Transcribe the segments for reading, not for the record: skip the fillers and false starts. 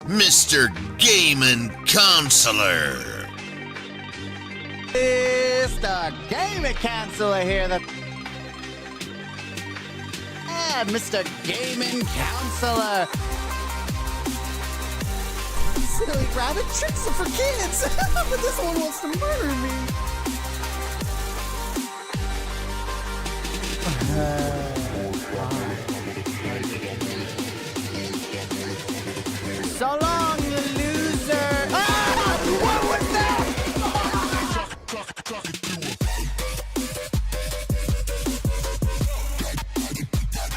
Mr. Gaming Counselor. Mr. Gaming Counselor here. Mr. Gaming Counselor. Silly rabbit tricks are for kids, but this one wants to murder me. So long, you loser. Ah! What was that?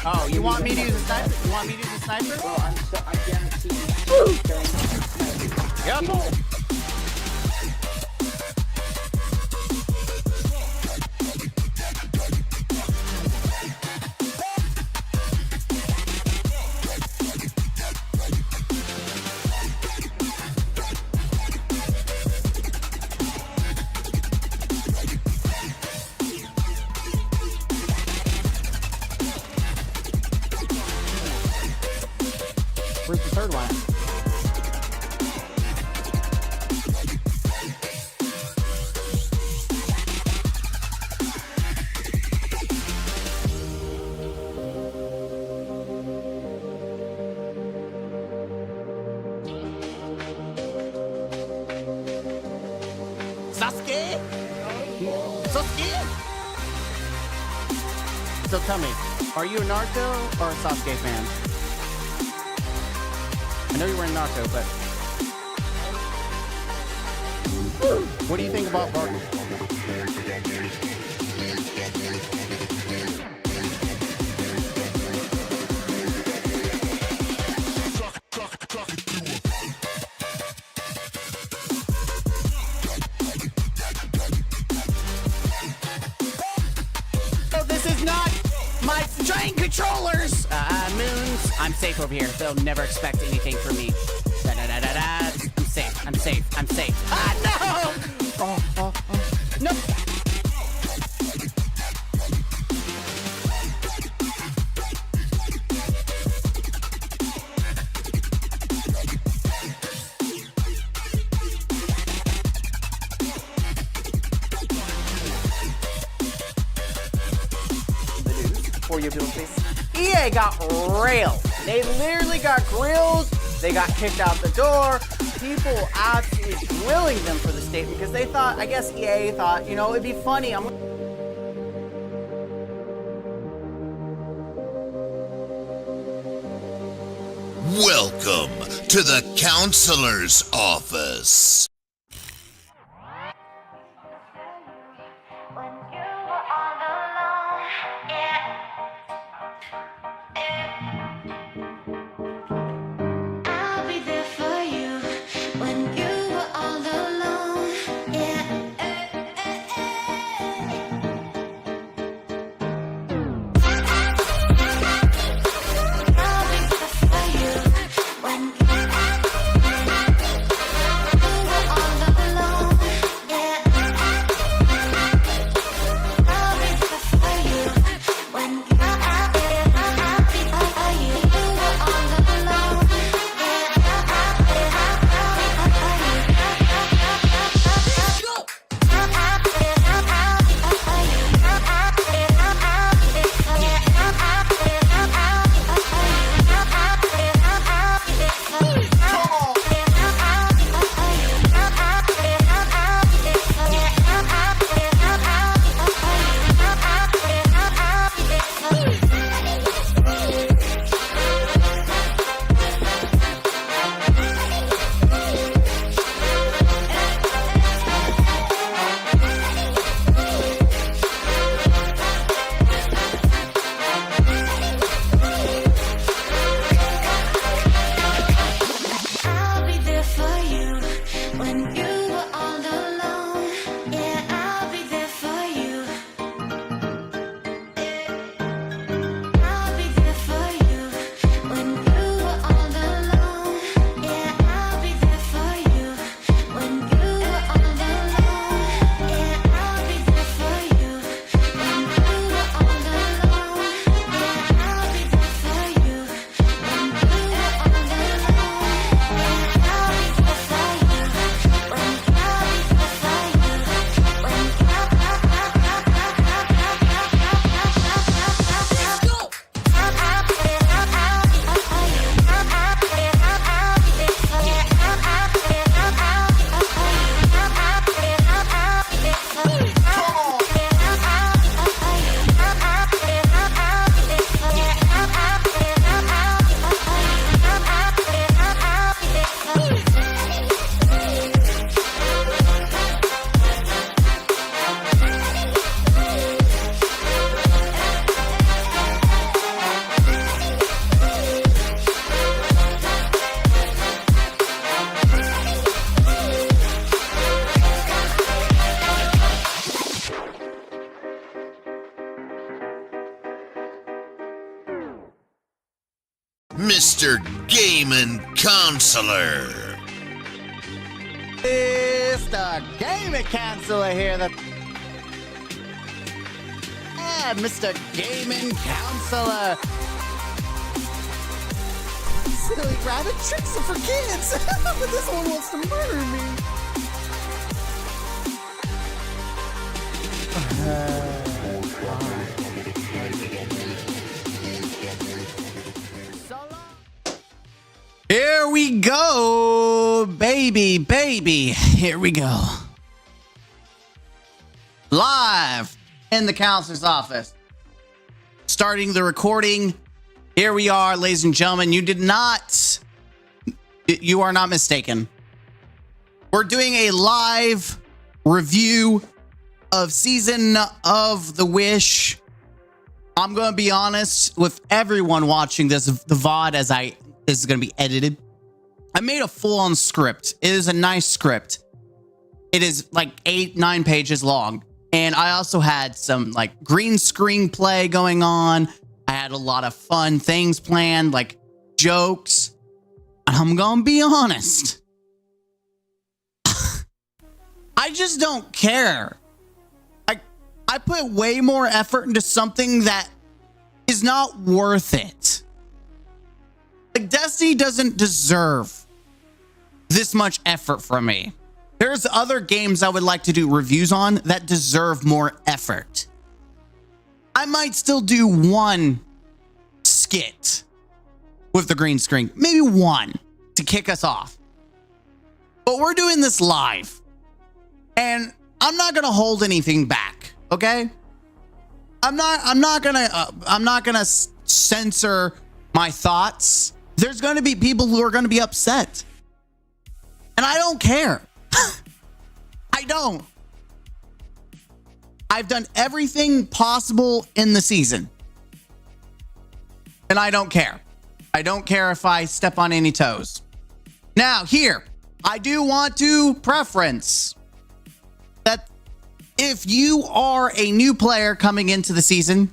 Oh, you want me to use a sniper? You want me to use a sniper? Well, I guarantee you. Yep. Where's the third one? Sasuke? Sasuke? So tell me, are you a Naruto or a Sasuke fan? I know you were in Naruto, but what do you think about Barton? Oh, this is not my train controllers! Moons. I'm safe over here. They'll never expect anything from me. Da-da-da-da-da. I'm safe. I'm safe. I'm safe. Ah, no! No! For you, please. EA got railed. They literally got grilled. They got kicked out the door. People absolutely grilling them for the statement because they thought, I guess EA thought, you know, it'd be funny. Welcome to the Counselor's Office. When you were all alone, yeah. I'll be there for you when you were all alone, yeah. I'll be there for you when you were Mr. Gaming Counselor. It's the Gaming Counselor here. Mr. Gaming Counselor. Silly rabbit tricks are for kids. But this one wants to murder me. Here we go, baby. Here we go. Live in the counselor's office. Starting the recording. Here we are, ladies and gentlemen. You are not mistaken. We're doing a live review of Season of the Wish. I'm going to be honest with everyone watching this, the VOD, as this is going to be edited. I made a full-on script. It is a nice script. It is like 8-9 pages long. And I also had some like green screen play going on. I had a lot of fun things planned, like jokes. And I'm going to be honest. I just don't care. I put way more effort into something that is not worth it. Like, Destiny doesn't deserve this much effort from me. There's other games I would like to do reviews on that deserve more effort. I might still do one skit with the green screen. Maybe one to kick us off. But we're doing this live. And I'm not going to hold anything back, okay? I'm not gonna censor my thoughts. There's going to be people who are going to be upset. And I don't care. I don't. I've done everything possible in the season. And I don't care. I don't care if I step on any toes. Now, here, I do want to preference that if you are a new player coming into the season,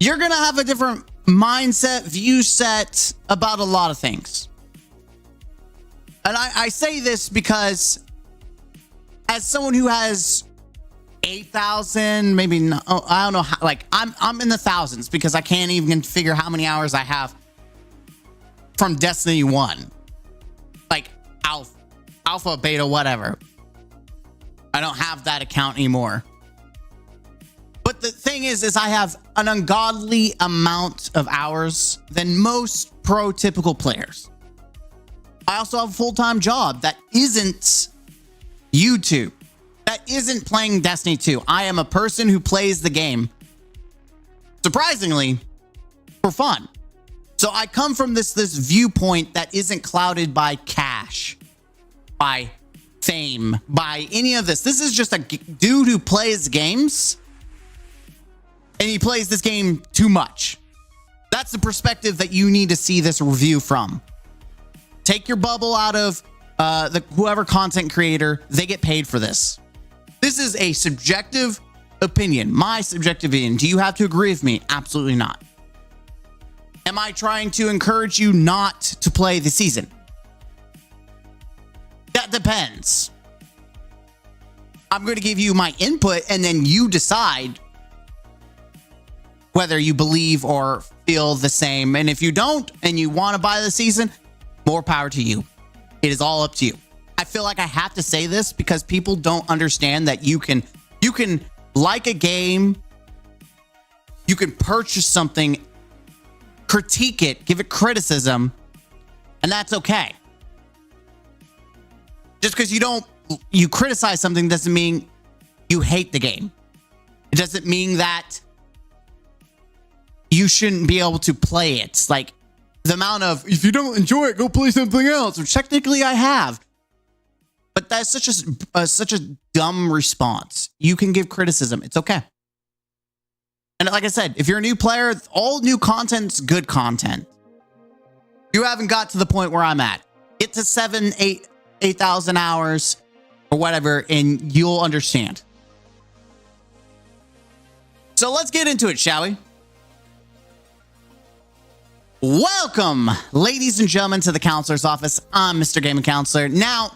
you're going to have a different mindset, view set about a lot of things. And I say this because as someone who has 8,000, maybe not, I don't know how, like I'm in the thousands because I can't even figure how many hours I have from Destiny 1. Like alpha, beta, whatever. I don't have that account anymore. But the thing is I have an ungodly amount of hours than most pro-typical players. I also have a full-time job that isn't YouTube, that isn't playing Destiny 2. I am a person who plays the game, surprisingly, for fun. So I come from this viewpoint that isn't clouded by cash, by fame, by any of this. This is just a dude who plays games, and he plays this game too much. That's the perspective that you need to see this review from. Take your bubble out of whoever content creator. They get paid for this. This is a subjective opinion, my subjective opinion. Do you have to agree with me? Absolutely not. Am I trying to encourage you not to play the season? That depends. I'm going to give you my input and then you decide whether you believe or feel the same. And if you don't and you want to buy the season, more power to you. It is all up to you. I feel like I have to say this because people don't understand that you can like a game, you can purchase something, critique it, give it criticism, and that's okay. Just because you criticize something doesn't mean you hate the game. It doesn't mean that you shouldn't be able to play it. Like the amount of, if you don't enjoy it, go play something else, which technically I have. But that's such a dumb response. You can give criticism. It's okay. And like I said, if you're a new player, all new content's good content. You haven't got to the point where I'm at. Get to 8,000 hours or whatever, and you'll understand. So let's get into it, shall we? Welcome, ladies and gentlemen, to the counselor's office. I'm Mr. Gaming Counselor. Now,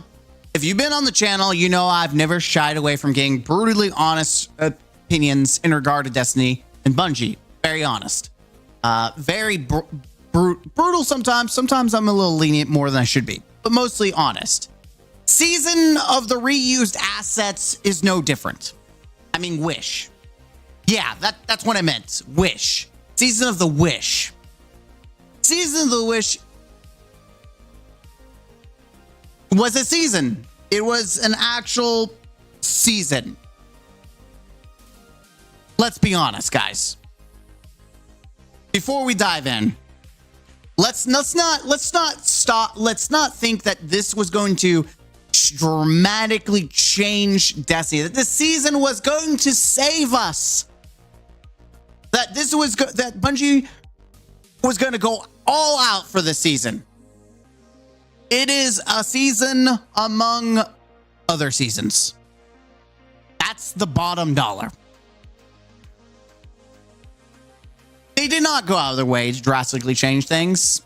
if you've been on the channel, you know I've never shied away from getting brutally honest opinions in regard to Destiny and Bungie. Very honest. Very brutal sometimes. Sometimes I'm a little lenient more than I should be, but mostly honest. Season of the reused assets is no different. I mean, Wish. Yeah, that's what I meant. Wish. Season of the Wish. Season of the Wish was a season. It was an actual season. Let's be honest, guys. Before we dive in, let's not think that this was going to dramatically change Destiny. That this season was going to save us. That that Bungie was going to go all out for this season. It is a season among other seasons. That's the bottom dollar. They did not go out of their way to drastically change things.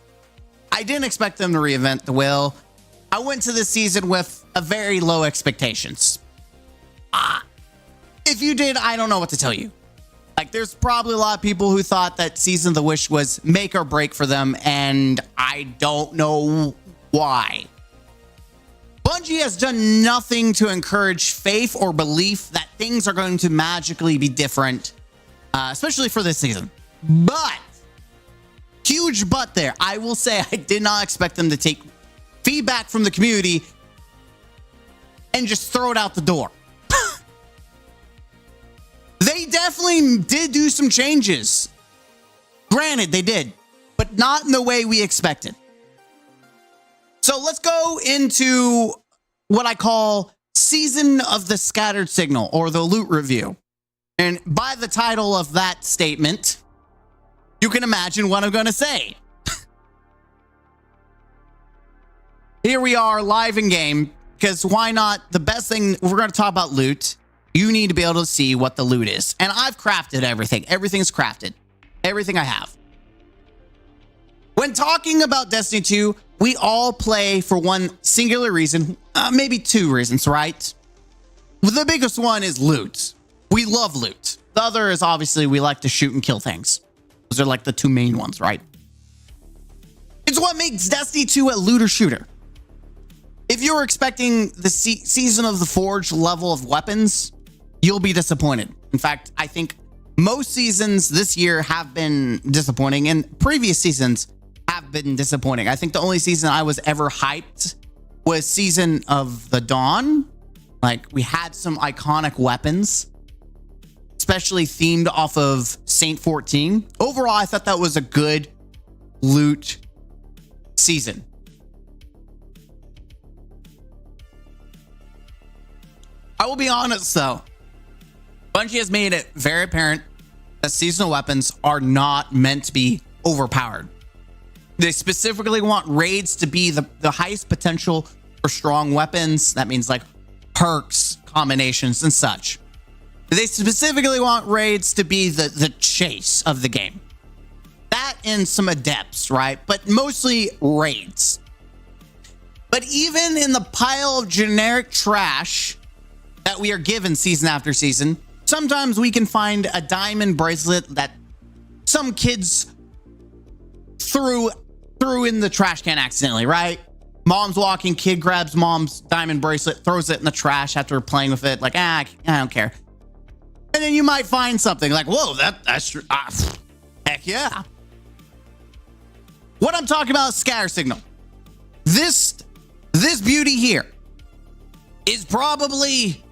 I didn't expect them to reinvent the wheel. I went to this season with a very low expectations. If you did, I don't know what to tell you. Like, there's probably a lot of people who thought that Season of the Wish was make or break for them, and I don't know why. Bungie has done nothing to encourage faith or belief that things are going to magically be different, especially for this season. But, huge but there. I will say I did not expect them to take feedback from the community and just throw it out the door. They definitely did do some changes. Granted, they did, but not in the way we expected. So let's go into what I call Season of the Scattered Signal, or the loot review. And by the title of that statement, you can imagine what I'm going to say. Here we are live in game, because why not? The best thing, we're going to talk about loot. You need to be able to see what the loot is. And I've crafted everything. Everything's crafted. Everything I have. When talking about Destiny 2, we all play for one singular reason, maybe two reasons, right? The biggest one is loot. We love loot. The other is obviously we like to shoot and kill things. Those are like the two main ones, right? It's what makes Destiny 2 a looter shooter. If you were expecting the Season of the Forge level of weapons, you'll be disappointed. In fact, I think most seasons this year have been disappointing, and previous seasons have been disappointing. I think the only season I was ever hyped was Season of the Dawn. Like, we had some iconic weapons, especially themed off of Saint 14. Overall, I thought that was a good loot season. I will be honest, though. Bungie has made it very apparent that seasonal weapons are not meant to be overpowered. They specifically want raids to be the highest potential for strong weapons. That means like perks, combinations, and such. They specifically want raids to be the chase of the game. That and some adepts, right? But mostly raids. But even in the pile of generic trash that we are given season after season, sometimes we can find a diamond bracelet that some kids threw in the trash can accidentally, right? Mom's walking, kid grabs mom's diamond bracelet, throws it in the trash after playing with it. Like, I don't care. And then you might find something like, whoa, that's heck yeah. What I'm talking about is scatter signal. This beauty here is probably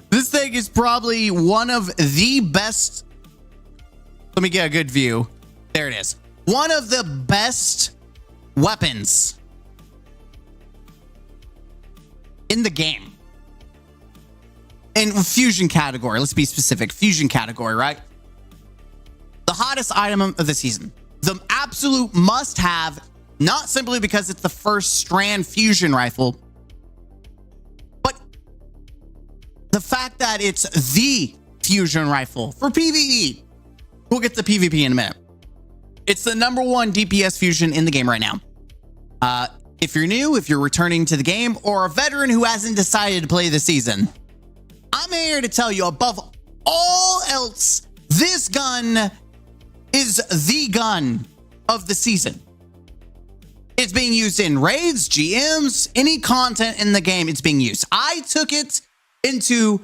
this thing is probably one of the best. Let me get a good view. There it is. One of the best weapons in the game. In fusion category, let's be specific. Fusion category, right? The hottest item of the season. The absolute must-have, not simply because it's the first strand fusion rifle, but the fact that it's the fusion rifle for PvE. We'll get to PvP in a minute. It's the #1 DPS fusion in the game right now. If you're new, if you're returning to the game, or a veteran who hasn't decided to play this season, I'm here to tell you, above all else, this gun is the gun of the season. It's being used in raids, GMs, any content in the game, it's being used. I took it into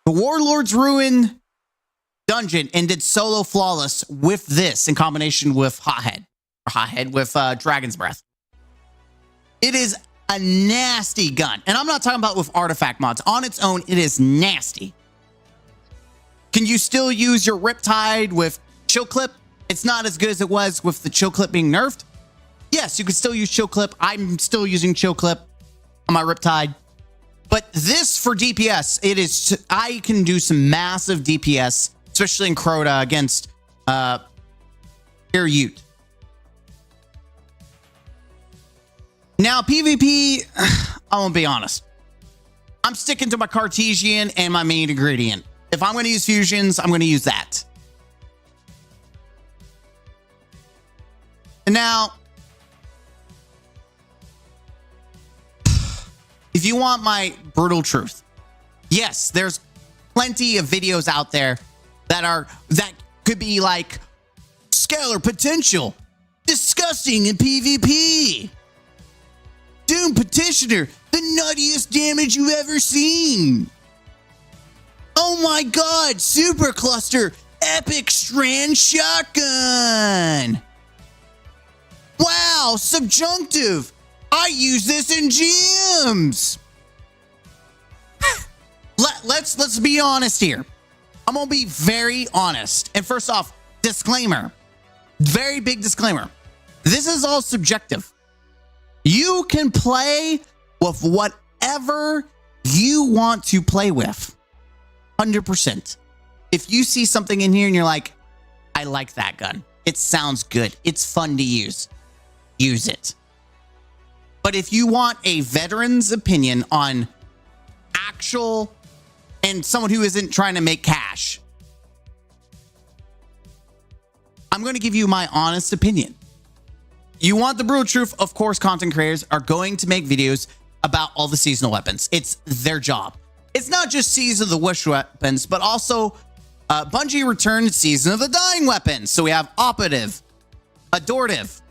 the Warlord's Ruin dungeon and did solo flawless with this in combination with with Dragon's Breath. It is a nasty gun. And I'm not talking about with artifact mods. On its own, it is nasty. Can you still use your Riptide with Chill Clip? It's not as good as it was with the Chill Clip being nerfed. Yes, you can still use Chill Clip. I'm still using Chill Clip on my Riptide. But this for DPS, it is, I can do some massive DPS, especially in Crota against Ute. Now, PvP, I won't be honest. I'm sticking to my Cartesian and my main ingredient. If I'm going to use fusions, I'm going to use that. And now, if you want my brutal truth, yes, there's plenty of videos out there that could be like scalar potential, disgusting in PvP. Doom Petitioner, the nuttiest damage you've ever seen. Oh my god, Super Cluster, epic strand shotgun. Wow, subjunctive. I use this in gyms. Let's be honest here. I'm gonna be very honest. And first off, disclaimer. Very big disclaimer. This is all subjective. You can play with whatever you want to play with. 100%. If you see something in here and you're like, I like that gun. It sounds good. It's fun to use. Use it. But if you want a veteran's opinion on actual and someone who isn't trying to make cash, I'm going to give you my honest opinion. You want the brutal truth, of course, content creators are going to make videos about all the seasonal weapons. It's their job. It's not just Season of the Wish weapons, but also Bungie returned Season of the Dying weapons. So we have Operative, Adorative,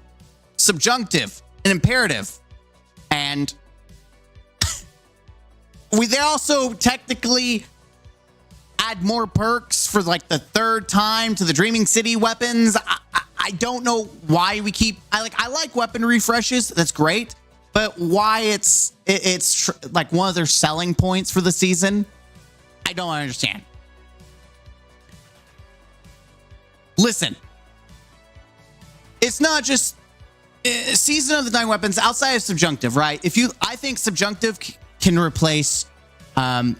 Subjunctive, and Imperative. And they also technically add more perks for like the 3rd time to the Dreaming City weapons. I don't know why we keep, I like weapon refreshes. That's great. But why it's like one of their selling points for the season, I don't understand. Listen, it's not just Season of the Dying weapons outside of subjunctive, right? I think subjunctive can replace the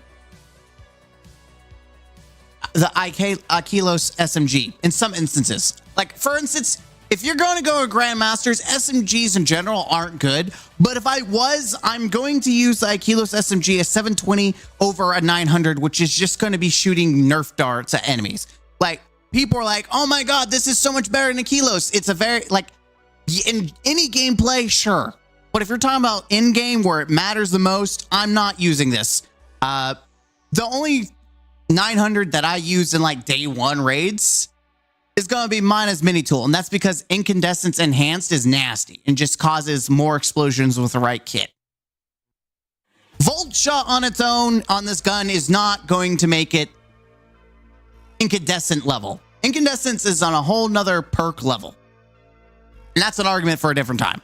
Akelos SMG in some instances. Like, for instance, if you're going to go with Grandmasters, SMGs in general aren't good. But if I'm going to use the Akelos SMG, a 720 over a 900, which is just going to be shooting Nerf darts at enemies. Like, people are like, oh my god, this is so much better than Akelos. It's a very, like, in any gameplay, sure. But if you're talking about in-game where it matters the most, I'm not using this. The only 900 that I use in like day 1 raids is going to be Mina's mini tool, and that's because Incandescence Enhanced is nasty and just causes more explosions with the right kit. Volt Shot on its own on this gun is not going to make it incandescent level. Incandescence is on a whole nother perk level, and that's an argument for a different time.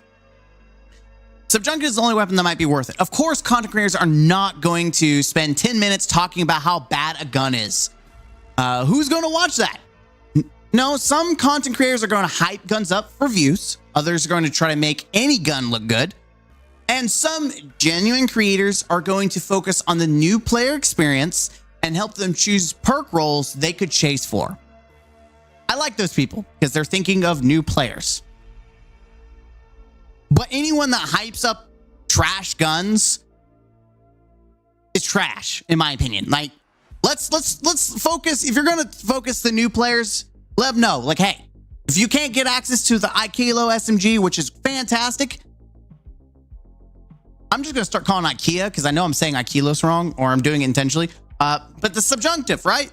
Subjunctive is the only weapon that might be worth it. Of course, content creators are not going to spend 10 minutes talking about how bad a gun is. Who's going to watch that? No, some content creators are going to hype guns up for views. Others are going to try to make any gun look good. And some genuine creators are going to focus on the new player experience and help them choose perk roles they could chase for. I like those people because they're thinking of new players. But anyone that hypes up trash guns is trash, in my opinion. Like, Let's focus. If you're gonna focus the new players, let them know. Like, hey, if you can't get access to the iKilo SMG, which is fantastic, I'm just gonna start calling IKEA because I know I'm saying iKilos wrong, or I'm doing it intentionally. But the subjunctive, right?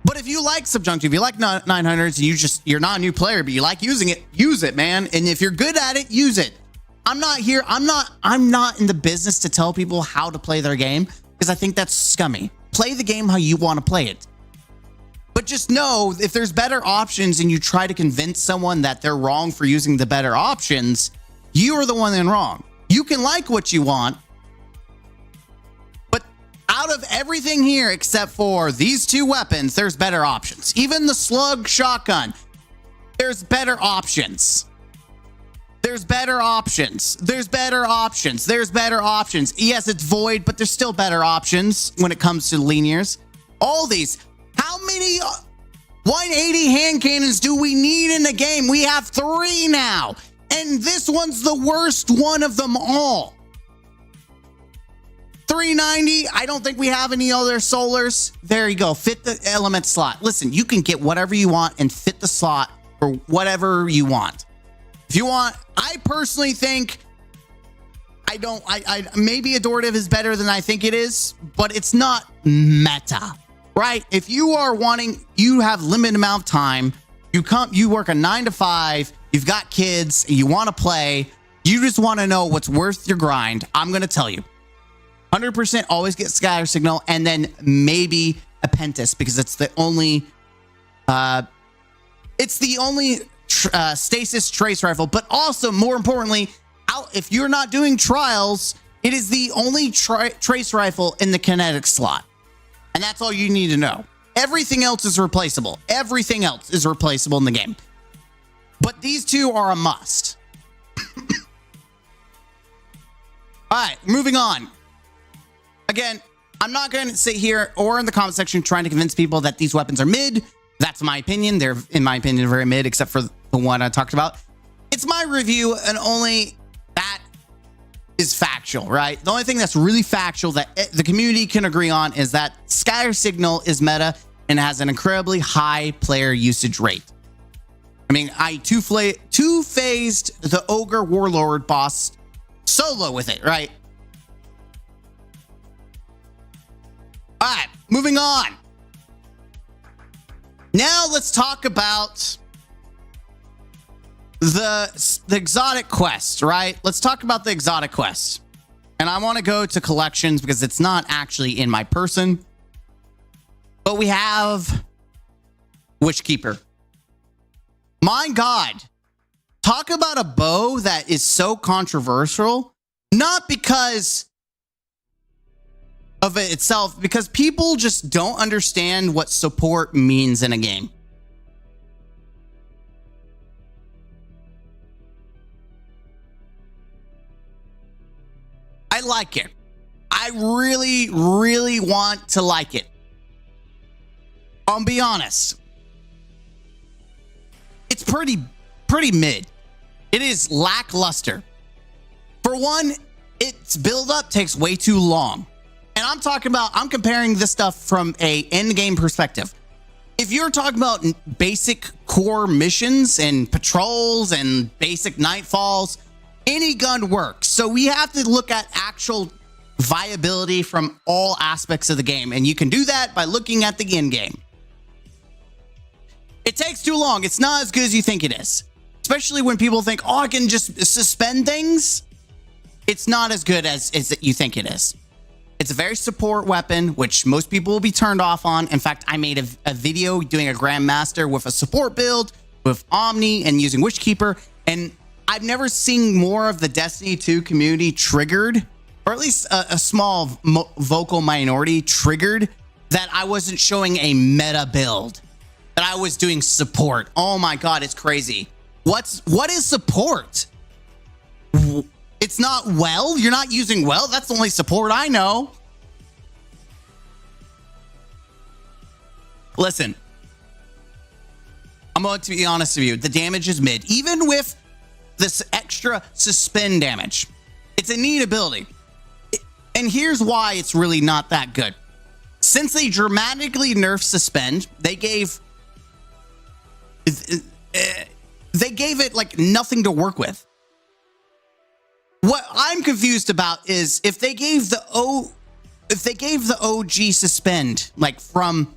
But if you like subjunctive, you like 900s, you're not a new player, but you like using it, use it, man. And if you're good at it, use it. I'm not in the business to tell people how to play their game because I think that's scummy. Play the game how you want to play it. But just know if there's better options and you try to convince someone that they're wrong for using the better options, you are the one in wrong. You can like what you want, but out of everything here except for these two weapons, there's better options. Even the slug shotgun, there's better options. There's better options. There's better options. There's better options. Yes, it's void, but there's still better options when it comes to linears. All these. How many 180 hand cannons do we need in the game? We have 3 now. And this one's the worst one of them all. 390. I don't think we have any other solars. There you go. Fit the element slot. Listen, you can get whatever you want and fit the slot for whatever you want. If you want, I personally think maybe Adorative is better than I think it is, but it's not meta, right? If you are wanting, you have limited amount of time, you work a 9 to 5, you've got kids, and you want to play, you just want to know what's worth your grind. I'm going to tell you, 100% always get Scatter Signal, and then maybe a Pentis because it's the only, stasis trace rifle, but also more importantly, if you're not doing trials, it is the only trace rifle in the kinetic slot, and that's all you need to know. Everything else is replaceable. Everything else is replaceable in the game, but these two are a must. All right, moving on. Again, I'm not going to sit here or in the comment section trying to convince people that these weapons are mid. That's my opinion. They're, in my opinion, very mid, except for the one I talked about. It's my review, and only that is factual, right? The only thing that's really factual that the community can agree on is that Scatter Signal is meta and has an incredibly high player usage rate. I mean, I two-phased the Ogre Warlord boss solo with it, right? All right, moving on. Now let's talk about the exotic quest, right? Let's talk about the exotic quest. And I want to go to collections because it's not actually in my person. But we have Witchkeeper. My God, talk about a bow that is so controversial, not because of it itself, because people just don't understand what support means in a game. I like it. I really, really want to like it. I'll be honest. It's pretty mid. It is lackluster. For one, its build up takes way too long. And I'm comparing this stuff from a end game perspective. If you're talking about basic core missions and patrols and basic nightfalls, any gun works. So we have to look at actual viability from all aspects of the game. And you can do that by looking at the end game. It takes too long. It's not as good as you think it is. Especially when people think, oh, I can just suspend things. It's not as good as you think it is. It's a very support weapon, which most people will be turned off on. In fact, I made a video doing a Grandmaster with a support build with Omni and using Witchkeeper. And I've never seen more of the Destiny 2 community triggered, or at least a small vocal minority triggered, that I wasn't showing a meta build, that I was doing support. Oh my God, it's crazy. What is support? It's not well. You're not using well. That's the only support I know. Listen, I'm going to be honest with you. The damage is mid. Even with this extra suspend damage, it's a neat ability. And here's why it's really not that good. since they dramatically nerfed suspend, they gave it like nothing to work with. What I'm confused about is if they gave the OG suspend, like from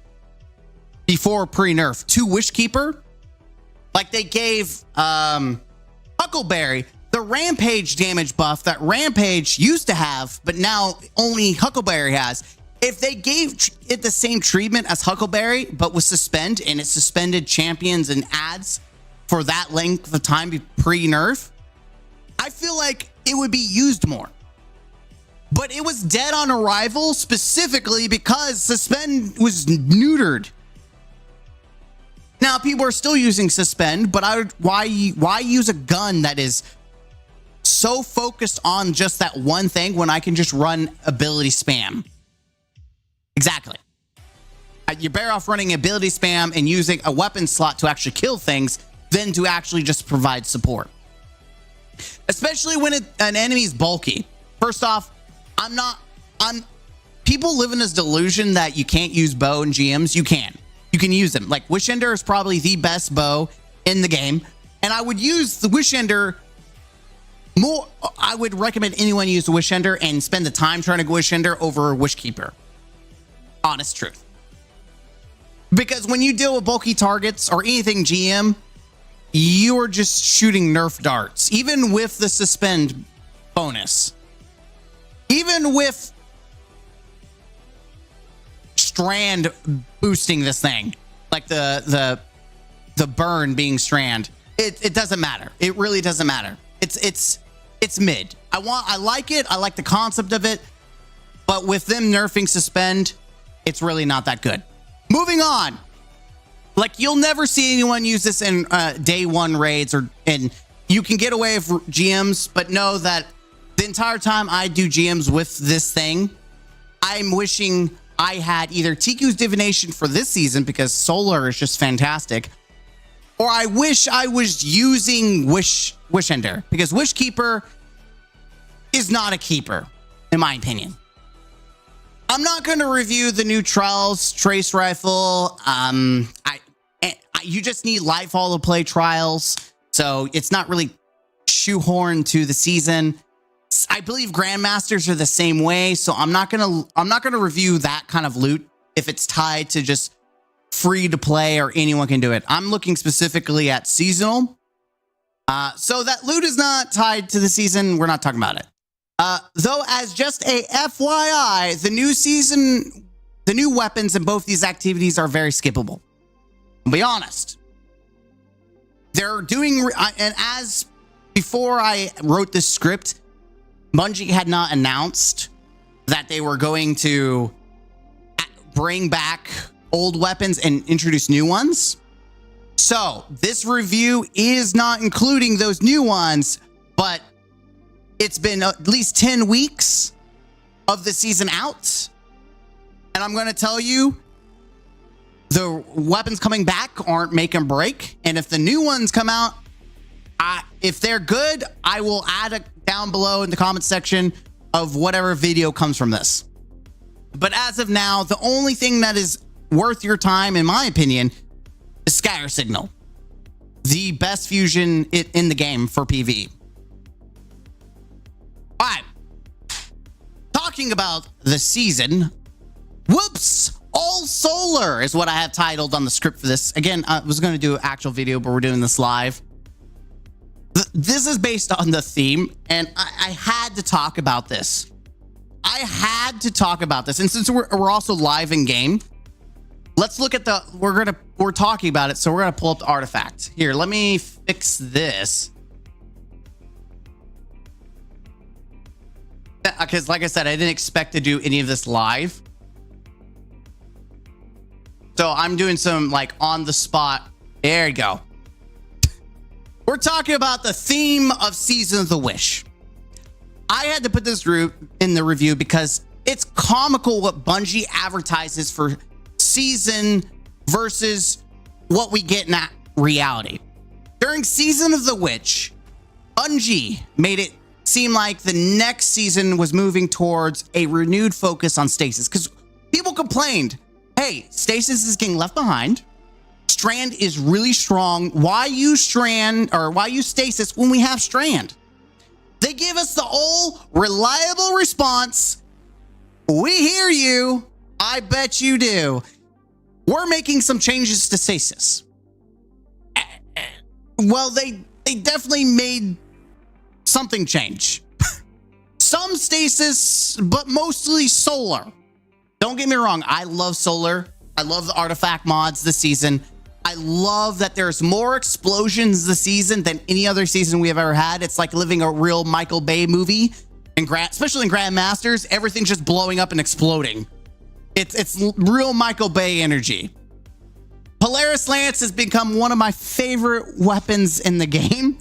before pre-nerf, to Wishkeeper, like they gave Huckleberry the Rampage damage buff that Rampage used to have, but now only Huckleberry has. If they gave it the same treatment as Huckleberry, but with suspend, and it suspended champions and ads for that length of time pre-nerf, I feel like it would be used more. But it was dead on arrival specifically because suspend was neutered. Now people are still using suspend, but why use a gun that is so focused on just that one thing when I can just run ability spam? Exactly. You're better off running ability spam and using a weapon slot to actually kill things than to actually just provide support. Especially when an enemy is bulky. First off, people live in this delusion that you can't use bow in GMs. You can use them. Like Wish Ender is probably the best bow in the game. And I would use the Wish Ender more. I would recommend anyone use the Wish Ender and spend the time trying to go Wish Ender over Wishkeeper. Honest truth. Because when you deal with bulky targets or anything GM, you're just shooting nerf darts, even with the suspend bonus, even with strand boosting this thing, like the burn being strand. It doesn't matter. It really doesn't matter. It's mid. I like it. I like the concept of it, but with them nerfing suspend, it's really not that good. Moving on. Like, you'll never see anyone use this in day one raids, and you can get away with GMs, but know that the entire time I do GMs with this thing, I'm wishing I had either TQ's Divination for this season because Solar is just fantastic, or I wish I was using Wish Ender because Wishkeeper is not a keeper, in my opinion. I'm not going to review the new Trials Trace Rifle. You just need Lightfall to play Trials, so it's not really shoehorned to the season. I believe Grandmasters are the same way, so I'm not gonna review that kind of loot if it's tied to just free to play or anyone can do it. I'm looking specifically at seasonal. So that loot is not tied to the season. We're not talking about it. Though, as just a FYI, the new season, the new weapons in both these activities are very skippable. I'll be honest. They're doing, and as before I wrote this script, Bungie had not announced that they were going to bring back old weapons and introduce new ones. So this review is not including those new ones, but it's been at least 10 weeks of the season out. And I'm going to tell you, the weapons coming back aren't make and break. And if the new ones come out, if they're good, I will add it down below in the comment section of whatever video comes from this. But as of now, the only thing that is worth your time, in my opinion, is Scatter Signal. The best fusion in the game for PvE. All right. Talking about the season. Whoops! All Solar is what I have titled on the script for this. Again, I was going to do an actual video, but we're doing this live. This is based on the theme, and I had to talk about this. I had to talk about this. And since we're also live in game, let's look at we're talking about it, so we're going to pull up the artifact. Here, let me fix this. Because like I said, I didn't expect to do any of this live. So I'm doing some like on the spot. There you go. We're talking about the theme of Season of the Wish. I had to put this in the review because it's comical what Bungie advertises for season versus what we get in reality. During Season of the Witch, Bungie made it seem like the next season was moving towards a renewed focus on stasis, because people people complained, hey, Stasis is getting left behind. Strand is really strong. Why use Strand or why use Stasis when we have Strand? They give us the old reliable response. We hear you. I bet you do. We're making some changes to Stasis. Well, they definitely made something change. Some Stasis, but mostly Solar. Don't get me wrong. I love Solar. I love the artifact mods this season. I love that there's more explosions this season than any other season we have ever had. It's like living a real Michael Bay movie, and especially in Grandmasters, everything's just blowing up and exploding. It's real Michael Bay energy. Polaris Lance has become one of my favorite weapons in the game.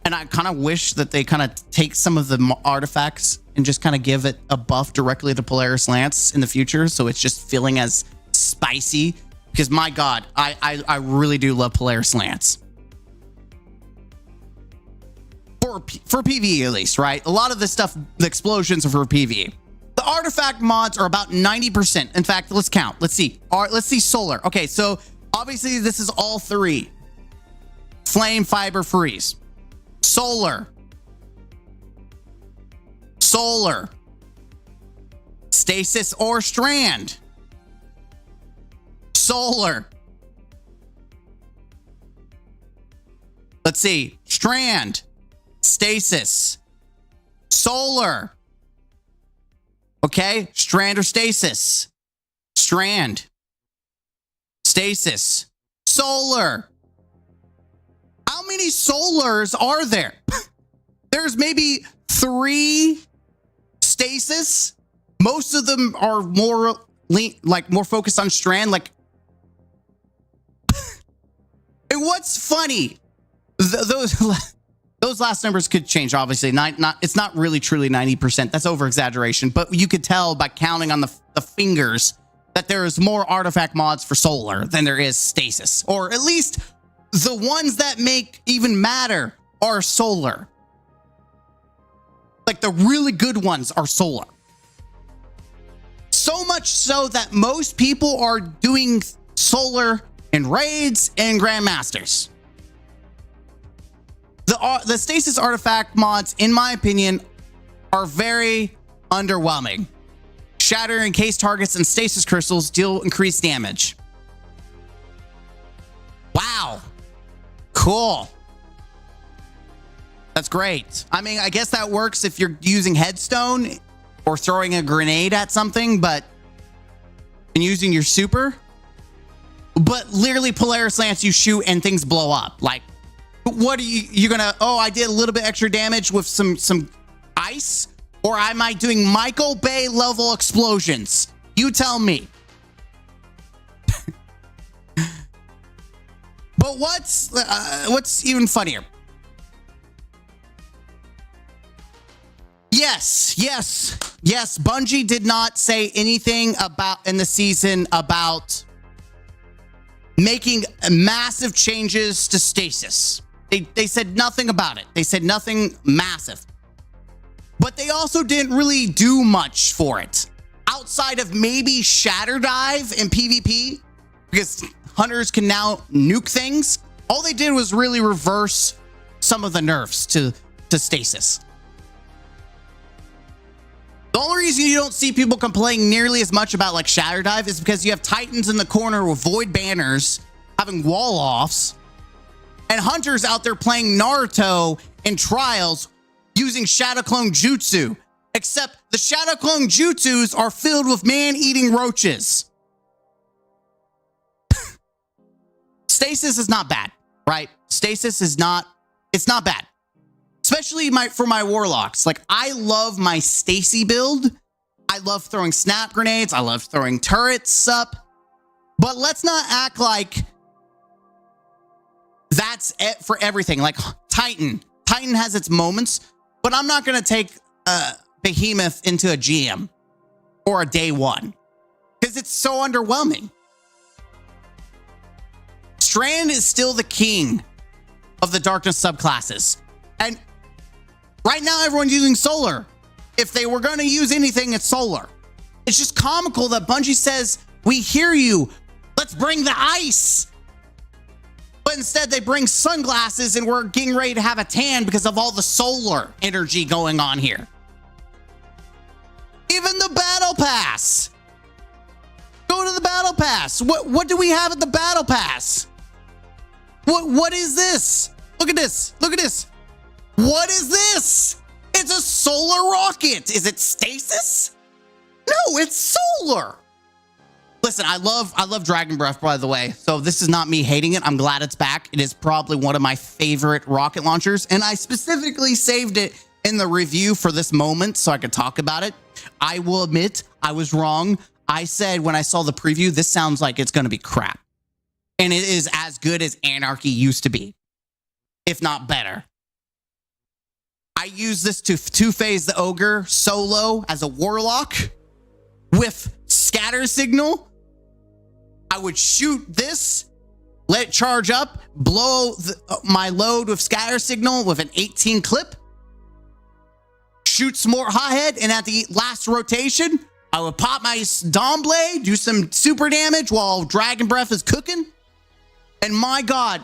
And I kind of wish that they kind of take some of the artifacts and just kind of give it a buff directly to Polaris Lance in the future. So it's just feeling as spicy. Because my God, I really do love Polaris Lance. For PvE at least, right? A lot of this stuff, the explosions are for PvE. The artifact mods are about 90%. In fact, let's count. Let's see. All right, let's see Solar. Okay, so obviously this is all three. Flame, Fiber, Freeze. Solar. Solar. Stasis or Strand. Solar. Let's see. Strand. Stasis. Solar. Okay. Strand or Stasis. Strand. Stasis. Solar. How many Solars are there? There's maybe 3 Stasis. Most of them are more focused on Strand. Like, and what's funny? Those last numbers could change. Obviously, it's not really truly 90%. That's over exaggeration. But you could tell by counting on the fingers that there is more artifact mods for Solar than there is Stasis, or at least the ones that make even matter are Solar. Like the really good ones are Solar. So much so that most people are doing Solar in raids and Grandmasters. The Stasis artifact mods, in my opinion, are very underwhelming. Shatter and case targets and Stasis crystals deal increased damage. Wow. Cool. That's great. I mean, I guess that works if you're using Headstone or throwing a grenade at something, and using your super. But literally Polaris Lance, you shoot and things blow up. Like, what are you're gonna, oh, I did a little bit extra damage with some ice? Or am I doing Michael Bay level explosions? You tell me. But what's even funnier? Yes. Bungie did not say anything in the season about making massive changes to Stasis. They said nothing about it. They said nothing massive. But they also didn't really do much for it. Outside of maybe Shatter Dive in PvP, because hunters can now nuke things. All they did was really reverse some of the nerfs to Stasis. The only reason you don't see people complaining nearly as much about like Shatter Dive is because you have Titans in the corner with Void Banners having wall offs, and hunters out there playing Naruto in Trials using Shadow Clone Jutsu. Except the Shadow Clone Jutsus are filled with man-eating roaches. Stasis is not bad, right? Stasis is not, it's not bad. Especially for my Warlocks. Like, I love my Stacy build. I love throwing snap grenades. I love throwing turrets up. But let's not act like that's it for everything. Like Titan has its moments, but I'm not going to take Behemoth into a GM or a day one because it's so underwhelming. Strand is still the king of the darkness subclasses. And right now everyone's using Solar. If they were going to use anything, it's Solar. It's just comical that Bungie says, we hear you. Let's bring the ice. But instead they bring sunglasses and we're getting ready to have a tan because of all the solar energy going on here. Even the battle pass. Go to the battle pass. What do we have at the battle pass? What is this? Look at this. Look at this. What is this? It's a solar rocket. Is it stasis? No, it's solar. Listen, I love Dragon Breath, by the way. So this is not me hating it. I'm glad it's back. It is probably one of my favorite rocket launchers. And I specifically saved it in the review for this moment so I could talk about it. I will admit I was wrong. I said when I saw the preview, this sounds like it's going to be crap. And it is as good as Anarchy used to be, if not better. I use this to two-phase the Ogre solo as a Warlock with Scatter Signal. I would shoot this, let it charge up, blow my load with Scatter Signal with an 18 clip, shoot some more Hothead, and at the last rotation, I would pop my Dawn Blade, do some super damage while Dragon Breath is cooking. And my God,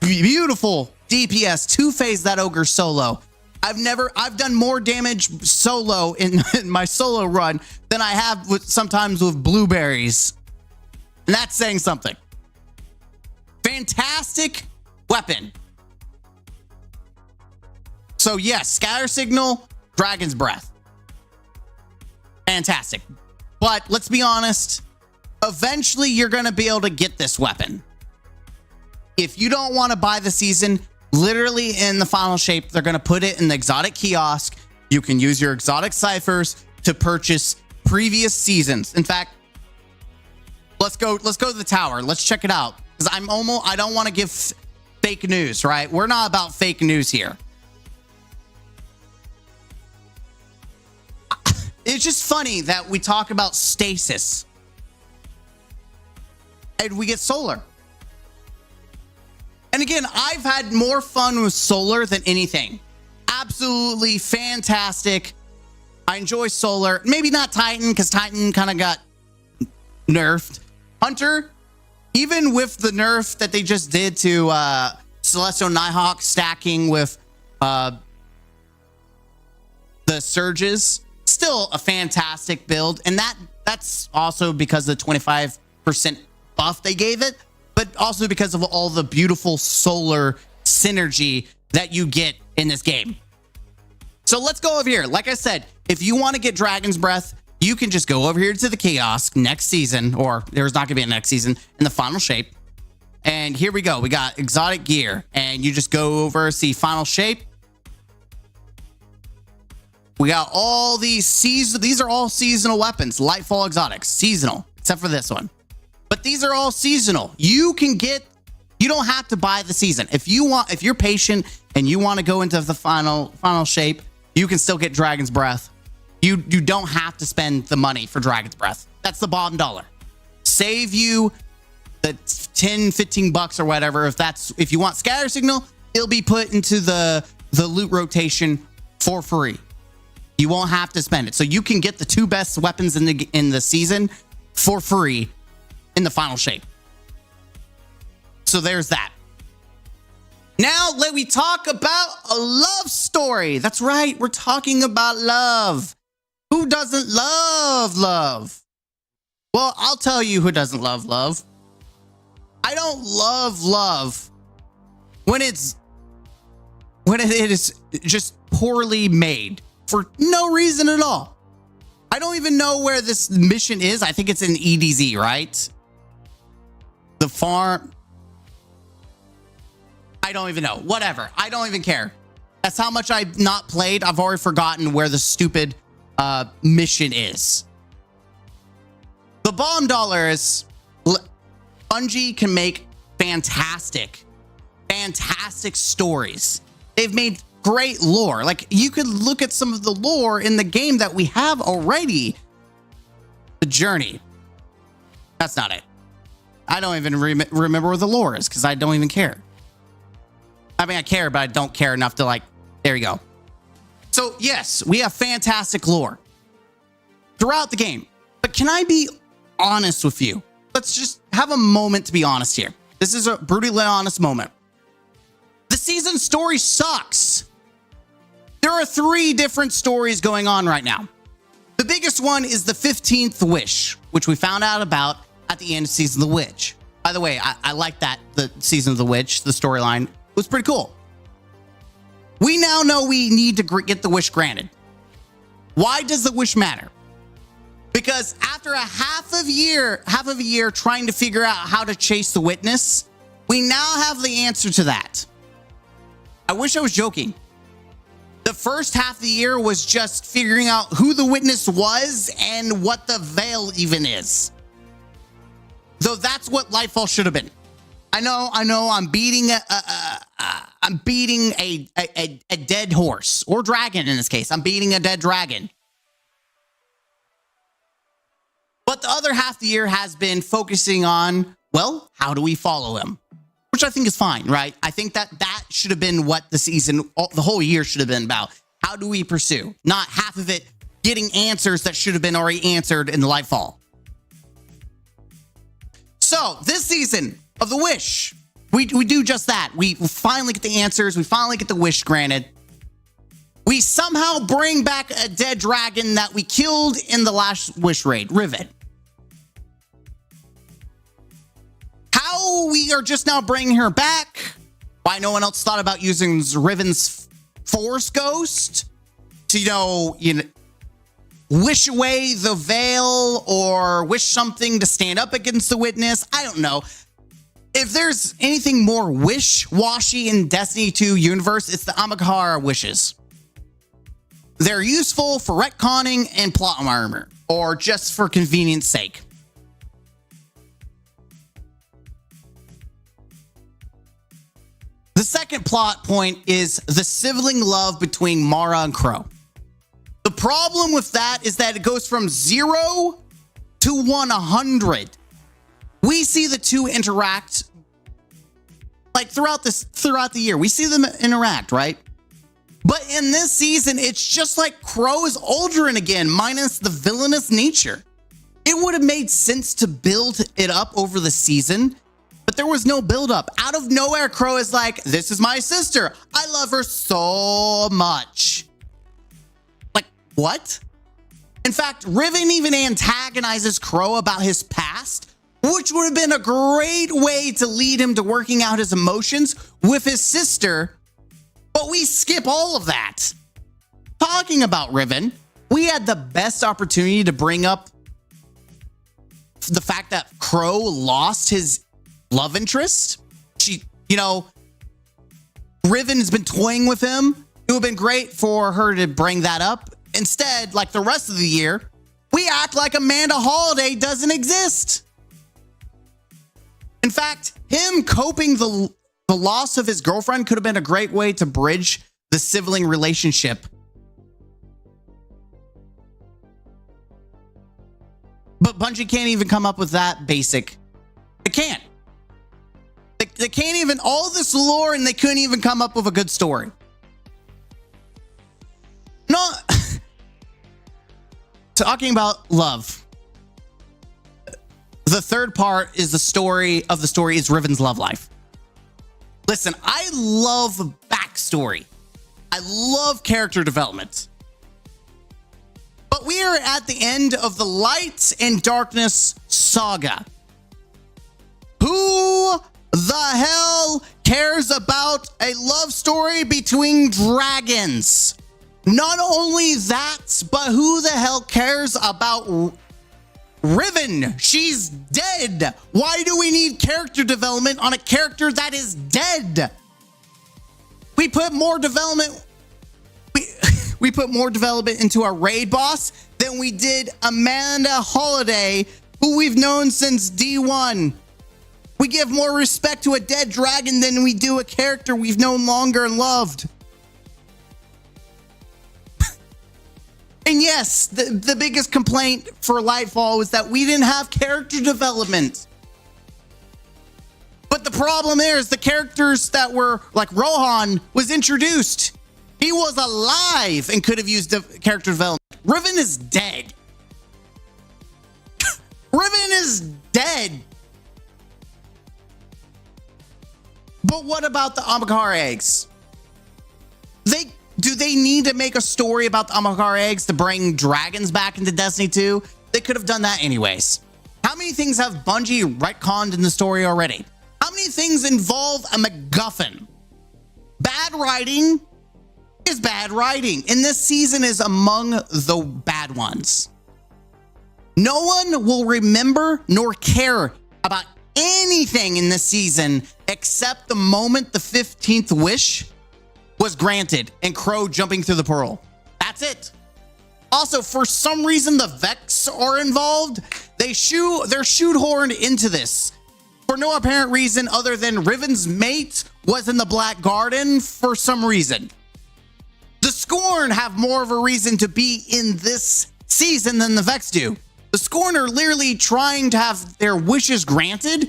beautiful DPS, two-phase that Ogre solo. I've done more damage solo in my solo run than I have sometimes with blueberries. And that's saying something. Fantastic weapon. So yes, Scatter Signal, Dragon's Breath. Fantastic. But let's be honest, eventually you're going to be able to get this weapon. If you don't want to buy the season, literally in the final shape, they're going to put it in the exotic kiosk. You can use your exotic ciphers to purchase previous seasons. In fact, let's go to the tower. Let's check it out. Because I don't want to give fake news, right? We're not about fake news here. It's just funny that we talk about stasis and we get solar. And again, I've had more fun with solar than anything. Absolutely fantastic. I enjoy solar. Maybe not Titan, because Titan kind of got nerfed. Hunter, even with the nerf that they just did to Celestial Nighthawk stacking with the surges, still a fantastic build. And that's also because of the 25% buff they gave it, but also because of all the beautiful solar synergy that you get in this game. So let's go over here. Like I said, if you want to get Dragon's Breath, you can just go over here to the kiosk next season, or there's not going to be a next season, in the final shape. And here we go. We got exotic gear, and you just go over, see final shape. We got all these these are all seasonal weapons. Lightfall exotics, seasonal, except for this one. But these are all seasonal. You don't have to buy the season. If you're patient and you want to go into the final shape, you can still get Dragon's Breath. You don't have to spend the money for Dragon's Breath. That's the bottom dollar. Save you the 10, 15 bucks or whatever. If you want Scatter Signal, it'll be put into the loot rotation for free. You won't have to spend it. So you can get the two best weapons in the season for free in the final shape. So there's that. Now let me talk about a love story. That's right. We're talking about love. Who doesn't love love? Well, I'll tell you who doesn't love love. I don't love love when it is just poorly made for no reason at all. I don't even know where this mission is. I think it's in EDZ, right? The farm. I don't even know. Whatever. I don't even care. That's how much I've not played. I've already forgotten where the stupid mission is. The bomb dollar is Bungie can make fantastic stories. They've made great lore. Like, you could look at some of the lore in the game that we have already. The Journey. That's not it. I don't even remember where the lore is because I don't even care. I mean, I care, but I don't care enough to, like, there you go. So yes, we have fantastic lore. throughout the game. But can I be honest with you? Let's just have a moment to be honest here. This is a brutally honest moment. The season story sucks. There are 3 different stories going on right now. The biggest one is the 15th Wish, which we found out about at the end of Season of the Witch. By the way, I like that, the Season of the Witch, the storyline was pretty cool. We now know we need to get the wish granted. Why does the wish matter? Because after a half of a year trying to figure out how to chase the witness, we now have the answer to that. I wish I was joking. The first half of the year was just figuring out who the witness was and what the veil even is. Though that's what Lightfall should have been. I know, I'm beating a dead horse, or dragon in this case. I'm beating a dead dragon. But the other half of the year has been focusing on, well, how do we follow him? Which I think is fine, right? I think that should have been what the season, the whole year should have been about. How do we pursue? Not half of it getting answers that should have been already answered in the Lightfall. So this season of the Wish, we do just that. We finally get the answers. We finally get the wish granted. We somehow bring back a dead dragon that we killed in the last Wish raid, Riven. How we are just now bringing her back? Why no one else thought about using Riven's Force Ghost to, you know, wish away the veil or wish something to stand up against the witness? I don't know. If there's anything more wish-washy in Destiny 2 universe, it's the Ahamkara wishes. They're useful for retconning and plot armor, or just for convenience sake. The second plot point is the sibling love between Mara and Crow. The problem with that is that it goes from 0 to 100. We see the two interact like throughout the year. We see them interact, right? But in this season, it's just like Crow is Aldrin again, minus the villainous nature. It would have made sense to build it up over the season, but there was no build up. Out of nowhere, Crow is like, this is my sister. I love her so much. Like, what? In fact, Riven even antagonizes Crow about his past, which would have been a great way to lead him to working out his emotions with his sister. But we skip all of that. Talking about Riven, we had the best opportunity to bring up the fact that Crow lost his love interest. Riven has been toying with him. It would have been great for her to bring that up. Instead, like the rest of the year, we act like Amanda Holiday doesn't exist. In fact, him coping the loss of his girlfriend could have been a great way to bridge the sibling relationship. But Bungie can't even come up with that basic. They can't. They can't even, all this lore, and they couldn't even come up with a good story. No. Talking about love. The third part is the story is Riven's love life. Listen, I love backstory. I love character development. But we are at the end of the Light and Darkness saga. Who the hell cares about a love story between dragons? Not only that, but who the hell cares about Riven? She's dead. Why do we need character development on a character that is dead? We put more development. We put more development into our raid boss than we did Amanda Holiday, who we've known since D1. We give more respect to a dead dragon than we do a character we've known longer and loved. And yes, the biggest complaint for Lightfall was that we didn't have character development. But the problem is the characters that were like Rohan was introduced. He was alive and could have used character development. Riven is dead. Riven is dead. But what about the Amakar eggs? Do they need to make a story about the Amakar eggs to bring dragons back into Destiny 2? They could have done that anyways. How many things have Bungie retconned in the story already? How many things involve a MacGuffin? Bad writing is bad writing, and this season is among the bad ones. No one will remember nor care about anything in this season except the moment the 15th wish was granted and Crow jumping through the portal. That's it. Also, for some reason, the Vex are involved. They're shoehorned into this for no apparent reason other than Riven's mate was in the Black Garden for some reason. The Scorn have more of a reason to be in this season than the Vex do. The Scorn are literally trying to have their wishes granted,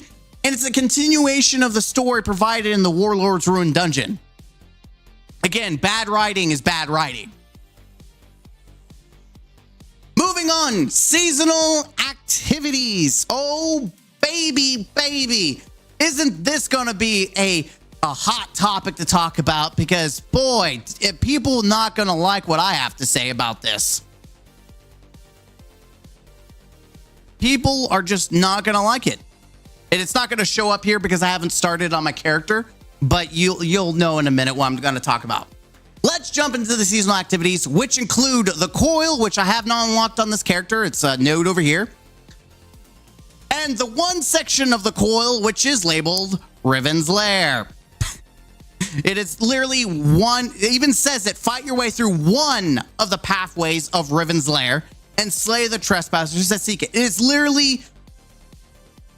and it's a continuation of the story provided in the Warlord's Ruin dungeon. Again, bad writing is bad writing. Moving on, seasonal activities. Oh, baby. Isn't this going to be a hot topic to talk about? Because, boy, people not going to like what I have to say about this. People are just not going to like it. And it's not going to show up here because I haven't started on my character, but you'll know in a minute what I'm going to talk about. Let's jump into the seasonal activities, which include the coil, which I have not unlocked on this character. It's a node over here. And the one section of the coil, which is labeled Riven's Lair. It is literally one, it even says it, fight your way through one of the pathways of Riven's Lair and slay the trespassers that seek it. It is literally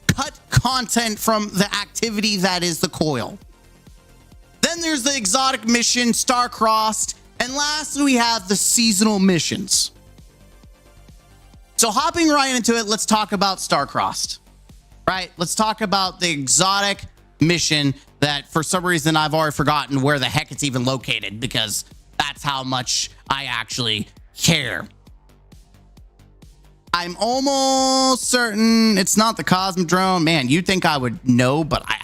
cut content from the activity that is the coil. Then there's the exotic mission, Star-Crossed, and lastly we have the seasonal missions. So hopping right into it, let's talk about Star-Crossed. Right? Let's talk about the exotic mission that for some reason I've already forgotten where the heck it's even located, because that's how much I actually care. I'm almost certain it's not the Cosmodrome. Man, you'd think I would know, but I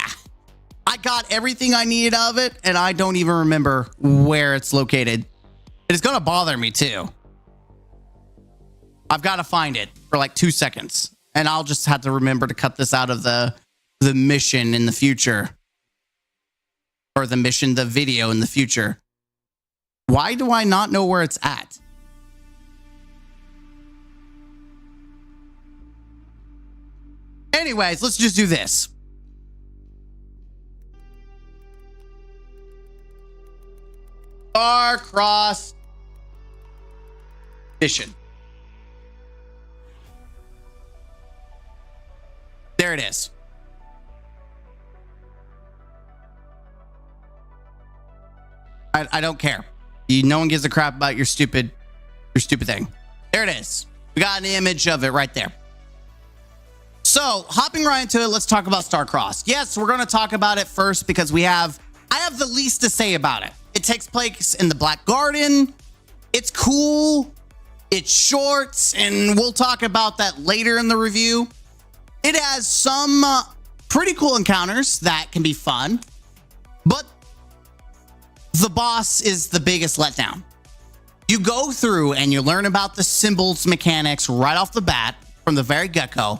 got everything I needed of it, and I don't even remember where it's located. It's going to bother me, too. I've got to find it for like 2 seconds, and I'll just have to remember to cut this out of the mission in the future. Or the video in the future. Why do I not know where it's at? Anyways, let's just do this. Star-Crossed mission. There it is. I don't care. No one gives a crap about your stupid thing. There it is. We got an image of it right there. So, hopping right into it, let's talk about Star-Crossed. Yes, we're going to talk about it first because I have the least to say about it. It takes place in the Black Garden. It's cool. It's short, and we'll talk about that later in the review. It has some pretty cool encounters that can be fun, but the boss is the biggest letdown. You go through and you learn about the symbols mechanics right off the bat from the very get-go.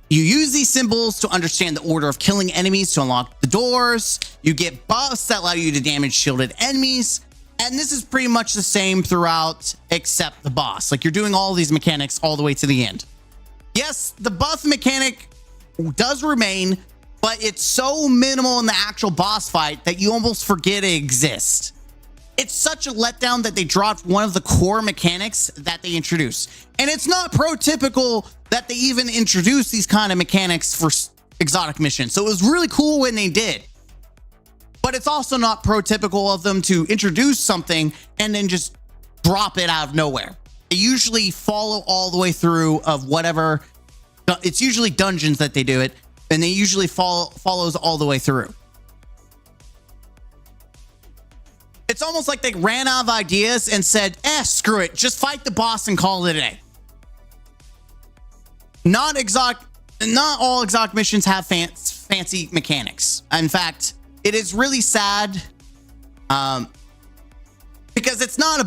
You use these symbols to understand the order of killing enemies to unlock the doors. You get buffs that allow you to damage shielded enemies. And this is pretty much the same throughout except the boss. Like, you're doing all these mechanics all the way to the end. Yes, the buff mechanic does remain, but it's so minimal in the actual boss fight that you almost forget it exists. It's such a letdown that they dropped one of the core mechanics that they introduced. And it's not prototypical that they even introduce these kind of mechanics for exotic missions. So it was really cool when they did. But it's also not prototypical of them to introduce something and then just drop it out of nowhere. They usually follow all the way through of whatever. It's usually dungeons that they do it, and they usually follows all the way through. It's almost like they ran out of ideas and said, screw it, just fight the boss and call it a day. not all exotic missions have fancy mechanics. In fact, it is really sad because it's not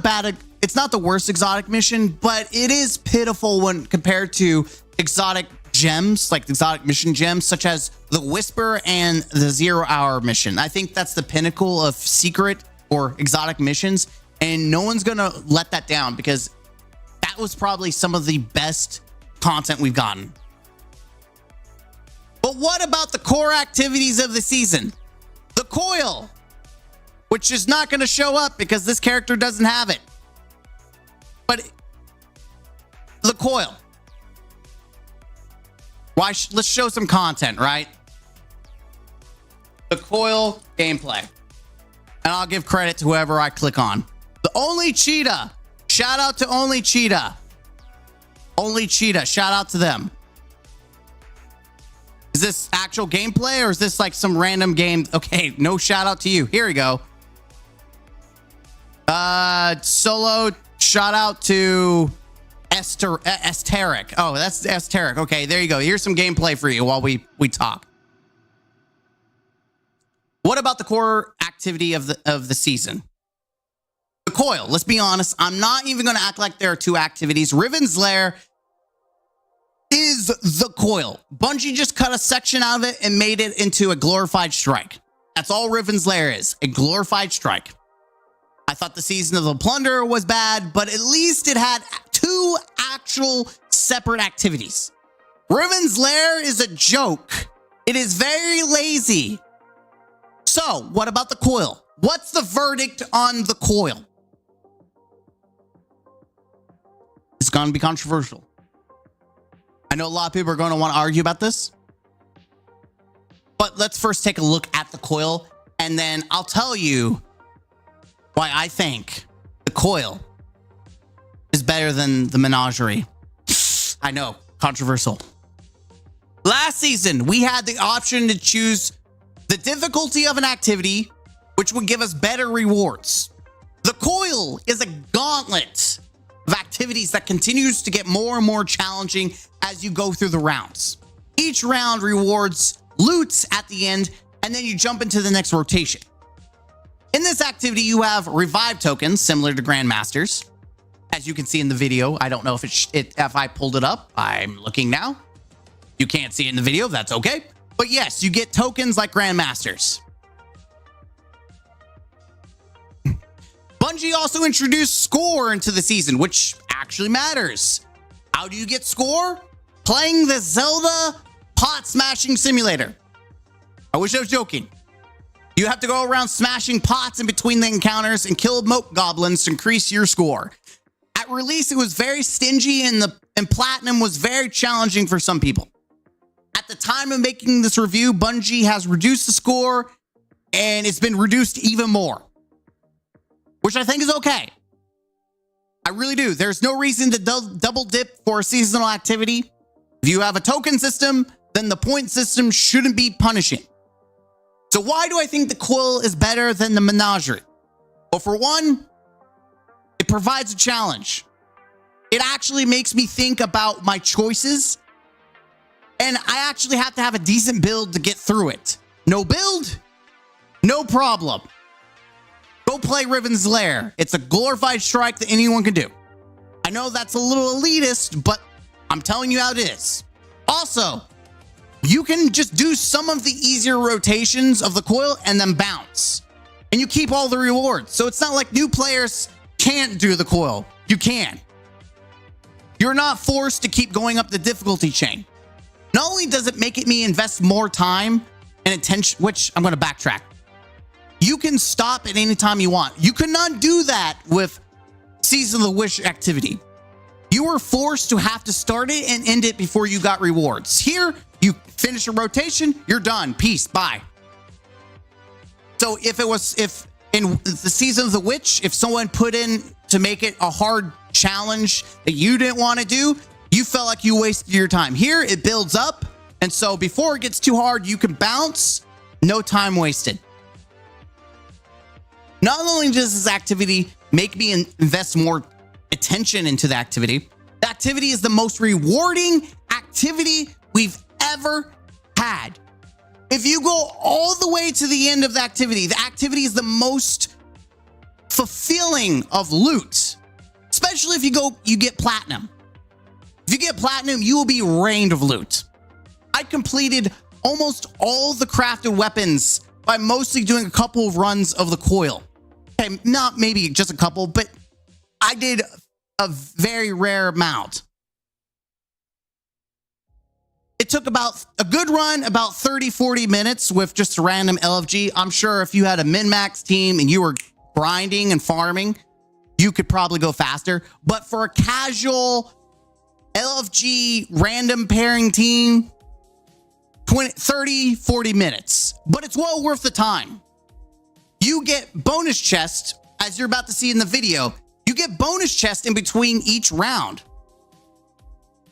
the worst exotic mission, but it is pitiful when compared to exotic gems, like exotic mission gems, such as the Whisper and the 0 Hour mission. I think that's the pinnacle of secret or exotic missions, and no one's gonna let that down because that was probably some of the best content we've gotten. But what about the core activities of the season? The coil, which is not going to show up because this character doesn't have it. But the coil. Let's show some content, right? The coil gameplay. And I'll give credit to whoever I click on. The Only Cheetah. Shout out to Only Cheetah. Only Cheetah. Shout out to them. Is this actual gameplay or is this like some random game? Okay, no shout out to you. Here we go. Solo shout out to Esteric. Oh, that's Esteric. Okay, there you go. Here's some gameplay for you while we talk. What about the core activity of the season? The coil. Let's be honest. I'm not even going to act like there are two activities. Riven's Lair is the coil. Bungie just cut a section out of it and made it into a glorified strike. That's all Riven's Lair is, a glorified strike. I thought the Season of the Plunder was bad, but at least it had two actual separate activities. Riven's Lair is a joke. It is very lazy. So, what about the coil? What's the verdict on the coil? It's going to be controversial. I know a lot of people are going to want to argue about this. But let's first take a look at the coil, and then I'll tell you why I think the coil is better than the menagerie. I know, controversial. Last season, we had the option to choose the difficulty of an activity, which would give us better rewards. The coil is a gauntlet of activities that continues to get more and more challenging as you go through the rounds. Each round rewards loot at the end, and then you jump into the next rotation. In this activity, you have revive tokens similar to Grandmasters. As you can see in the video, I don't know if I pulled it up. I'm looking now. You can't see it in the video. That's okay. But yes, you get tokens like Grandmasters. Bungie also introduced score into the season, which actually matters. How do you get score? Playing the Zelda pot smashing simulator. I wish I was joking. You have to go around smashing pots in between the encounters and kill moat goblins to increase your score. At release, it was very stingy and platinum was very challenging for some people. At the time of making this review, Bungie has reduced the score and it's been reduced even more, which I think is okay. I really do. There's no reason to double dip for a seasonal activity. If you have a token system, then the point system shouldn't be punishing. So why do I think the coil is better than the menagerie? Well, for one, it provides a challenge. It actually makes me think about my choices. And I actually have to have a decent build to get through it. No build? No problem. Go play Riven's Lair. It's a glorified strike that anyone can do. I know that's a little elitist, but I'm telling you how it is. Also, you can just do some of the easier rotations of the coil and then bounce. And you keep all the rewards. So it's not like new players can't do the coil. You can. You're not forced to keep going up the difficulty chain. Not only does it make me invest more time and attention, which I'm going to backtrack. You can stop at any time you want. You could not do that with Season of the Wish activity. You were forced to have to start it and end it before you got rewards. Here, you finish a rotation, you're done. Peace, bye. So if in the Season of the Witch, if someone put in to make it a hard challenge that you didn't want to do, you felt like you wasted your time. Here, it builds up. And so before it gets too hard, you can bounce. No time wasted. Not only does this activity make me invest more attention into the activity is the most rewarding activity activity we've ever had. If you go all the way to the end of the activity is the most fulfilling of loot, especially if you get platinum. If you get platinum, you will be rained of loot. I completed almost all the crafted weapons by mostly doing a couple of runs of the coil. Okay, not maybe just a couple, but I did a very rare amount. It took about a good run, about 30, 40 minutes with just a random LFG. I'm sure if you had a min-max team and you were grinding and farming, you could probably go faster. But for a casual LFG random pairing team, 30, 40 minutes. But it's well worth the time. You get bonus chests, as you're about to see in the video. You get bonus chests in between each round.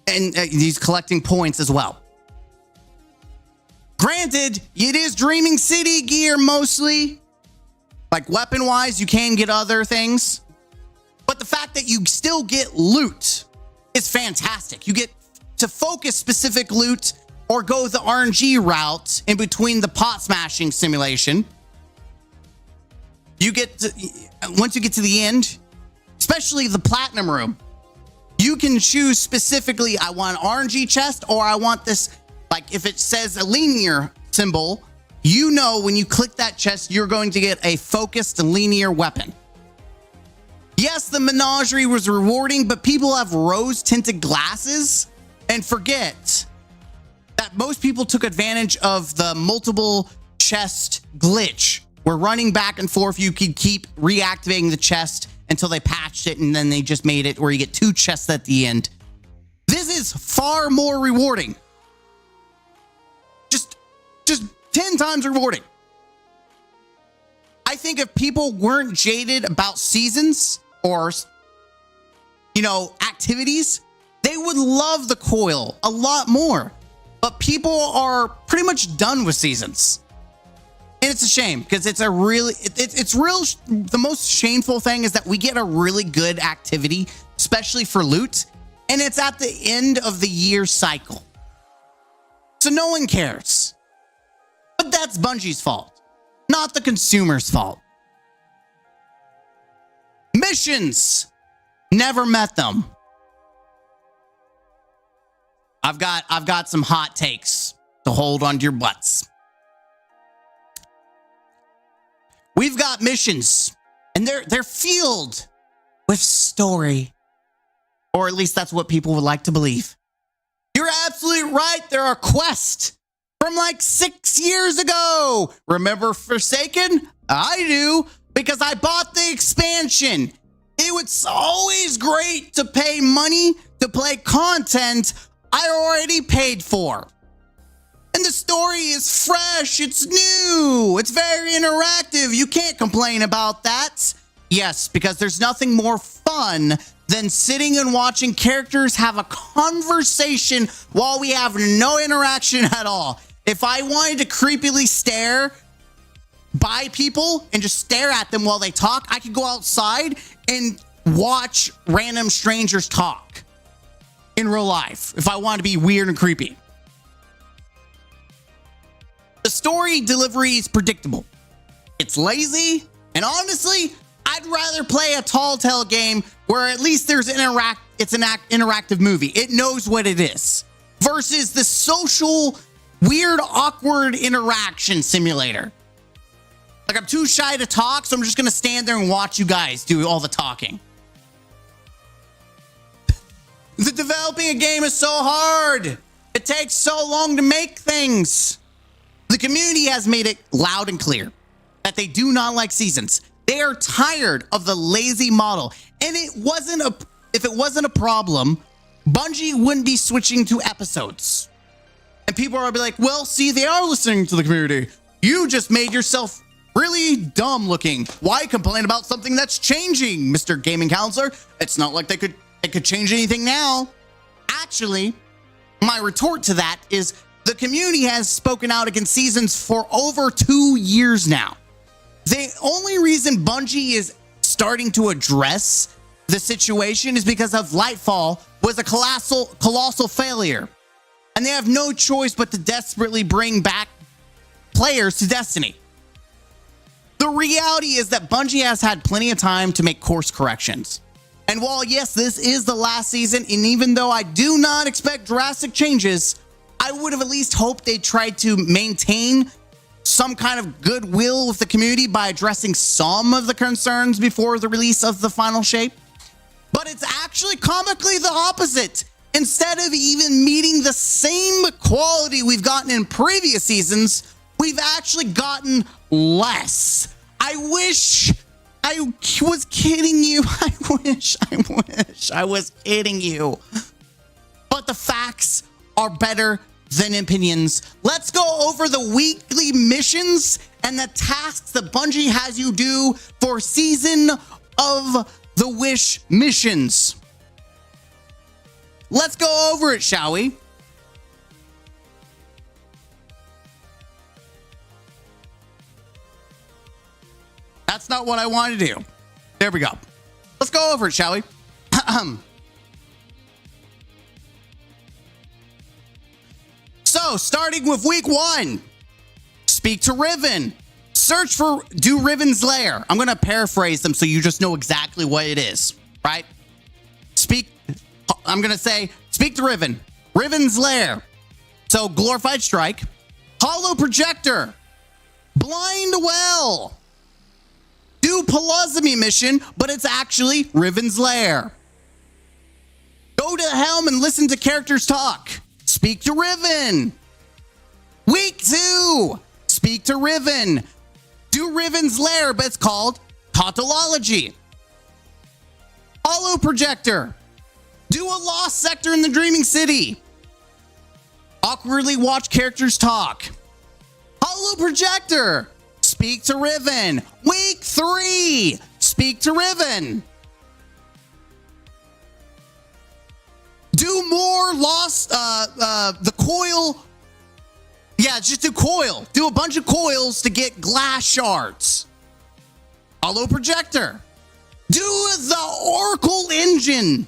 And he's collecting points as well. Granted, it is Dreaming City gear mostly. Like weapon-wise, you can get other things. But the fact that you still get loot is fantastic. You get to focus specific loot or go the RNG route in between the pot smashing simulation. You get to, once you get to the end, especially the platinum room, you can choose specifically, I want an RNG chest or I want this, like if it says a linear symbol, you know when you click that chest, you're going to get a focused linear weapon. Yes, the menagerie was rewarding, but people have rose-tinted glasses and forget that most people took advantage of the multiple chest glitch. Where running back and forth, you could keep reactivating the chest until they patched it, and then they just made it where you get 2 chests at the end. This is far more rewarding. Just 10 times rewarding. I think if people weren't jaded about seasons or, activities, they would love the coil a lot more. But people are pretty much done with seasons. And it's a shame because it's a really, the most shameful thing is that we get a really good activity, especially for loot, and it's at the end of the year cycle. So no one cares. But that's Bungie's fault, not the consumer's fault. Missions. Never met them. I've got some hot takes to hold onto your butts. We've got missions, and they're filled with story. Or at least that's what people would like to believe. You're absolutely right. There are quests from like 6 years ago. Remember Forsaken? I do, because I bought the expansion. It was always great to pay money to play content I already paid for. And the story is fresh, it's new, it's very interactive. You can't complain about that. Yes, because there's nothing more fun than sitting and watching characters have a conversation while we have no interaction at all. If I wanted to creepily stare by people and just stare at them while they talk, I could go outside and watch random strangers talk in real life if I wanted to be weird and creepy. The story delivery is predictable. It's lazy, and honestly, I'd rather play a tall tale game where at least there's it's an interactive movie. It knows what it is. Versus the social, weird, awkward interaction simulator. Like, I'm too shy to talk, so I'm just gonna stand there and watch you guys do all the talking. The developing a game is so hard. It takes so long to make things. The community has made it loud and clear that they do not like seasons. They are tired of the lazy model. And if it wasn't a problem, Bungie wouldn't be switching to episodes. And people are be like, well, see, they are listening to the community. You just made yourself really dumb looking. Why complain about something that's changing, Mr. Gaming Counselor? It's not like they could change anything now. Actually, my retort to that is the community has spoken out against seasons for over 2 years now. The only reason Bungie is starting to address the situation is because of Lightfall was a colossal failure. and they have no choice but to desperately bring back players to Destiny. The reality is that Bungie has had plenty of time to make course corrections. And while, yes, this is the last season, and even though I do not expect drastic changes, I would have at least hoped they tried to maintain some kind of goodwill with the community by addressing some of the concerns before the release of the final shape. But it's actually comically the opposite. Instead of even meeting the same quality we've gotten in previous seasons, we've actually gotten less. I wish I was kidding you. I wish I was kidding you. But the facts are better than opinions. Let's go over the weekly missions and the tasks that Bungie has you do for Season of the Wish missions. Let's go over it, shall we? That's not what I wanted to do. There we go. Let's go over it, shall we? So, starting with week 1, speak to Riven. Search for Do Riven's Lair. I'm going to paraphrase them so you just know exactly what it is, right? I'm going to say, speak to Riven. Riven's Lair. So, Glorified Strike. Hollow Projector. Blind Well. Do Pelossomy mission, but it's actually Riven's Lair. Go to Helm and listen to characters talk. Speak to Riven. Week 2. Speak to Riven. Do Riven's Lair, but it's called Tautology. Hollow Projector. Do a lost sector in the Dreaming City. Awkwardly watch characters talk. Hollow Projector. Speak to Riven. Week 3. Speak to Riven. Do more lost, the coil. Yeah, just do coil. Do a bunch of coils to get glass shards. Hollow Projector. Do the Oracle Engine.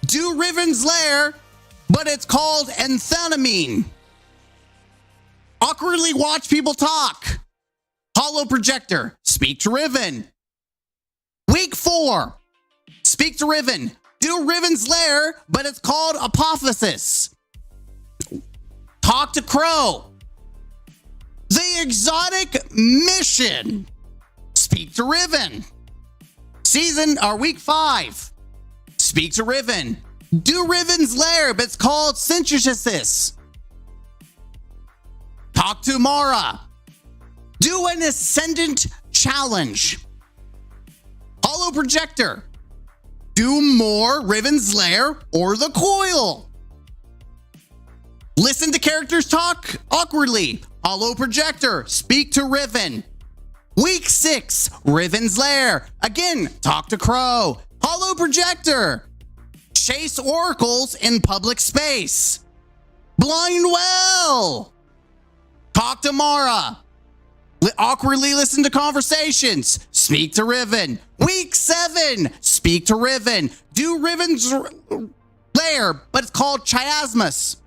Do Riven's Lair, but it's called Amphetamine. Awkwardly watch people talk. Hollow Projector. Speak to Riven. Week 4. Speak to Riven. Do Riven's Lair, but it's called Apophysis. Talk to Crow. The Exotic Mission. Speak to Riven. Week 5. Speak to Riven. Do Riven's Lair, but it's called Synthesis. Talk to Mara. Do an Ascendant Challenge. Hollow Projector. Do more Riven's Lair or the Coil. Listen to characters talk awkwardly. Hollow Projector. Speak to Riven. Week 6. Riven's Lair. Again, talk to Crow. Hollow Projector. Chase oracles in public space. Blind Well. Talk to Mara. Awkwardly listen to conversations. Speak to Riven. Week 7. Speak to Riven. Do Riven's Lair, but it's called Chiasmus.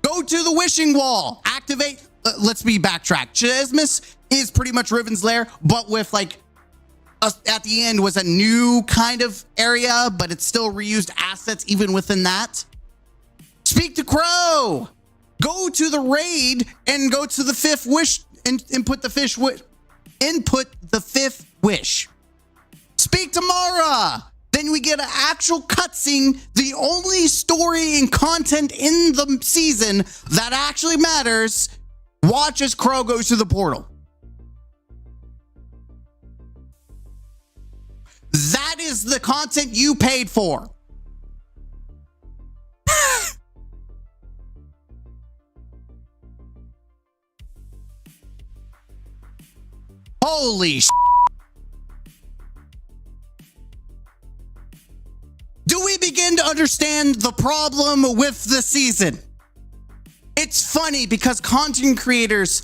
Go to the Wishing Wall. Activate. Let's backtrack. Chiasmus is pretty much Riven's Lair, but with at the end was a new kind of area, but it's still reused assets even within that. Speak to Crow. Go to the raid and go to the 5th wish and input the 5th wish. Speak to Mara. Then we get an actual cutscene, the only story and content in the season that actually matters. Watch as Crow goes to the portal. That is the content you paid for. Holy sh**. Do we begin to understand the problem with the season? It's funny because content creators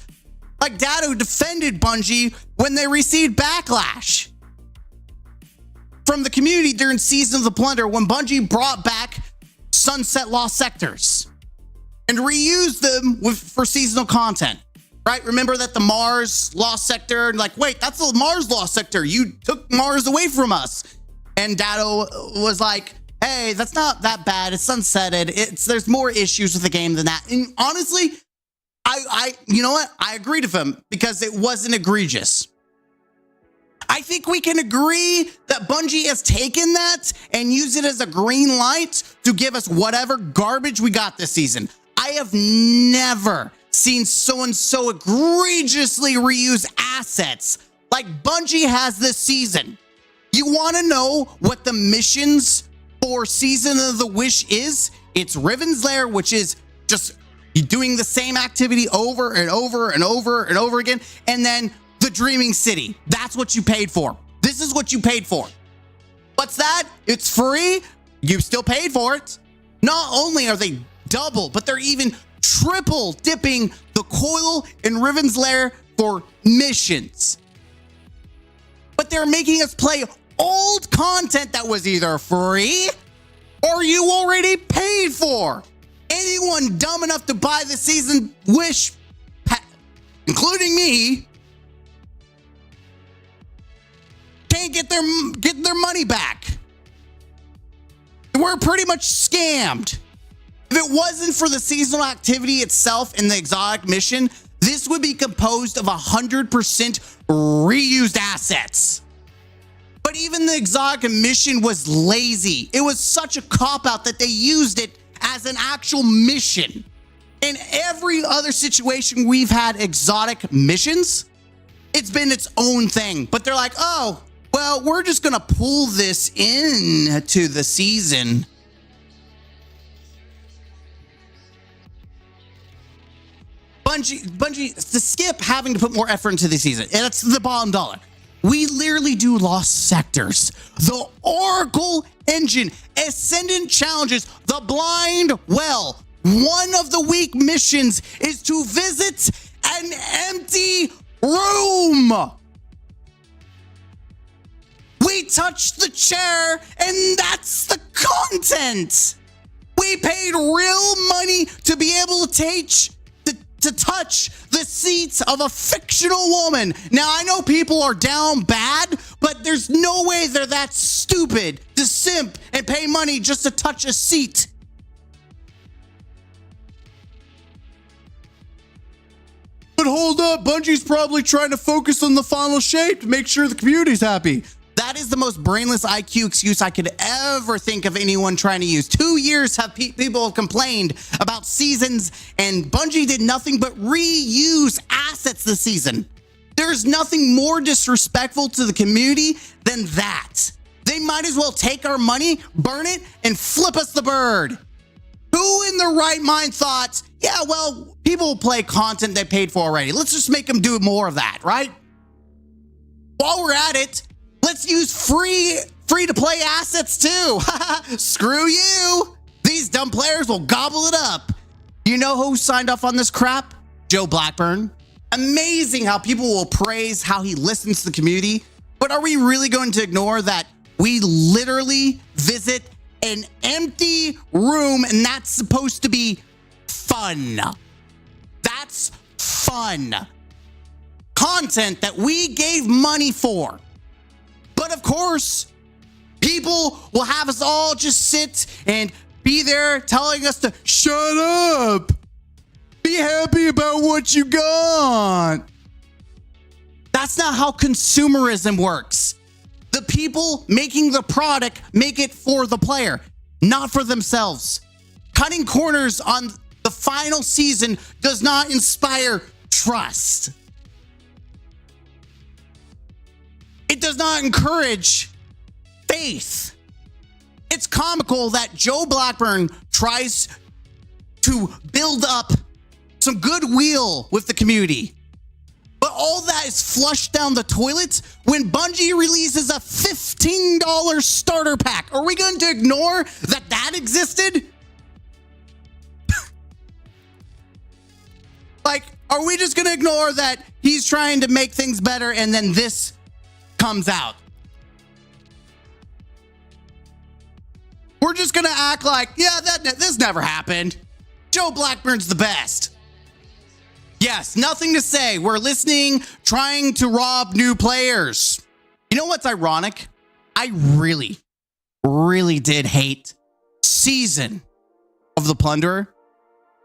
like Datto defended Bungie when they received backlash from the community during Season of the Plunder when Bungie brought back sunset lost sectors and reuse them for seasonal content, right? Remember that the Mars lost sector, and like, wait, that's the Mars lost sector. You took Mars away from us. And Datto was like, hey, that's not that bad. It's sunsetted. There's more issues with the game than that. And honestly, you know what? I agreed with him because it wasn't egregious. I think we can agree that Bungie has taken that and used it as a green light to give us whatever garbage we got this season. I have never seen someone so egregiously reuse assets like Bungie has this season. You want to know what the missions for Season of the Wish is? It's Riven's Lair, which is just doing the same activity over and over and over and over again. And then the Dreaming City. That's what you paid for. This is what you paid for. What's that? It's free. You still paid for it. Not only are they double, but they're even triple dipping the Coil and Riven's Lair for missions. But they're making us play old content that was either free or you already paid for. Anyone dumb enough to buy the Season Wish, including me, can't get their money back. We're pretty much scammed. If it wasn't for the seasonal activity itself and the exotic mission, this would be composed of 100% reused assets. But even the exotic mission was lazy. It was such a cop-out that they used it as an actual mission. In every other situation we've had exotic missions, it's been its own thing. But they're like, oh, well, we're just going to pull this into the season. Bungie, to skip having to put more effort into the season, and it's the bottom dollar. We literally do lost sectors, the Oracle Engine, Ascendant Challenges, the Blind Well. One of the week missions is to visit an empty room. We touched the chair, and that's the content. We paid real money to be able to touch the seats of a fictional woman. Now, I know people are down bad, but there's no way they're that stupid to simp and pay money just to touch a seat. But hold up, Bungie's probably trying to focus on the final shape to make sure the community's happy. That is the most brainless IQ excuse I could ever think of anyone trying to use. 2 years have people have complained about seasons, and Bungie did nothing but reuse assets this season. There's nothing more disrespectful to the community than that. They might as well take our money, burn it, and flip us the bird. Who in their right mind thought, yeah, well, people will play content they paid for already. Let's just make them do more of that, right? While we're at it, let's use free to play assets too. Screw you. These dumb players will gobble it up. You know who signed off on this crap? Joe Blackburn. Amazing how people will praise how he listens to the community. But are we really going to ignore that we literally visit an empty room and that's supposed to be fun? That's fun. Content that we gave money for. But of course, people will have us all just sit and be there telling us to shut up. Be happy about what you got. That's not how consumerism works. The people making the product make it for the player, not for themselves. Cutting corners on the final season does not inspire trust. It does not encourage faith. It's comical that Joe Blackburn tries to build up some goodwill with the community, but all that is flushed down the toilet when Bungie releases a $15 starter pack. Are we going to ignore that existed? Like, are we just going to ignore that he's trying to make things better and then this comes out? we're just gonna act like, yeah, this never happened. Joe Blackburn's the best. Yes, nothing to say. We're listening, trying to rob new players. You know what's ironic? I really, really did hate Season of the Plunderer.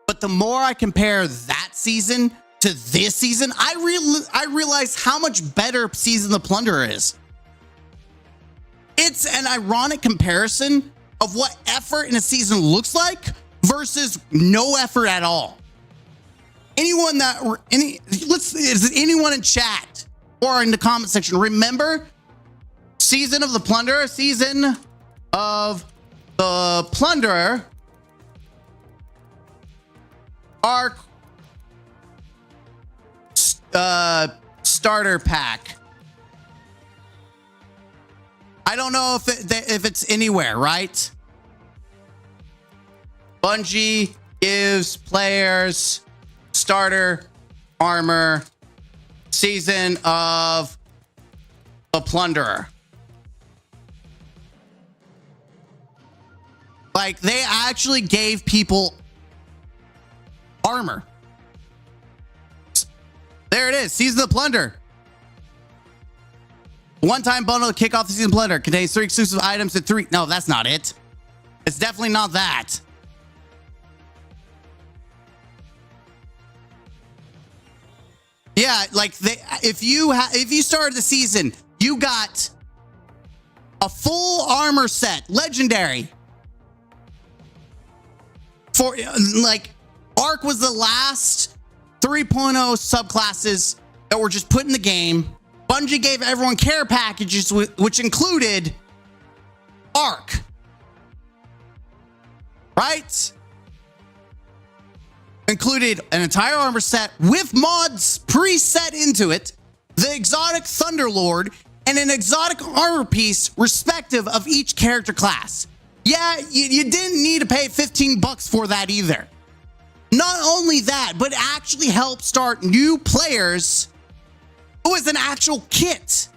But the more I compare that season to this season, I realize how much better Season of the Plunderer is. It's an ironic comparison of what effort in a season looks like versus no effort at all. Anyone is anyone in chat or in the comment section remember Season of the Plunderer? Season of the Plunderer arc starter pack. I don't know if it's anywhere, right? Bungie gives players starter armor, Season of the Plunderer. Like, they actually gave people armor. There it is, Season of the Plunderer. One-time bundle to kick off the Season of the Plunderer. Contains 3 exclusive items and 3... No, that's not it. It's definitely not that. Yeah, like if you started the season, you got a full armor set, legendary. For like, Arc was the last 3.0 subclasses that were just put in the game. Bungie gave everyone care packages, which included Arc. Right? Included an entire armor set with mods preset into it, the exotic Thunderlord, and an exotic armor piece respective of each character class. Yeah, you didn't need to pay $15 for that either. Not only that, but it actually helped start new players. It was an actual kit.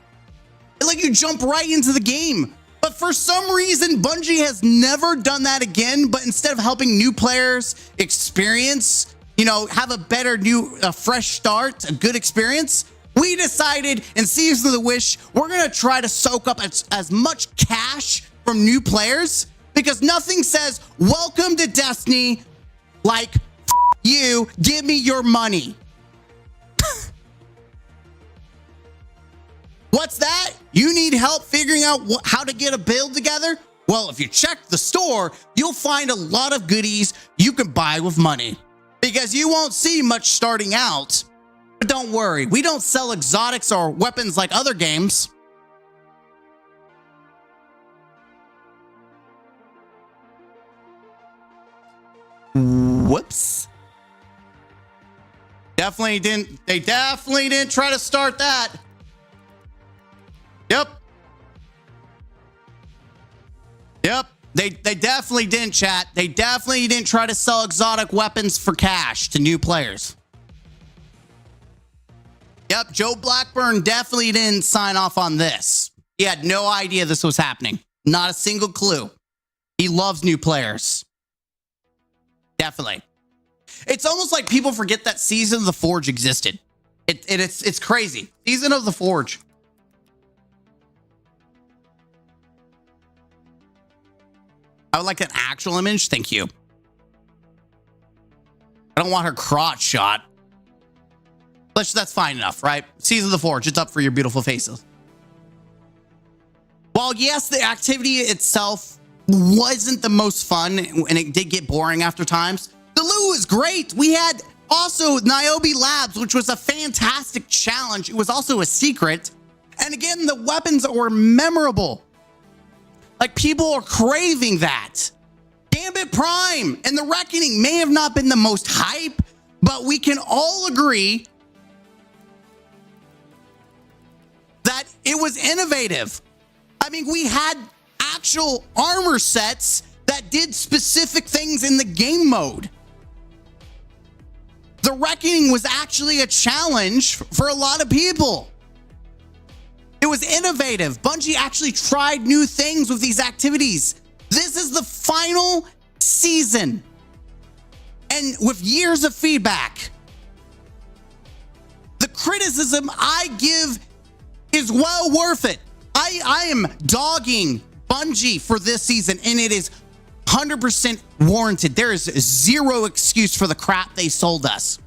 Like, you jump right into the game. But for some reason, Bungie has never done that again. But instead of helping new players experience, have a better a fresh start, a good experience, we decided in Season of the Wish, we're going to try to soak up as much cash from new players, because nothing says welcome to Destiny like you, give me your money. What's that? You need help figuring out how to get a build together? Well, if you check the store, you'll find a lot of goodies you can buy with money, because you won't see much starting out. But don't worry, we don't sell exotics or weapons like other games. Whoops. They definitely didn't try to start that. Yep. They definitely didn't, chat. They definitely didn't try to sell exotic weapons for cash to new players. Yep, Joe Blackburn definitely didn't sign off on this. He had no idea this was happening. Not a single clue. He loves new players. Definitely. It's almost like people forget that Season of the Forge existed. It's crazy. Season of the Forge. I would like an actual image. Thank you. I don't want her crotch shot. That's fine enough, right? Season of the Forge. It's up for your beautiful faces. While yes, the activity itself wasn't the most fun, and it did get boring after times, the loot was great. We had also Niobe Labs, which was a fantastic challenge. It was also a secret. And again, the weapons were memorable. Like, people are craving that. Gambit Prime and the Reckoning may have not been the most hype, but we can all agree that it was innovative. I mean, we had actual armor sets that did specific things in the game mode. The Reckoning was actually a challenge for a lot of people. It was innovative. Bungie actually tried new things with these activities. This is the final season. And with years of feedback, the criticism I give is well worth it. I am dogging Bungie for this season, and it is 100% warranted. There is zero excuse for the crap they sold us.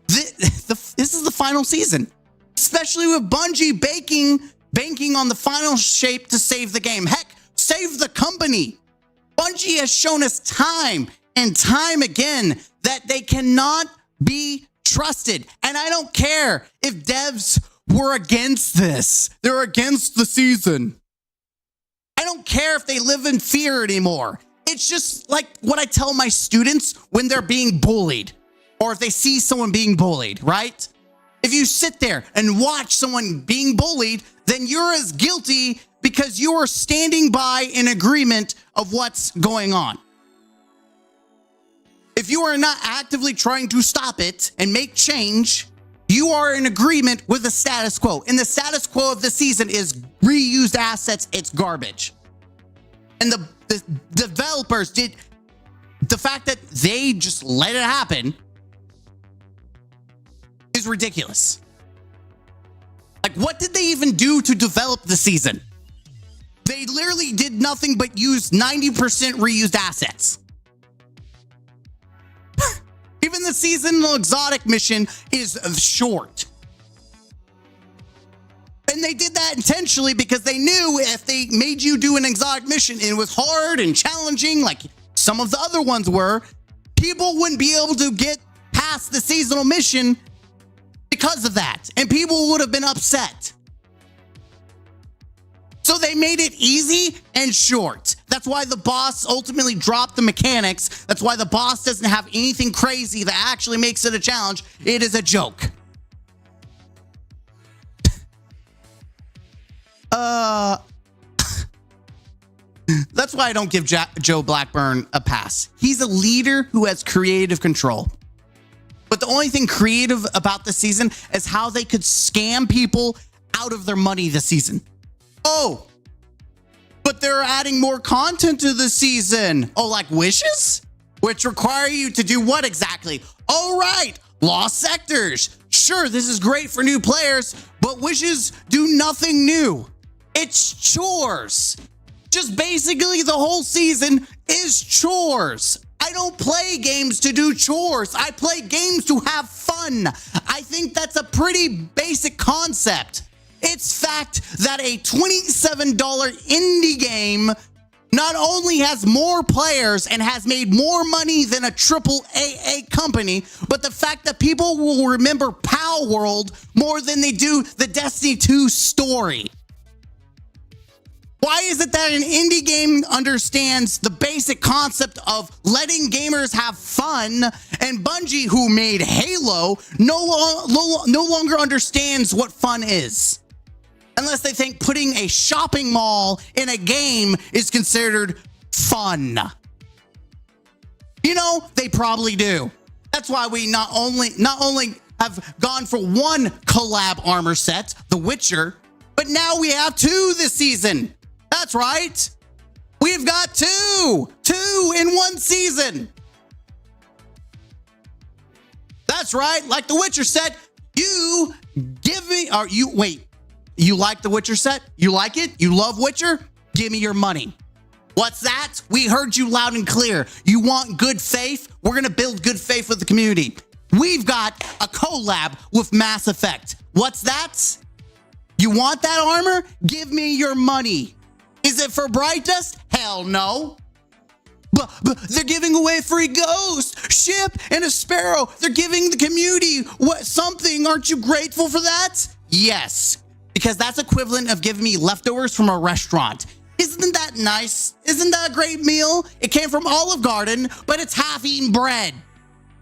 This is the final season, especially with Bungie banking on the final shape to save the game. Heck, save the company. Bungie has shown us time and time again that they cannot be trusted. And I don't care if devs were against this. They're against the season. I don't care if they live in fear anymore. It's just like what I tell my students when they're being bullied or if they see someone being bullied, right? If you sit there and watch someone being bullied, then you're as guilty because you are standing by in agreement of what's going on. If you are not actively trying to stop it and make change, you are in agreement with the status quo. And the status quo of the season is reused assets. It's garbage. And the developers did the fact that they just let it happen is ridiculous. Like, what did they even do to develop the season? They literally did nothing but use 90% reused assets. Even the seasonal exotic mission is short. And they did that intentionally because they knew if they made you do an exotic mission and it was hard and challenging, like some of the other ones were, people wouldn't be able to get past the seasonal mission because of that. And people would have been upset. So they made it easy and short. That's why the boss ultimately dropped the mechanics. That's why the boss doesn't have anything crazy that actually makes it a challenge. It is a joke. That's why I don't give Joe Blackburn a pass. He's a leader who has creative control. But the only thing creative about this season is how they could scam people out of their money this season. Oh, but they're adding more content to the season. Oh, like wishes? Which require you to do what exactly? Oh, right. Lost sectors. Sure, this is great for new players, but wishes do nothing new. It's chores. Just basically the whole season is chores. I don't play games to do chores. I play games to have fun. I think that's a pretty basic concept. It's fact that a $27 indie game not only has more players and has made more money than a AAA company, but the fact that people will remember Pal World more than they do the Destiny 2 story. Why is it that an indie game understands the basic concept of letting gamers have fun, and Bungie, who made Halo, no longer understands what fun is? Unless they think putting a shopping mall in a game is considered fun. You know, they probably do. That's why we not only have gone for one collab armor set, The Witcher, but now we have two this season. That's right. We've got two in one season. That's right. Like The Witcher said, you give me, or you, wait, you like The Witcher set? You like it? You love Witcher? Give me your money. What's that? We heard you loud and clear. You want good faith? We're going to build good faith with the community. We've got a collab with Mass Effect. What's that? You want that armor? Give me your money. Is it for Bright Dust? Hell no. But they're giving away a free ghost, ship, and a sparrow. They're giving the community something. Aren't you grateful for that? Yes. Because that's equivalent of giving me leftovers from a restaurant. Isn't that nice? Isn't that a great meal? It came from Olive Garden, but it's half-eaten bread.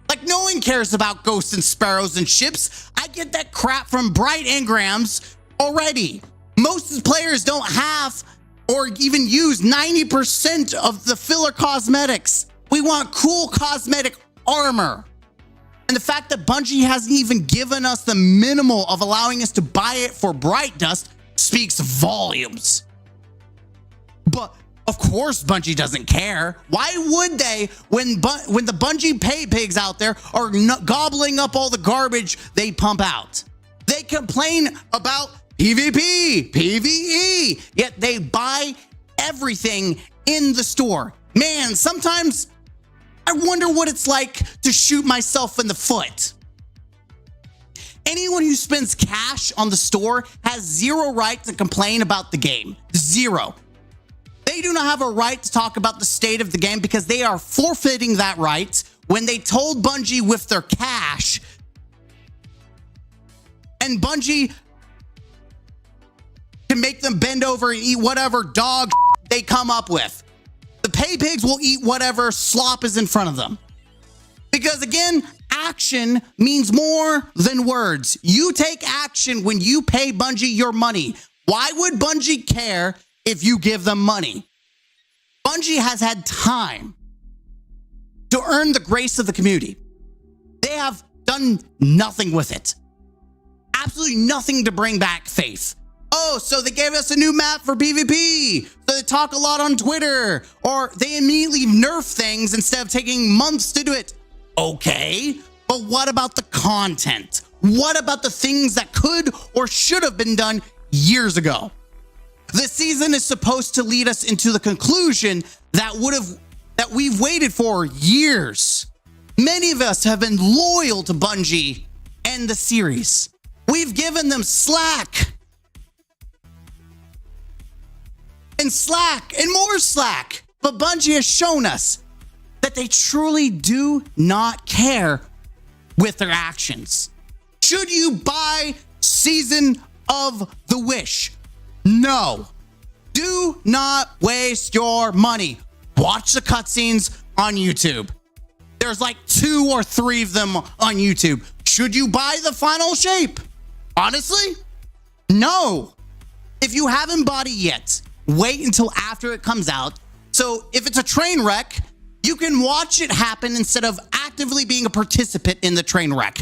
Like, no one cares about ghosts and sparrows and ships. I get that crap from Bright Engrams already. Most players don't have or even use 90% of the filler cosmetics. We want cool cosmetic armor. And the fact that Bungie hasn't even given us the minimal of allowing us to buy it for Bright Dust speaks volumes. But of course Bungie doesn't care. Why would they when the Bungie pay pigs out there are gobbling up all the garbage they pump out? They complain about PvP, PvE, yet they buy everything in the store. Man, sometimes I wonder what it's like to shoot myself in the foot. Anyone who spends cash on the store has zero right to complain about the game. Zero. They do not have a right to talk about the state of the game because they are forfeiting that right when they told Bungie with their cash. And Bungie can make them bend over and eat whatever dog they come up with. The pay pigs will eat whatever slop is in front of them. Because again, action means more than words. You take action when you pay Bungie your money. Why would Bungie care if you give them money? Bungie has had time to earn the grace of the community. They have done nothing with it. Absolutely nothing to bring back faith. Oh, so they gave us a new map for PvP. So they talk a lot on Twitter. Or they immediately nerf things instead of taking months to do it. Okay, but what about the content? What about the things that could or should have been done years ago? The season is supposed to lead us into the conclusion that we've waited for years. Many of us have been loyal to Bungie and the series. We've given them slack. And slack and more slack. But Bungie has shown us that they truly do not care with their actions. Should you buy Season of the Wish? No. Do not waste your money. Watch the cutscenes on YouTube. There's like 2 or 3 of them on YouTube. Should you buy the final shape? Honestly, no. If you haven't bought it yet, wait until after it comes out. So if it's a train wreck, you can watch it happen instead of actively being a participant in the train wreck.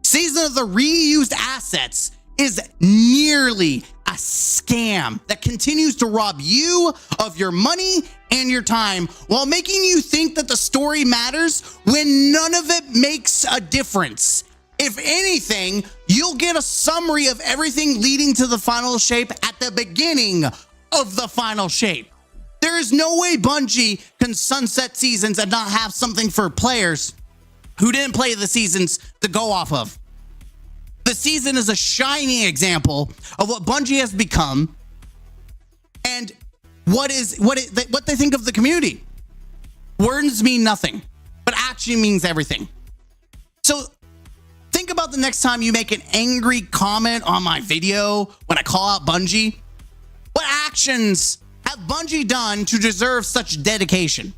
Season of the reused assets is nearly a scam that continues to rob you of your money and your time while making you think that the story matters when none of it makes a difference. If anything, you'll get a summary of everything leading to the final shape at the beginning of the final shape. There is no way Bungie can sunset seasons and not have something for players who didn't play the seasons to go off of. The season is a shining example of what Bungie has become and what they think of the community. Words mean nothing, but action means everything. So think about the next time you make an angry comment on my video when I call out Bungie. What actions have Bungie done to deserve such dedication?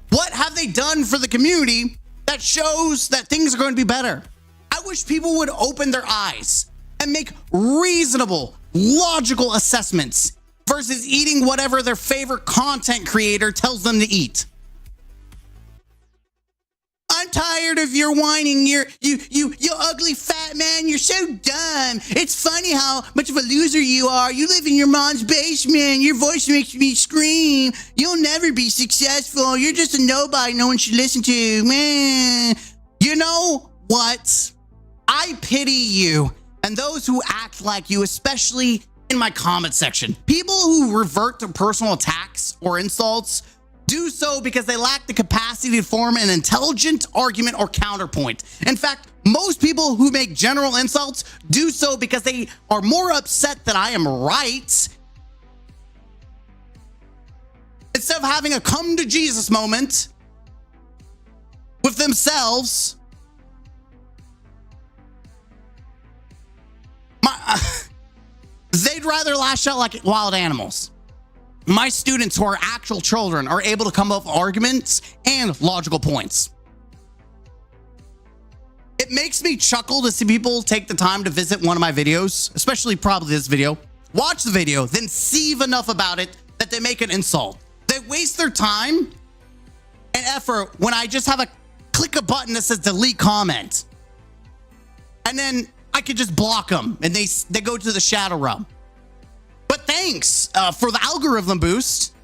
What have they done for the community that shows that things are going to be better? I wish people would open their eyes and make reasonable, logical assessments versus eating whatever their favorite content creator tells them to eat. I'm tired of your whining. You ugly fat man. You're so dumb. It's funny how much of a loser you are. You live in your mom's basement. Your voice makes me scream. You'll never be successful. You're just a nobody no one should listen to. Man. You know what? I pity you and those who act like you, especially in my comment section. People who revert to personal attacks or insults do so because they lack the capacity to form an intelligent argument or counterpoint. In fact, most people who make general insults do so because they are more upset that I am right. Instead of having a come to Jesus moment with themselves, they'd rather lash out like wild animals. My students who are actual children are able to come up with arguments and logical points. It makes me chuckle to see people take the time to visit one of my videos, especially probably this video, watch the video, then seethe enough about it that they make an insult. They waste their time and effort when I just have a click a button that says delete comment. And then I could just block them and they go to the shadow realm. But thanks for the algorithm boost.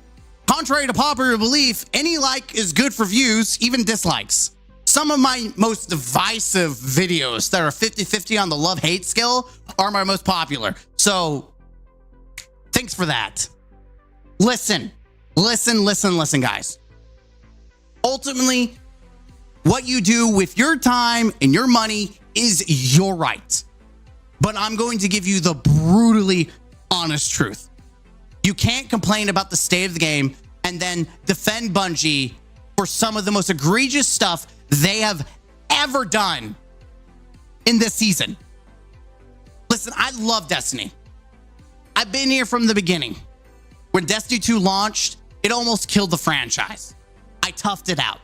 Contrary to popular belief, any like is good for views, even dislikes. Some of my most divisive videos that are 50-50 on the love-hate scale are my most popular. So, thanks for that. Listen, guys. Ultimately, what you do with your time and your money is your right. But I'm going to give you the brutally honest truth. You can't complain about the state of the game and then defend Bungie for some of the most egregious stuff they have ever done in this season. Listen, I love Destiny. I've been here from the beginning. When Destiny 2 launched, it almost killed the franchise. I toughed it out.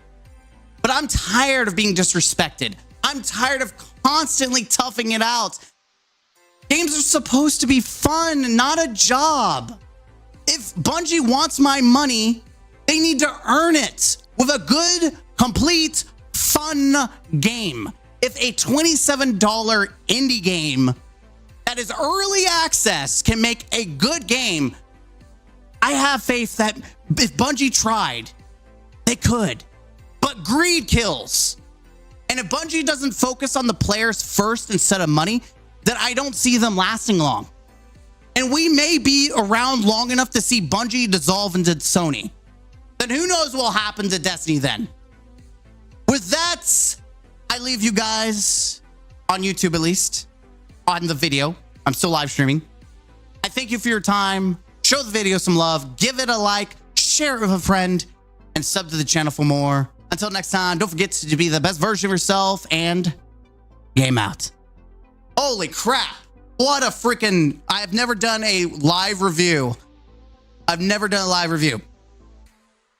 But I'm tired of being disrespected. I'm tired of constantly toughing it out. Games are supposed to be fun, not a job. If Bungie wants my money, they need to earn it with a good, complete, fun game. If a $27 indie game that is early access can make a good game, I have faith that if Bungie tried, they could. But greed kills. And if Bungie doesn't focus on the players first instead of money, then I don't see them lasting long. And we may be around long enough to see Bungie dissolve into Sony. Then who knows what will happen to Destiny then? With that, I leave you guys on YouTube, at least on the video. I'm still live streaming. I thank you for your time. Show the video some love. Give it a like. Share it with a friend. And sub to the channel for more. Until next time, don't forget to be the best version of yourself and game out. Holy crap. What a freaking... I have never done a live review. I've never done a live review.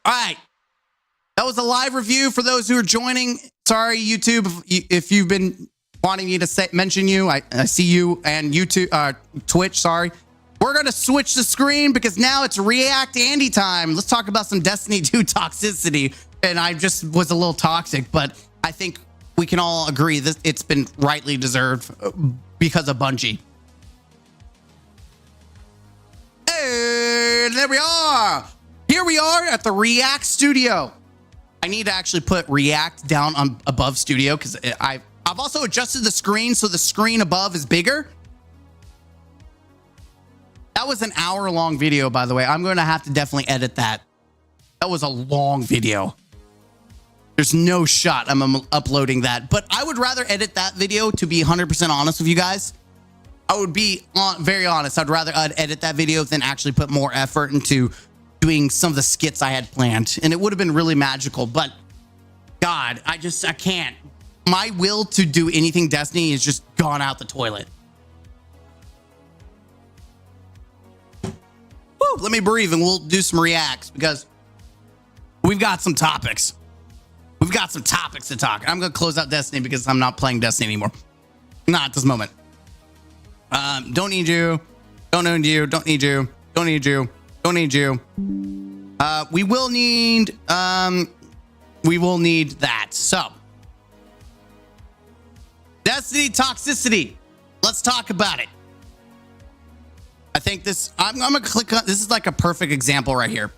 All right. That was a live review for those who are joining. Sorry, YouTube, if you've been wanting me to mention you. I see you, and YouTube, Twitch, sorry. We're going to switch the screen because now it's React Andy time. Let's talk about some Destiny 2 toxicity. And I just was a little toxic, but I think we can all agree that it's been rightly deserved because of Bungie. And there we are. Here we are at the React Studio. I need to actually put React down on above Studio because I've also adjusted the screen so the screen above is bigger. That was an hour-long video, by the way. I'm going to have to definitely edit that. That was a long video. There's no shot I'm uploading that, but I would rather edit that video, to be 100% honest with you guys. I would be very honest. I'd rather edit that video than actually put more effort into doing some of the skits I had planned, and it would have been really magical, but God, I can't. My will to do anything Destiny is just gone out the toilet. Woo, let me breathe and we'll do some reacts because we've got some topics. We've got some topics to talk. I'm going to close out Destiny because I'm not playing Destiny anymore. Not at this moment. Don't need you. Don't need you. Don't need you. Don't need you. Don't need you. We will need that. So, Destiny toxicity. Let's talk about it. I think this, I'm going to click on, this is like a perfect example right here.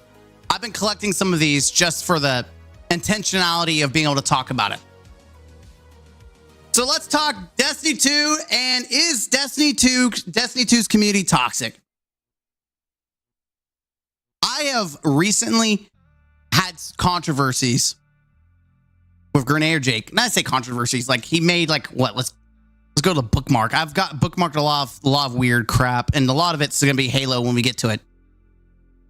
I've been collecting some of these just for the intentionality of being able to talk about it. So let's talk Destiny 2, and is Destiny 2's community toxic? I have recently had controversies with Grenadier Jake. And I say controversies, like he made like what? Let's go to the bookmark. I've got bookmarked a lot of weird crap, and a lot of it's gonna be Halo when we get to it.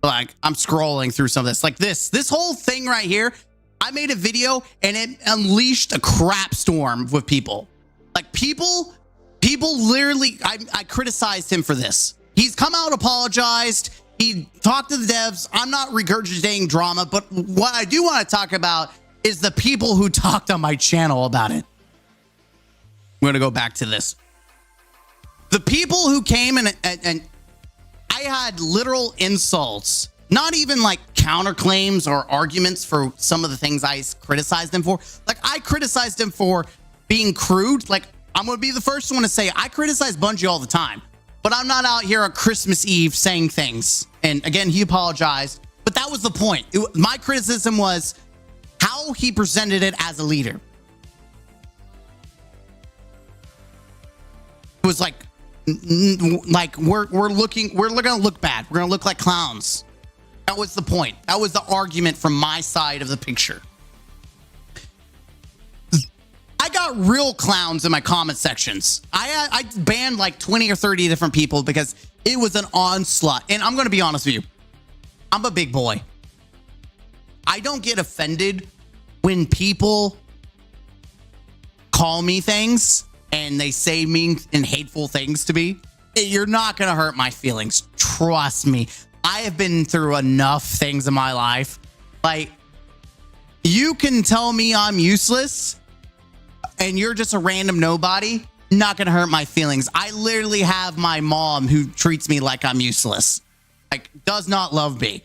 Like I'm scrolling through some of this, like this whole thing right here. I made a video and it unleashed a crap storm with people. Like people literally, I criticized him for this. He's come out, apologized. He talked to the devs. I'm not regurgitating drama, but what I do want to talk about is the people who talked on my channel about it. I'm going to go back to this. The people who came and I had literal insults, not even like counterclaims or arguments for some of the things I criticized him for. Like I criticized him for being crude. Like I'm going to be the first one to say I criticize Bungie all the time. but I'm not out here on Christmas Eve saying things. And again, he apologized, but that was the point. My criticism was how he presented it as a leader. It was like we're gonna look bad. We're gonna look like clowns. That was the point. That was the argument from my side of the picture. I got real clowns in my comment sections. I banned like 20 or 30 different people because it was an onslaught. And I'm gonna be honest with you. I'm a big boy. I don't get offended when people call me things and they say mean and hateful things to me. You're not going to hurt my feelings. Trust me. I have been through enough things in my life. Like, you can tell me I'm useless and you're just a random nobody. Not going to hurt my feelings. I literally have my mom who treats me like I'm useless. Like, does not love me.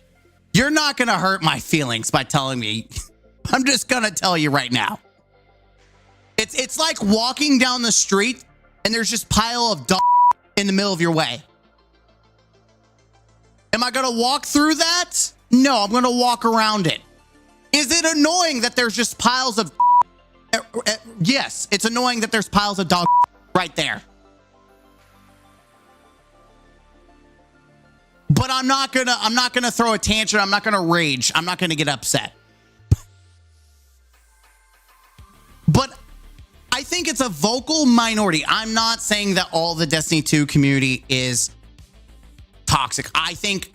You're not going to hurt my feelings by telling me. I'm just going to tell you right now. It's like walking down the street and there's just pile of dog in the middle of your way. Am I going to walk through that? No, I'm going to walk around it. Is it annoying that there's just piles of yes, it's annoying that there's piles of dog right there. But I'm not going to throw a tantrum. I'm not going to rage. I'm not going to get upset. But I think it's a vocal minority. I'm not saying that all the Destiny 2 community is toxic. I think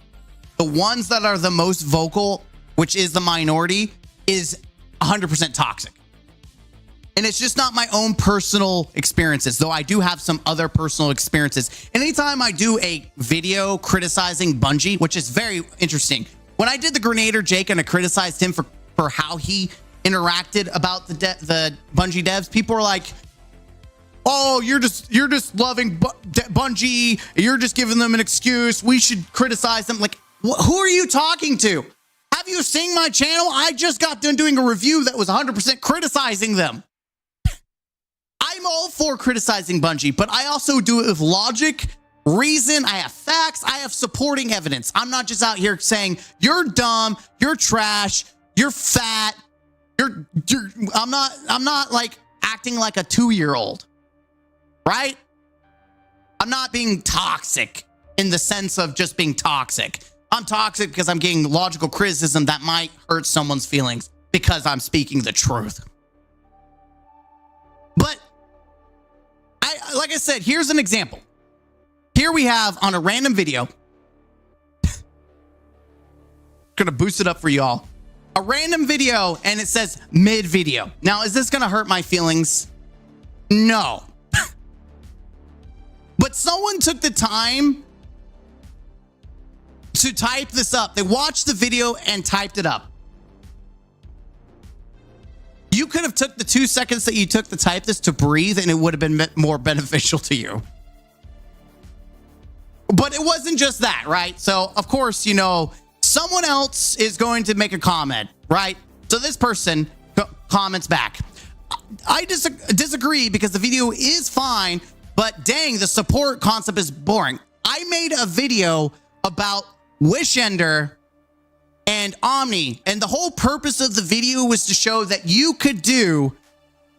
the ones that are the most vocal, which is the minority, is 100% toxic. And it's just not my own personal experiences, though I do have some other personal experiences. And anytime I do a video criticizing Bungie, which is very interesting. When I did the Grenader Jake and I criticized him for how he interacted about the Bungie devs, people were like, oh, you're just loving Bungie. You're just giving them an excuse. We should criticize them. Like, who are you talking to? Have you seen my channel? I just got done doing a review that was 100% criticizing them. I'm all for criticizing Bungie, but I also do it with logic, reason. I have facts. I have supporting evidence. I'm not just out here saying you're dumb, you're trash, you're fat. I'm not like acting like a 2-year-old, right? I'm not being toxic in the sense of just being toxic. I'm toxic because I'm getting logical criticism that might hurt someone's feelings because I'm speaking the truth. But like I said, here's an example. Here we have on a random video, gonna boost it up for y'all. A random video and it says mid video. Now, is this gonna hurt my feelings? No. But someone took the time to type this up. They watched the video and typed it up. You could have took the 2 seconds that you took to type this to breathe and it would have been more beneficial to you. But it wasn't just that, right? So, of course, you know, someone else is going to make a comment, right? So this person comments back. I disagree because the video is fine, but dang, the support concept is boring. I made a video about Wishender and Omni, and the whole purpose of the video was to show that you could do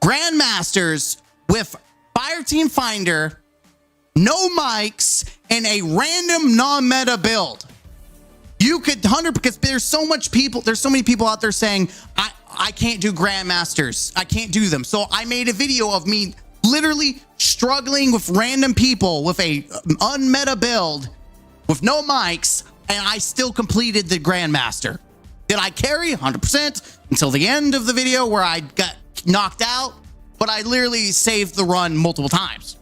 Grandmasters with Fireteam Finder, no mics, and a random non-meta build. You could 100 because there's so many people out there saying I can't do Grandmasters. I can't do them. So I made a video of me literally struggling with random people with a unmeta build with no mics, and I still completed the Grandmaster. Did I carry? 100% until the end of the video where I got knocked out, but I literally saved the run multiple times.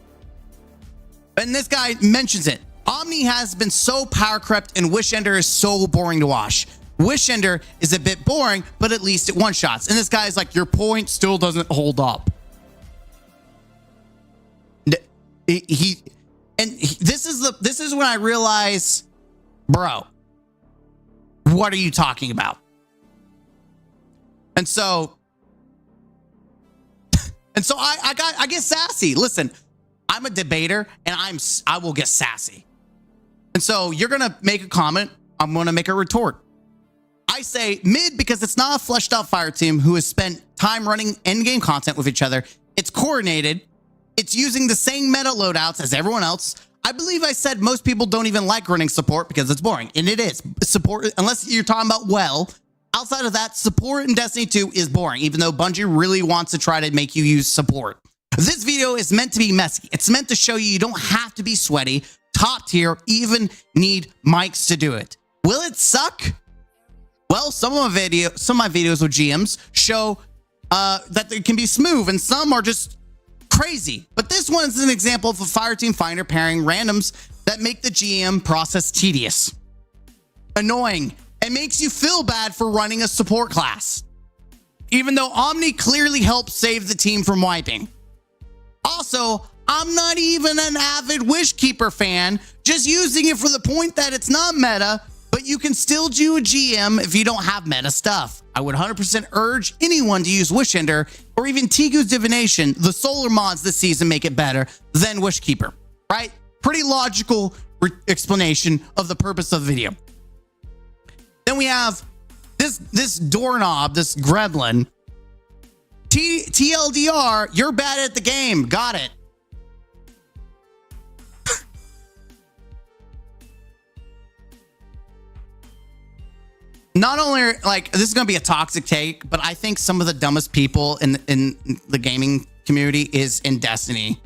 And this guy mentions it. Omni has been so power crept and Wishender is so boring to watch. Wishender is a bit boring, but at least it one-shots. And this guy is like, your point still doesn't hold up. This is when I realize, bro, what are you talking about? And so I get sassy. Listen, I'm a debater and I will get sassy. And so you're going to make a comment. I'm going to make a retort. I say mid because it's not a fleshed out fire team who has spent time running endgame content with each other. It's coordinated. It's using the same meta loadouts as everyone else. I believe I said most people don't even like running support because it's boring. And it is. Support, unless you're talking about well, outside of that, support in Destiny 2 is boring, even though Bungie really wants to try to make you use support. This video is meant to be messy. It's meant to show you don't have to be sweaty. Top tier even need mics to do it. Will it suck? Well, some of my videos with GMs show that they can be smooth and some are just crazy. But this one's an example of a Fireteam Finder pairing randoms that make the GM process tedious, annoying, and makes you feel bad for running a support class, even though Omni clearly helps save the team from wiping. Also, I'm not even an avid Wishkeeper fan, just using it for the point that it's not meta, but you can still do a GM if you don't have meta stuff. I would 100% urge anyone to use Wishender or even Tigu's Divination. The solar mods this season make it better than Wishkeeper, right? Pretty logical explanation of the purpose of the video. Then we have this doorknob, this gremlin. TLDR, you're bad at the game. Got it. Not only, like, this is going to be a toxic take, but I think some of the dumbest people in the gaming community is in Destiny.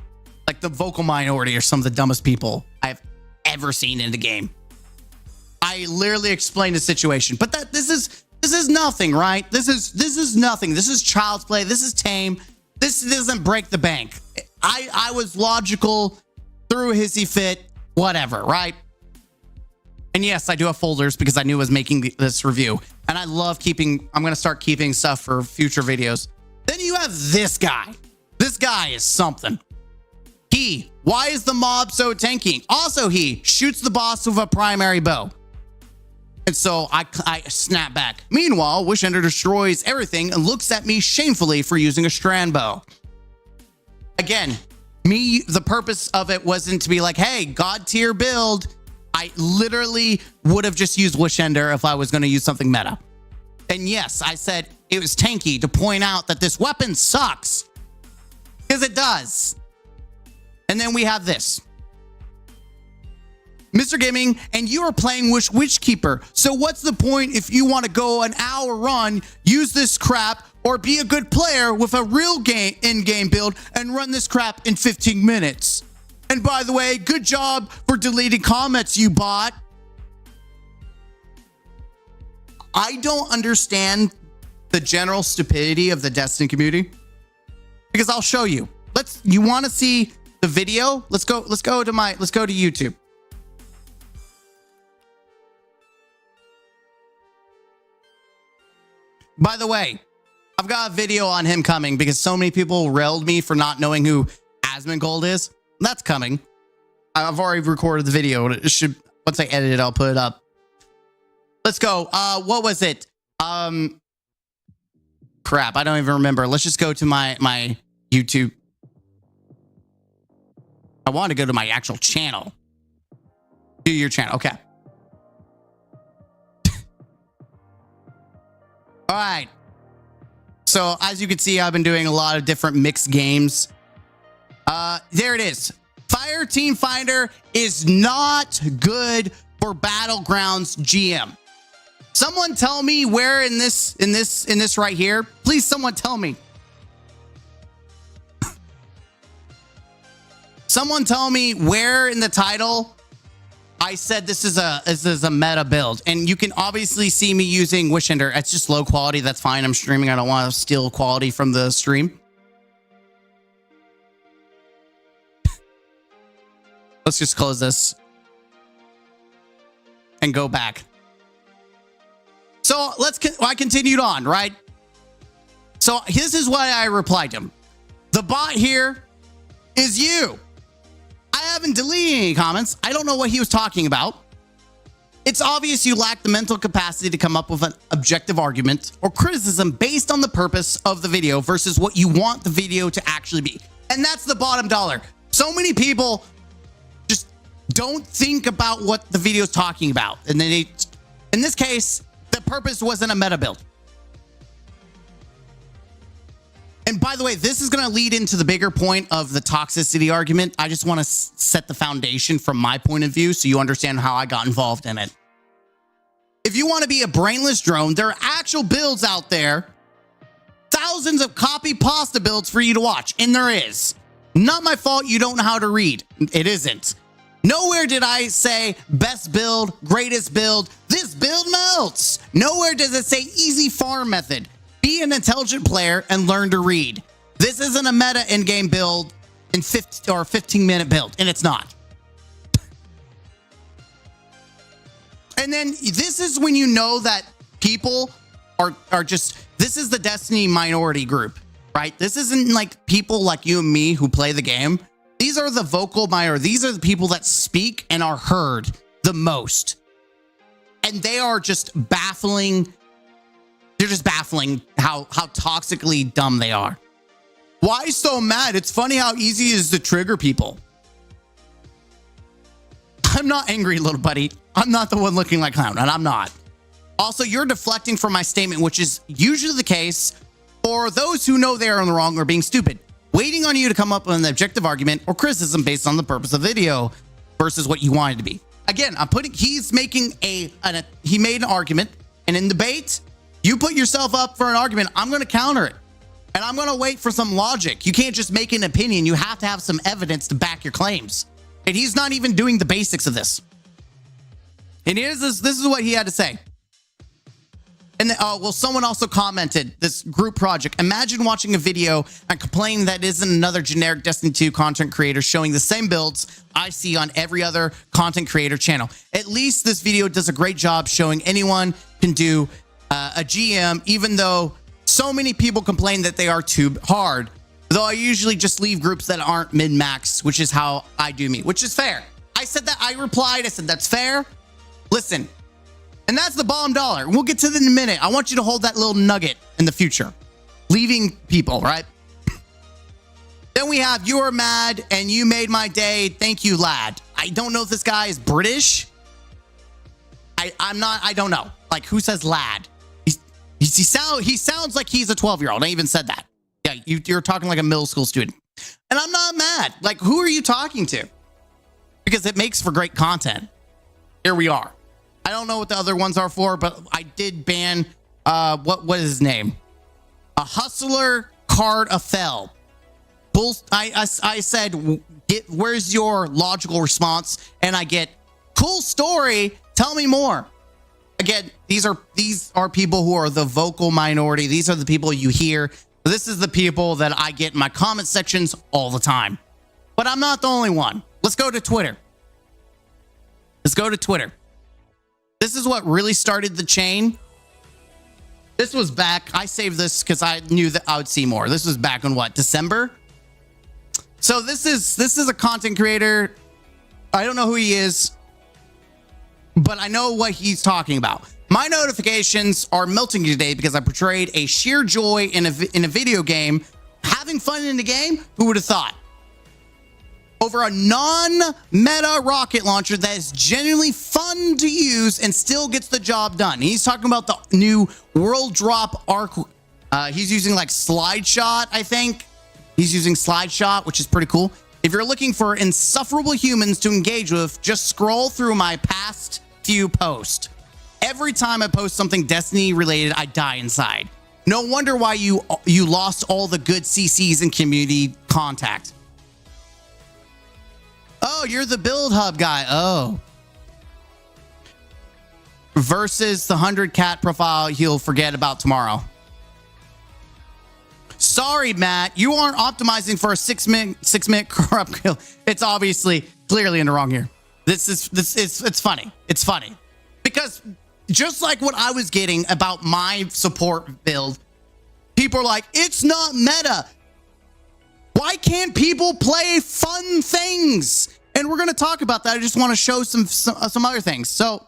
Like, the vocal minority are some of the dumbest people I've ever seen in the game. I literally explained the situation, but this is nothing, right? This is nothing. This is child's play. This is tame. This doesn't break the bank. I was logical, threw a hissy fit, whatever, right? And yes, I do have folders because I knew I was making this review. And I love keeping, I'm going to start keeping stuff for future videos. Then you have this guy. This guy is something. Why is the mob so tanky? Also, he shoots the boss with a primary bow. And so I snap back. Meanwhile, Wishender destroys everything and looks at me shamefully for using a strand bow. Again, the purpose of it wasn't to be like, hey, God tier build. I literally would have just used Wishender if I was going to use something meta. And yes, I said it was tanky to point out that this weapon sucks. Because it does. And then we have this. Mr. Gaming, and you are playing Wishkeeper. So what's the point if you want to go an hour run, use this crap, or be a good player with a real in-game build and run this crap in 15 minutes? And by the way, good job for deleting comments, you bot. I don't understand the general stupidity of the Destiny community because I'll show you. You want to see the video? Let's go to YouTube. By the way, I've got a video on him coming because so many people railed me for not knowing who Asmongold is. That's coming. I've already recorded the video. It should, once I edit it, I'll put it up. Let's go. What was it? Crap, I don't even remember. Let's just go to my YouTube. I want to go to my actual channel. Do your channel. Okay. All right. So as you can see, I've been doing a lot of different mixed games. There it is. Fireteam Finder is not good for Battlegrounds GM. Someone tell me where in this right here. Please, someone tell me. Someone tell me where in the title I said this is a meta build. And you can obviously see me using Wishender. It's just low quality. That's fine. I'm streaming. I don't want to steal quality from the stream. Let's just close this and go back. So I continued on, right? So this is what I replied to him. The bot here is you. I haven't deleted any comments. I don't know what he was talking about. It's obvious you lack the mental capacity to come up with an objective argument or criticism based on the purpose of the video versus what you want the video to actually be. And that's the bottom dollar. So many people just don't think about what the video is talking about. And then in this case, the purpose wasn't a meta build. And by the way, this is going to lead into the bigger point of the toxicity argument. I just want to set the foundation from my point of view so you understand how I got involved in it. If you want to be a brainless drone, there are actual builds out there. Thousands of copy pasta builds for you to watch. And there is. Not my fault you don't know how to read. It isn't. Nowhere did I say best build, greatest build. This build melts. Nowhere does it say easy farm method. Be an intelligent player and learn to read. This isn't a meta in-game build in 15-minute build, and it's not. And then this is when you know that people are just, this is the Destiny minority group, right? This isn't like people like you and me who play the game. These are the vocal minority. These are the people that speak and are heard the most. And they are just baffling. They're just baffling how toxically dumb they are. Why so mad? It's funny how easy it is to trigger people. I'm not angry, little buddy. I'm not the one looking like clown, and I'm not. Also, you're deflecting from my statement, which is usually the case for those who know they are in the wrong or being stupid, waiting on you to come up with an objective argument or criticism based on the purpose of the video versus what you want it to be. Again, he's making he made an argument, and in debate, you put yourself up for an argument, I'm going to counter it. And I'm going to wait for some logic. You can't just make an opinion. You have to have some evidence to back your claims. And he's not even doing the basics of this. And this is what he had to say. And well, someone also commented, this group project. Imagine watching a video and complaining that isn't another generic Destiny 2 content creator showing the same builds I see on every other content creator channel. At least this video does a great job showing anyone can do a GM, even though so many people complain that they are too hard. Though I usually just leave groups that aren't min-max, which is how I do me, which is fair. I said that, I replied, I said, that's fair. Listen, and that's the bomb dollar. We'll get to that in a minute. I want you to hold that little nugget in the future. Leaving people, right? Then we have, you are mad and you made my day. Thank you, lad. I don't know if this guy is British. I don't know. Like, who says lad? He sounds like he's a 12-year-old. I even said that. Yeah, you're talking like a middle school student. And I'm not mad. Like, who are you talking to? Because it makes for great content. Here we are. I don't know what the other ones are for, but I did ban, what is his name? A Hustler Card of Fell. I said, where's your logical response? And I get, cool story. Tell me more. Again, these are people who are the vocal minority. These are the people you hear. This is the people that I get in my comment sections all the time. But I'm not the only one. Let's go to Twitter. This is what really started the chain. This was back. I saved this because I knew that I would see more. This was back in what, December? So this is a content creator. I don't know who he is, but I know what he's talking about. My notifications are melting today because I portrayed a sheer joy in a video game, having fun in the game. Who would have thought? Over a non-meta rocket launcher that is genuinely fun to use and still gets the job done. He's talking about the new World Drop Arc. He's using like Slide Shot, I think. He's using Slide Shot, which is pretty cool. If you're looking for insufferable humans to engage with, just scroll through my past few posts. Every time I post something Destiny related, I die inside. No wonder why you lost all the good CCs and community contact. Oh, you're the build hub guy. Oh. Versus the 100 cat profile he'll forget about tomorrow. Sorry, Matt. You aren't optimizing for a 6-minute corrupt kill. It's obviously clearly in the wrong here. It's funny. It's funny. Because just like what I was getting about my support build, people are like, it's not meta. Why can't people play fun things? And we're going to talk about that. I just want to show some other things. So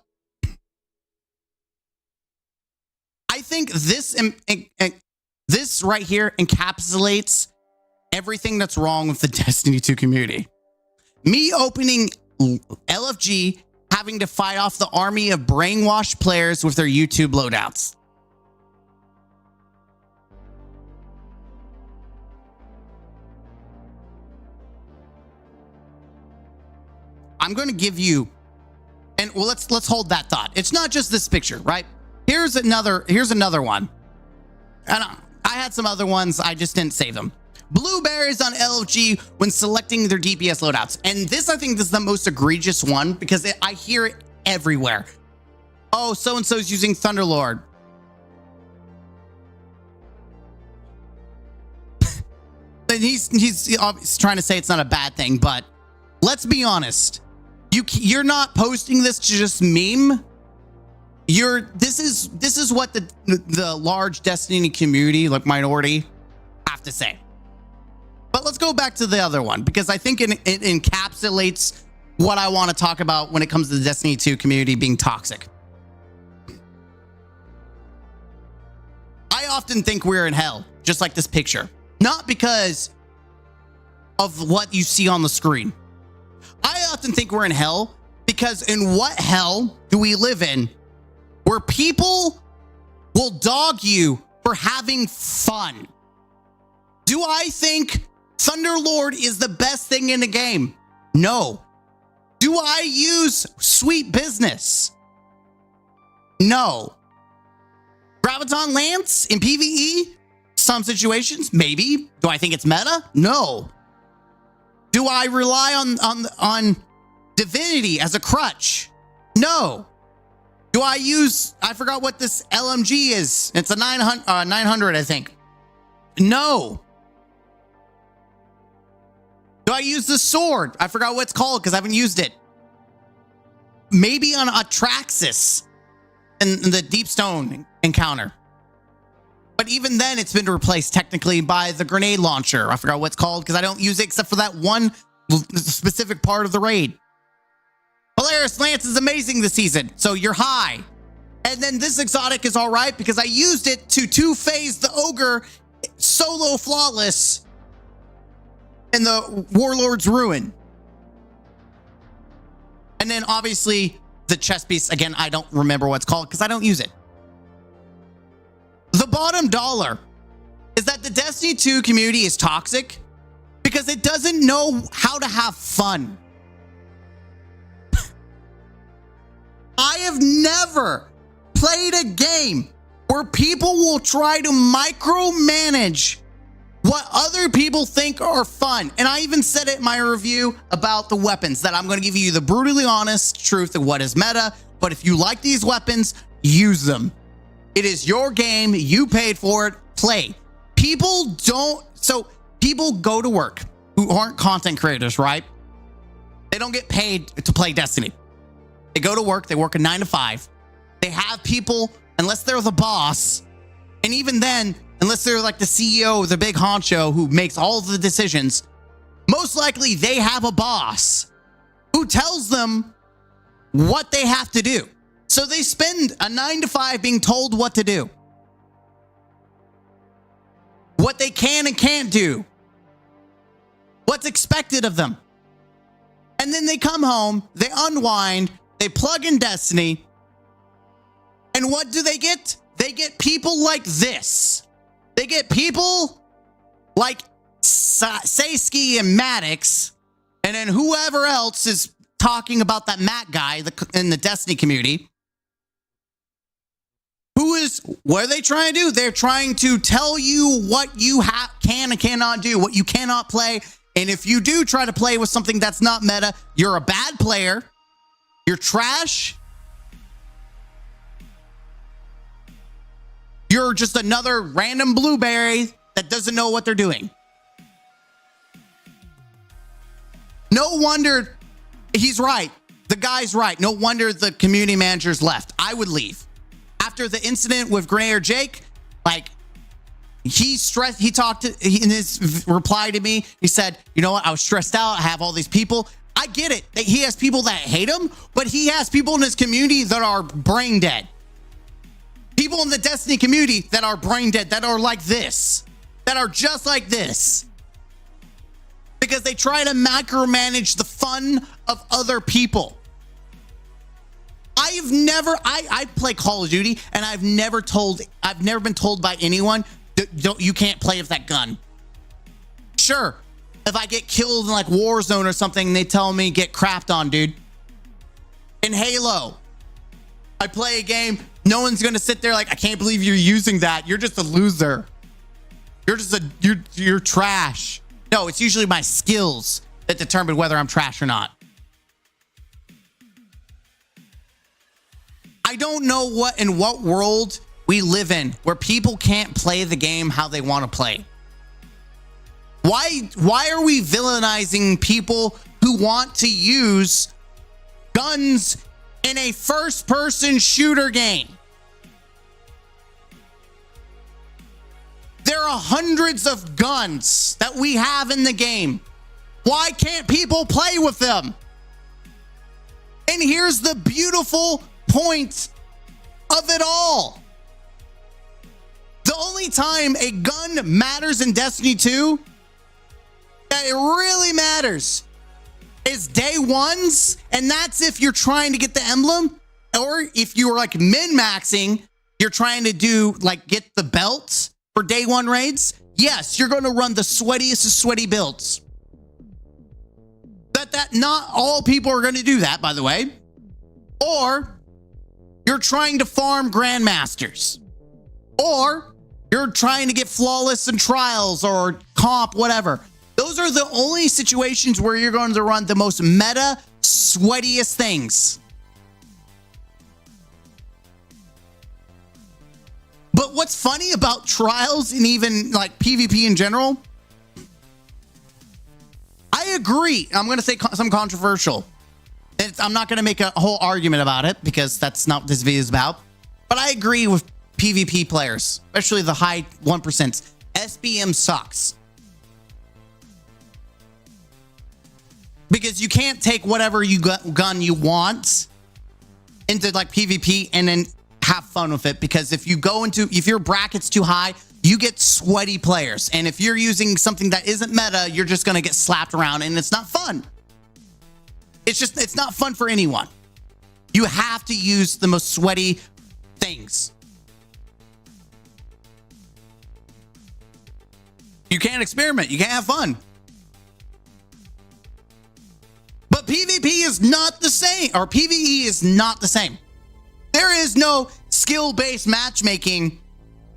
I think this right here encapsulates everything that's wrong with the Destiny 2 community. Me opening LFG, having to fight off the army of brainwashed players with their YouTube loadouts. I'm going to give you, and well, let's hold that thought. It's not just this picture, right? Here's another one. And I had some other ones. I just didn't save them. Blueberries on LFG when selecting their DPS loadouts. And this, I think, is the most egregious one because I hear it everywhere. Oh, so-and-so's using Thunderlord. And he's trying to say it's not a bad thing, but let's be honest. You're not posting this to just meme. This is what the large Destiny community, like minority, have to say. But let's go back to the other one because I think it encapsulates what I want to talk about when it comes to the Destiny 2 community being toxic. I often think we're in hell, just like this picture. Not because of what you see on the screen. I often think we're in hell because in what hell do we live in where people will dog you for having fun? Do I think Thunderlord is the best thing in the game? No. Do I use Sweet Business? No. Graviton Lance in PvE? Some situations, maybe. Do I think it's meta? No. Do I rely on Divinity as a crutch? No. Do I use, I forgot what this LMG is. It's a 900, I think. No. Do I use the sword? I forgot what it's called because I haven't used it. Maybe on Atraxis in the Deep Stone encounter. But even then, it's been replaced technically by the grenade launcher. I forgot what it's called because I don't use it except for that one specific part of the raid. Polaris Lance is amazing this season, so you're high. And then this exotic is all right because I used it to two-phase the Ogre solo flawless in the Warlord's Ruin. And then obviously the chest piece, again, I don't remember what it's called because I don't use it. The bottom dollar is that the Destiny 2 community is toxic because it doesn't know how to have fun. I have never played a game where people will try to micromanage what other people think are fun. And I even said it in my review about the weapons that I'm going to give you the brutally honest truth of what is meta. But if you like these weapons, use them. It is your game. You paid for it. Play. People go to work who aren't content creators, right? They don't get paid to play Destiny. They go to work. They work a 9 to 5. They have people, unless they're the boss. And even then, unless they're like the CEO, the big honcho who makes all the decisions, most likely they have a boss who tells them what they have to do. So they spend a 9 to 5 being told what to do, what they can and can't do, what's expected of them. And then they come home, they unwind, they plug in Destiny, and what do they get? They get people like this. They get people like Sasky and Maddox, and then whoever else is talking about that Matt guy in the Destiny community. What are they trying to do? They're trying to tell you what you can and cannot do, what you cannot play. And if you do try to play with something that's not meta, you're a bad player. You're trash. You're just another random blueberry that doesn't know what they're doing. No wonder he's right. The guy's right. No wonder the community managers left. I would leave. After the incident with Grenadier Jake, like, he talked in his reply to me, he said, you know what, I was stressed out, I have all these people. I get it. He has people that hate him, but he has people in his community that are brain dead. People in the Destiny community that are brain dead, that are like this, that are just like this. because they try to micromanage the fun of other people. I play Call of Duty, and I've never been told by anyone, you can't play with that gun. Sure, if I get killed in like Warzone or something, they tell me get crapped on, dude. In Halo, I play a game, no one's gonna sit there like, I can't believe you're using that. You're just a loser. You're trash. No, it's usually my skills that determine whether I'm trash or not. I don't know what world we live in where people can't play the game how they want to play. Why are we villainizing people who want to use guns in a first-person shooter game? There are hundreds of guns that we have in the game. Why can't people play with them? And here's the beautiful point of it all. The only time a gun matters in Destiny 2, that it really matters, is day ones, and that's if you're trying to get the emblem, or if you're like min-maxing, you're trying to do like get the belts for day one raids. Yes, you're going to run the sweatiest of sweaty builds. That not all people are going to do that, by the way. Or you're trying to farm grandmasters, or you're trying to get flawless in trials or comp, whatever. Those are the only situations where you're going to run the most meta, sweatiest things. But what's funny about trials and even like PvP in general, I agree. I'm going to say some controversial. I'm not going to make a whole argument about it because that's not what this video is about. But I agree with PvP players, especially the high 1%. SBM sucks. Because you can't take whatever gun you want into like PvP and then have fun with it. Because if your bracket's too high, you get sweaty players. And if you're using something that isn't meta, you're just going to get slapped around and it's not fun. It's not fun for anyone. You have to use the most sweaty things. You can't experiment. You can't have fun. But PvP is not the same, or PvE is not the same. There is no skill-based matchmaking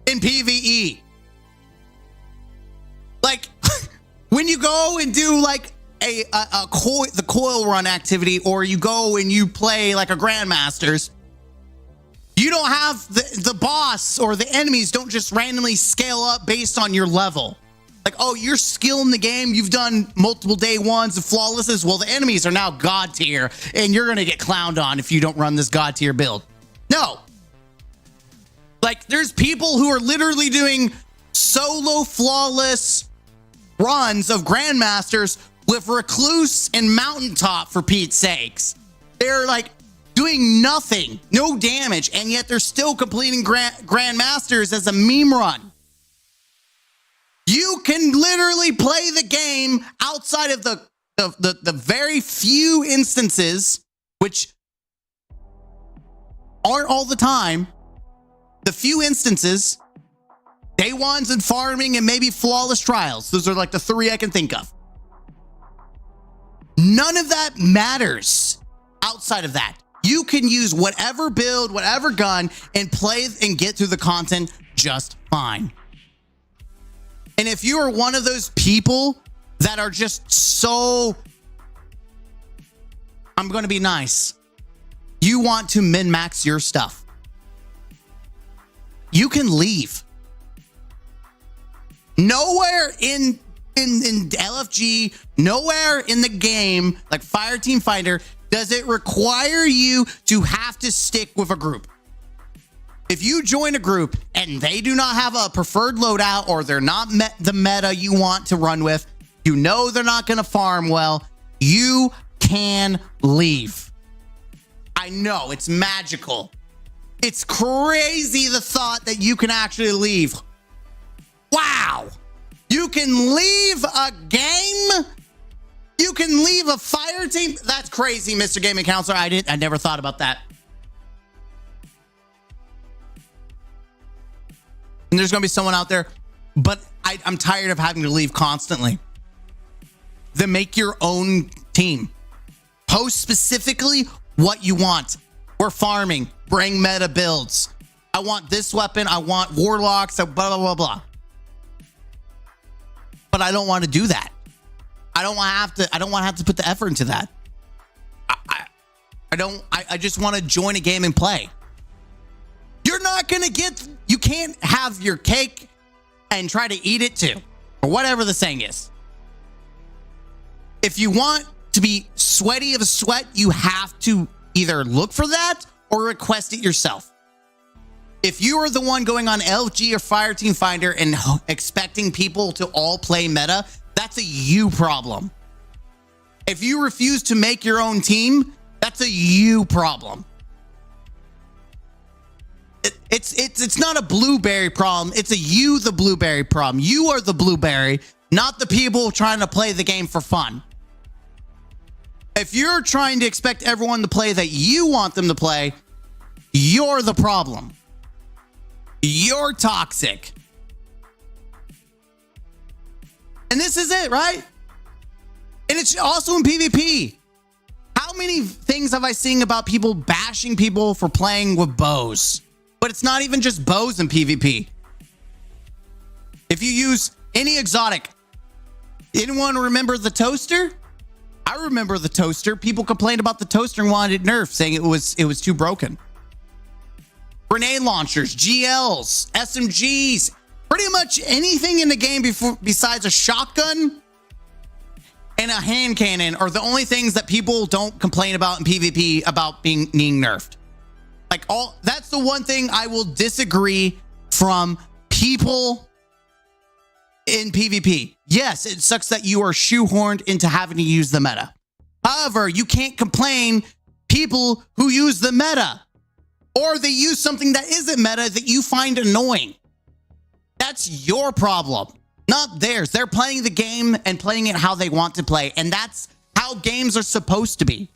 in PvE. Like, when you go and do like the coil run activity, or you go and you play like a Grandmasters, you don't have the boss or the enemies don't just randomly scale up based on your level. Like, oh, you're skilled in the game, you've done multiple day ones and flawlesses. Well, the enemies are now God tier, and you're gonna get clowned on if you don't run this God tier build. No. Like, there's people who are literally doing solo flawless runs of Grandmasters with Recluse and Mountaintop, for Pete's sakes. They're like doing nothing, no damage, and yet they're still completing Grandmasters as a meme run. You can literally play the game outside of the very few instances, which aren't all the time. The few instances, day ones and farming and maybe flawless trials. Those are like the three I can think of. None of that matters outside of that. You can use whatever build, whatever gun, and play and get through the content just fine. And if you are one of those people that are just so, I'm going to be nice, you want to min-max your stuff, you can leave. Nowhere in LFG, nowhere in the game, like Fireteam Fighter, does it require you to have to stick with a group. If you join a group and they do not have a preferred loadout, or they're not the meta you want to run with, you know they're not going to farm well, you can leave. I know, it's magical. It's crazy, the thought that you can actually leave. Wow. You can leave a game You can leave a fire team? That's crazy, Mr. Gaming Counselor. I never thought about that. And there's going to be someone out there, but I'm tired of having to leave constantly. Then make your own team. Post specifically what you want. We're farming. Bring meta builds. I want this weapon. I want warlocks. Blah, blah, blah, blah. But I don't want to do that. I don't want to have to put the effort into that. I just want to join a game and play. You're not going to get, you can't have your cake and try to eat it too, or whatever the saying is. If you want to be sweaty of a sweat, you have to either look for that or request it yourself. If you are the one going on LG or Fireteam Finder and expecting people to all play meta, that's a you problem. If you refuse to make your own team, that's a you problem. It's not a blueberry problem. It's a you, the blueberry problem. You are the blueberry, not the people trying to play the game for fun. If you're trying to expect everyone to play that you want them to play, you're the problem. You're toxic. And this is it, right? And it's also in PvP. How many things have I seen about people bashing people for playing with bows? But it's not even just bows in PvP. If you use any exotic, anyone remember the toaster? I remember the toaster. People complained about the toaster and wanted it nerfed, saying it was too broken. Grenade launchers, GLs, SMGs, pretty much anything in the game besides a shotgun and a hand cannon are the only things that people don't complain about in PvP about being nerfed. Like that's the one thing I will disagree from people in PvP. Yes, it sucks that you are shoehorned into having to use the meta. However, you can't complain people who use the meta or they use something that isn't meta that you find annoying. That's your problem, not theirs. They're playing the game and playing it how they want to play. And that's how games are supposed to be.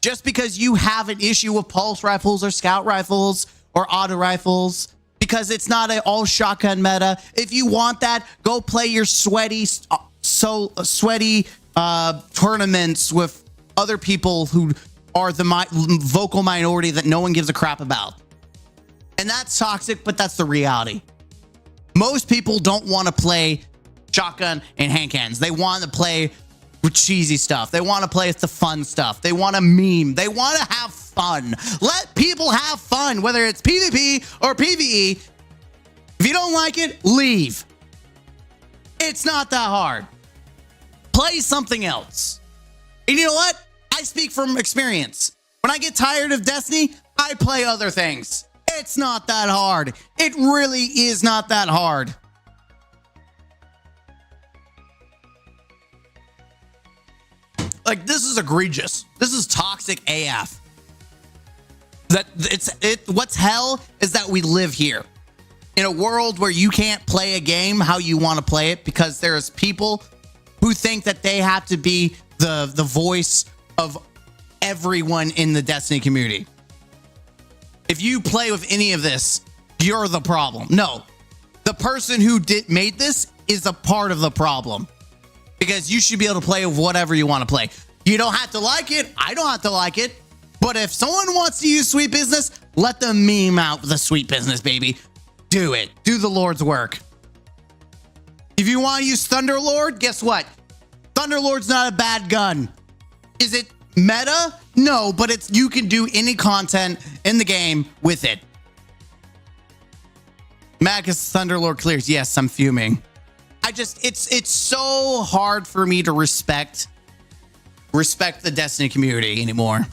Just because you have an issue with pulse rifles or scout rifles or auto rifles, because it's not an all shotgun meta. If you want that, go play your sweaty tournaments with other people who are the vocal minority that no one gives a crap about. And that's toxic, but that's the reality. Most people don't want to play shotgun and hand cannons. They want to play with cheesy stuff. They want to play with the fun stuff. They want to meme. They want to have fun. Let people have fun, whether it's PvP or PvE. If you don't like it, leave. It's not that hard. Play something else. And you know what? I speak from experience. When I get tired of Destiny, I play other things. It's not that hard. It really is not that hard. Like, this is egregious. This is toxic AF. What's hell is that we live here in a world where you can't play a game how you want to play it because there's people who think that they have to be the voice of everyone in the Destiny community. If you play with any of this, you're the problem. No, the person who made this is a part of the problem. Because you should be able to play with whatever you want to play. You don't have to like it. I don't have to like it. But if someone wants to use Sweet Business, let them meme out the Sweet Business, baby. Do it. Do the Lord's work. If you want to use Thunderlord, guess what? Thunderlord's not a bad gun. Is it meta? No, but you can do any content in the game with it. Magus Thunderlord clears. Yes, I'm fuming. It's so hard for me to respect the Destiny community anymore.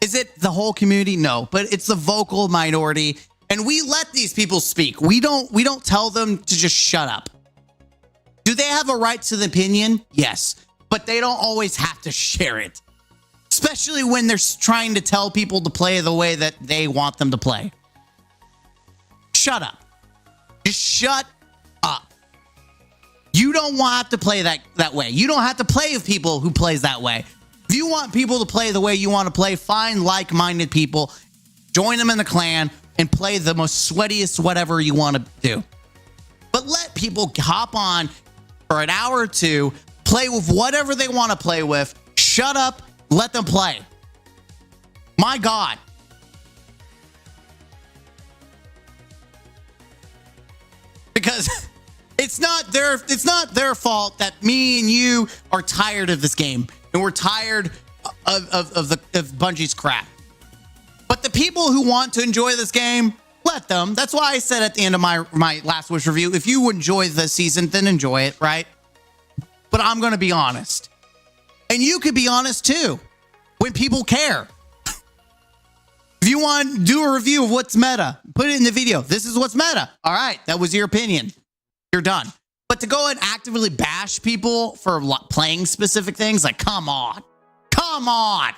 Is it the whole community? No, but it's the vocal minority, and we let these people speak. We don't tell them to just shut up. Do they have a right to the opinion? Yes, but they don't always have to share it, especially when they're trying to tell people to play the way that they want them to play. Shut up. Just shut up. You don't want to play that way. You don't have to play with people who plays that way. If you want people to play the way you want to play, find like-minded people, join them in the clan, and play the most sweatiest whatever you want to do. But let people hop on for an hour or two, play with whatever they want to play with. Shut up, let them play. My God. Because it's not their fault that me and you are tired of this game and we're tired of Bungie's crap. But the people who want to enjoy this game, let them. That's why I said at the end of my Last Wish review, if you enjoy the season, then enjoy it, right? But I'm going to be honest. And you could be honest too when people care. If you want to do a review of what's meta, put it in the video. This is what's meta. All right, that was your opinion. You're done. But to go and actively bash people for playing specific things, like, come on. Come on.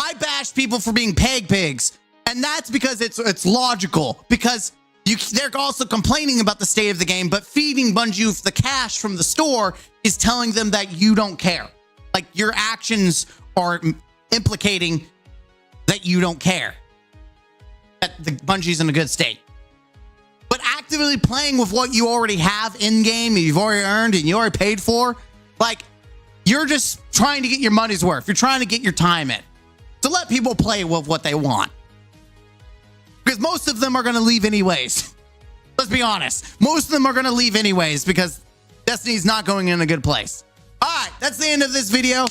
I bash people for being peg pigs. And that's because it's logical. Because they're also complaining about the state of the game, but feeding Bungie the cash from the store is telling them that you don't care. Like, your actions are implicating that you don't care, that the Bungie's in a good state. But actively playing with what you already have in game, you've already earned and you already paid for, like, you're just trying to get your money's worth. You're trying to get your time in. So let people play with what they want, because most of them are going to leave anyways. Let's be honest. Most of them are going to leave anyways because Destiny's not going in a good place. All right, that's the end of this video.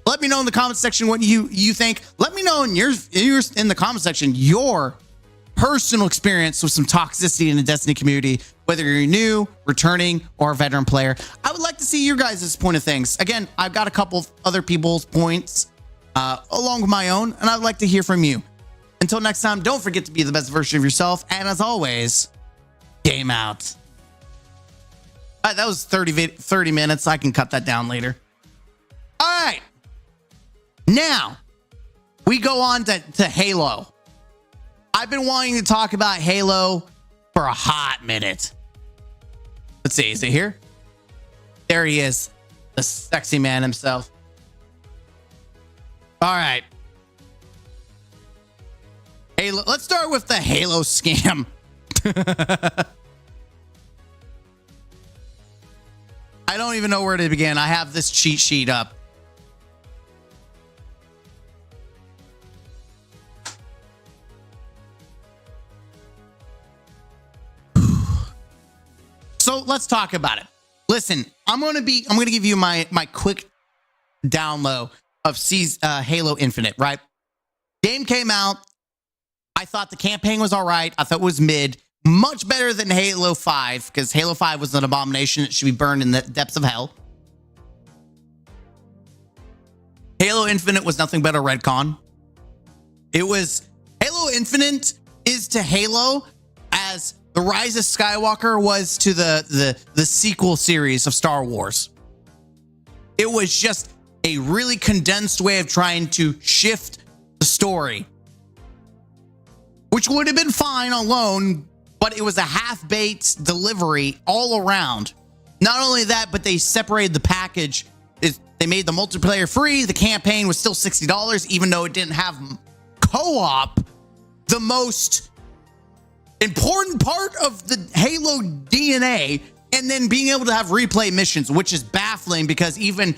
Let me know in the comment section what you think. Let me know in the comment section your personal experience with some toxicity in the Destiny community, whether you're new, returning, or a veteran player. I would like to see your guys' point of things. Again, I've got a couple of other people's points along with my own, and I'd like to hear from you. Until next time, don't forget to be the best version of yourself, and as always, game out. All right, that was 30 minutes. I can cut that down later. All right. Now, we go on to Halo. I've been wanting to talk about Halo for a hot minute. Let's see, is it here? There he is, the sexy man himself. All right. Halo. Let's start with the Halo scam. I don't even know where to begin. I have this cheat sheet up. So let's talk about it. Listen, I'm going to give you my quick download of Halo Infinite, right? Game came out. I thought the campaign was all right. I thought it was mid. Much better than Halo 5, because Halo 5 was an abomination. It should be burned in the depths of hell. Halo Infinite was nothing but a retcon. Halo Infinite is to Halo as the Rise of Skywalker was to the sequel series of Star Wars. It was just a really condensed way of trying to shift the story, which would have been fine alone, but it was a half-baked delivery all around. Not only that, but they separated the package. They made the multiplayer free. The campaign was still $60, even though it didn't have co-op, the most important part of the Halo DNA, and then being able to have replay missions, which is baffling because even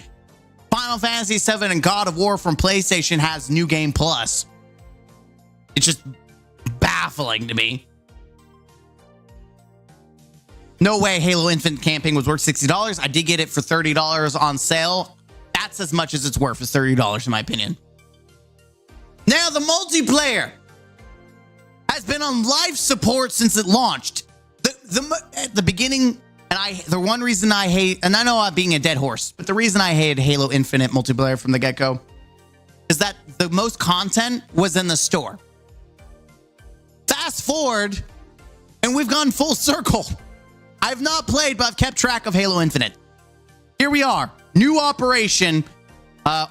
Final Fantasy VII and God of War from PlayStation has New Game Plus. It's just baffling to me. No way Halo Infinite campaign was worth $60. I did get it for $30 on sale. That's as much as it's worth, is $30 in my opinion. Now the multiplayer has been on life support since it launched. At the beginning, and the one reason I hate, and I know I'm being a dead horse, but the reason I hated Halo Infinite multiplayer from the get-go is that the most content was in the store. Fast forward, and we've gone full circle. I've not played, but I've kept track of Halo Infinite. Here we are, new operation,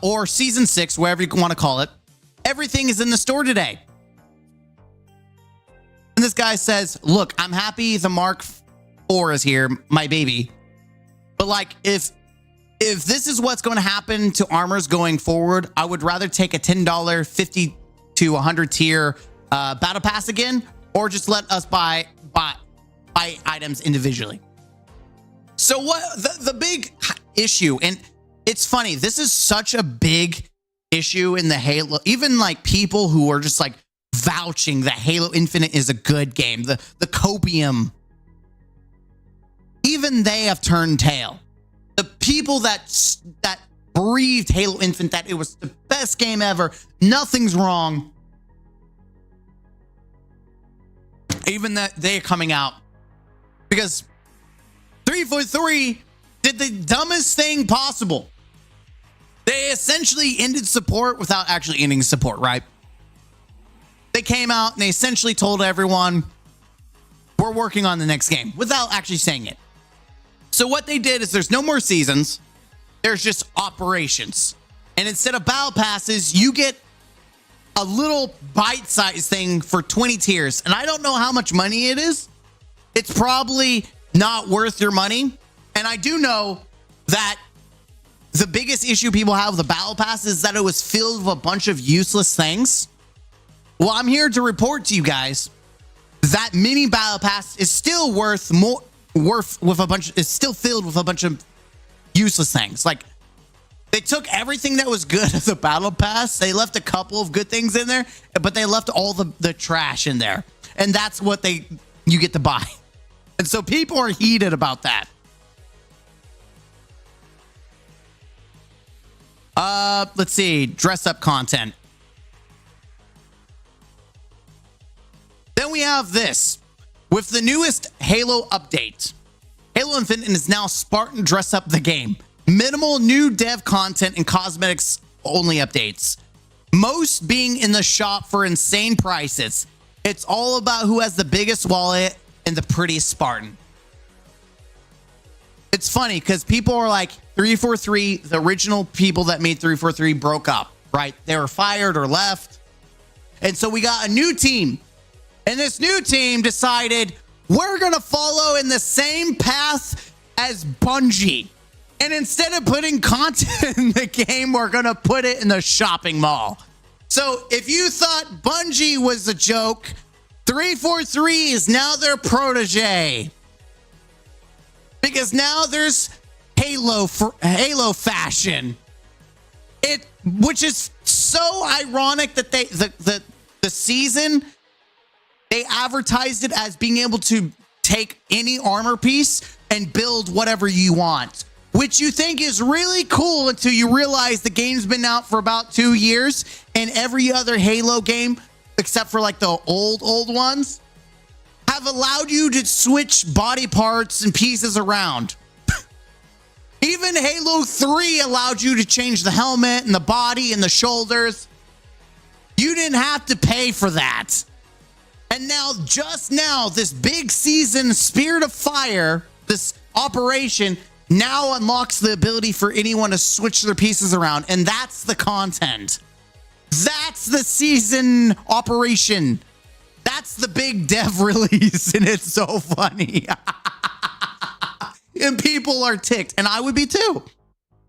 or season 6, whatever you want to call it. Everything is in the store today. And this guy says, look, I'm happy the Mark IV is here, my baby, But like, if this is what's going to happen to armors going forward, I would rather take a $10, 50 to 100 tier battle pass again, or just let us buy items individually. So what the big issue, and it's funny, this is such a big issue in the Halo, even like people who are just like vouching that Halo Infinite is a good game, the copium, even they have turned tail. The people that breathed Halo Infinite, that it was the best game ever, nothing's wrong, even that they're coming out because 343 did the dumbest thing possible. They essentially ended support without actually ending support, right? They came out and they essentially told everyone, we're working on the next game, without actually saying it. So what they did is there's no more seasons. There's just operations. And instead of battle passes, you get a little bite-sized thing for 20 tiers. And I don't know how much money it is. It's probably not worth your money. And I do know that the biggest issue people have with the battle pass is that it was filled with a bunch of useless things. Well, I'm here to report to you guys that mini battle pass is still is still filled with a bunch of useless things. Like, they took everything that was good of the battle pass. They left a couple of good things in there, but they left all the trash in there. And that's what you get to buy. And so people are heated about that. Let's see, dress up content. Then we have this. With the newest Halo update, Halo Infinite is now Spartan dress up the game. Minimal new dev content and cosmetics only updates. Most being in the shop for insane prices. It's all about who has the biggest wallet and the prettiest Spartan. It's funny because people are like, 343, the original people that made 343 broke up, right? They were fired or left. And so we got a new team. And this new team decided we're going to follow in the same path as Bungie. And instead of putting content in the game, we're going to put it in the shopping mall. So if you thought Bungie was a joke, 343 is now their protege. Because now there's Halo fashion. Which is so ironic that the season, they advertised it as being able to take any armor piece and build whatever you want, which you think is really cool until you realize the game's been out for about 2 years, and every other Halo game, except for like the old ones, have allowed you to switch body parts and pieces around. Even Halo 3 allowed you to change the helmet and the body and the shoulders. You didn't have to pay for that. And now, just now, this big season, Spirit of Fire, this operation, now unlocks the ability for anyone to switch their pieces around. And that's the content. That's the season operation. That's the big dev release. And it's so funny. And people are ticked. And I would be too.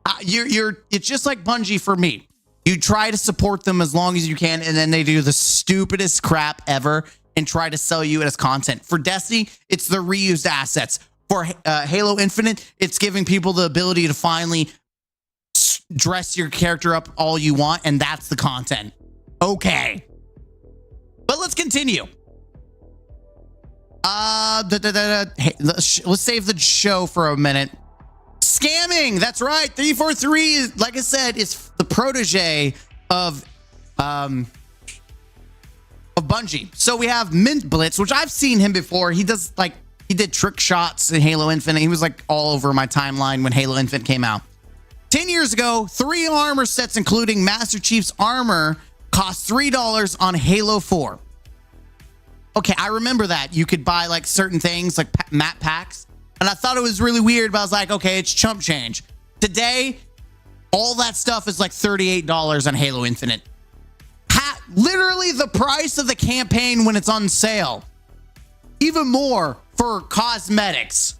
It's just like Bungie for me. You try to support them as long as you can, and then they do the stupidest crap ever and try to sell you it as content. For Destiny, it's the reused assets. For Halo Infinite, it's giving people the ability to finally dress your character up all you want, and that's the content. Okay. But let's continue. Hey, let's save the show for a minute. Scamming, that's right. 343 is, like I said, is the protege of Bungie. So we have Mint Blitz, which I've seen him before. He did trick shots in Halo Infinite. He was like all over my timeline when Halo Infinite came out. 10 years ago, 3 armor sets, including Master Chief's armor, cost $3 on Halo 4. Okay, I remember that. You could buy like certain things like map packs. And I thought it was really weird, but I was like, okay, it's chump change. Today, all that stuff is like $38 on Halo Infinite. Literally the price of the campaign when it's on sale. Even more for cosmetics.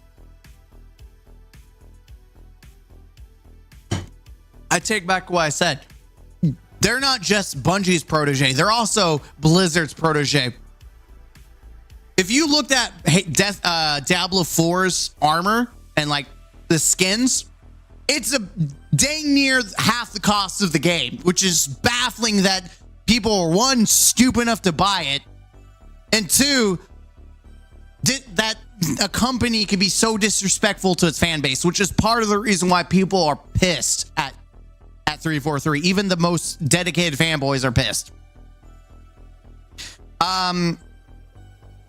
I take back what I said. They're not just Bungie's protege. They're also Blizzard's protege. If you looked at Diablo 4's armor and like the skins, it's a dang near half the cost of the game, which is baffling that people are, one, stupid enough to buy it, and two, that a company can be so disrespectful to its fan base, which is part of the reason why people are pissed at 343. Even the most dedicated fanboys are pissed.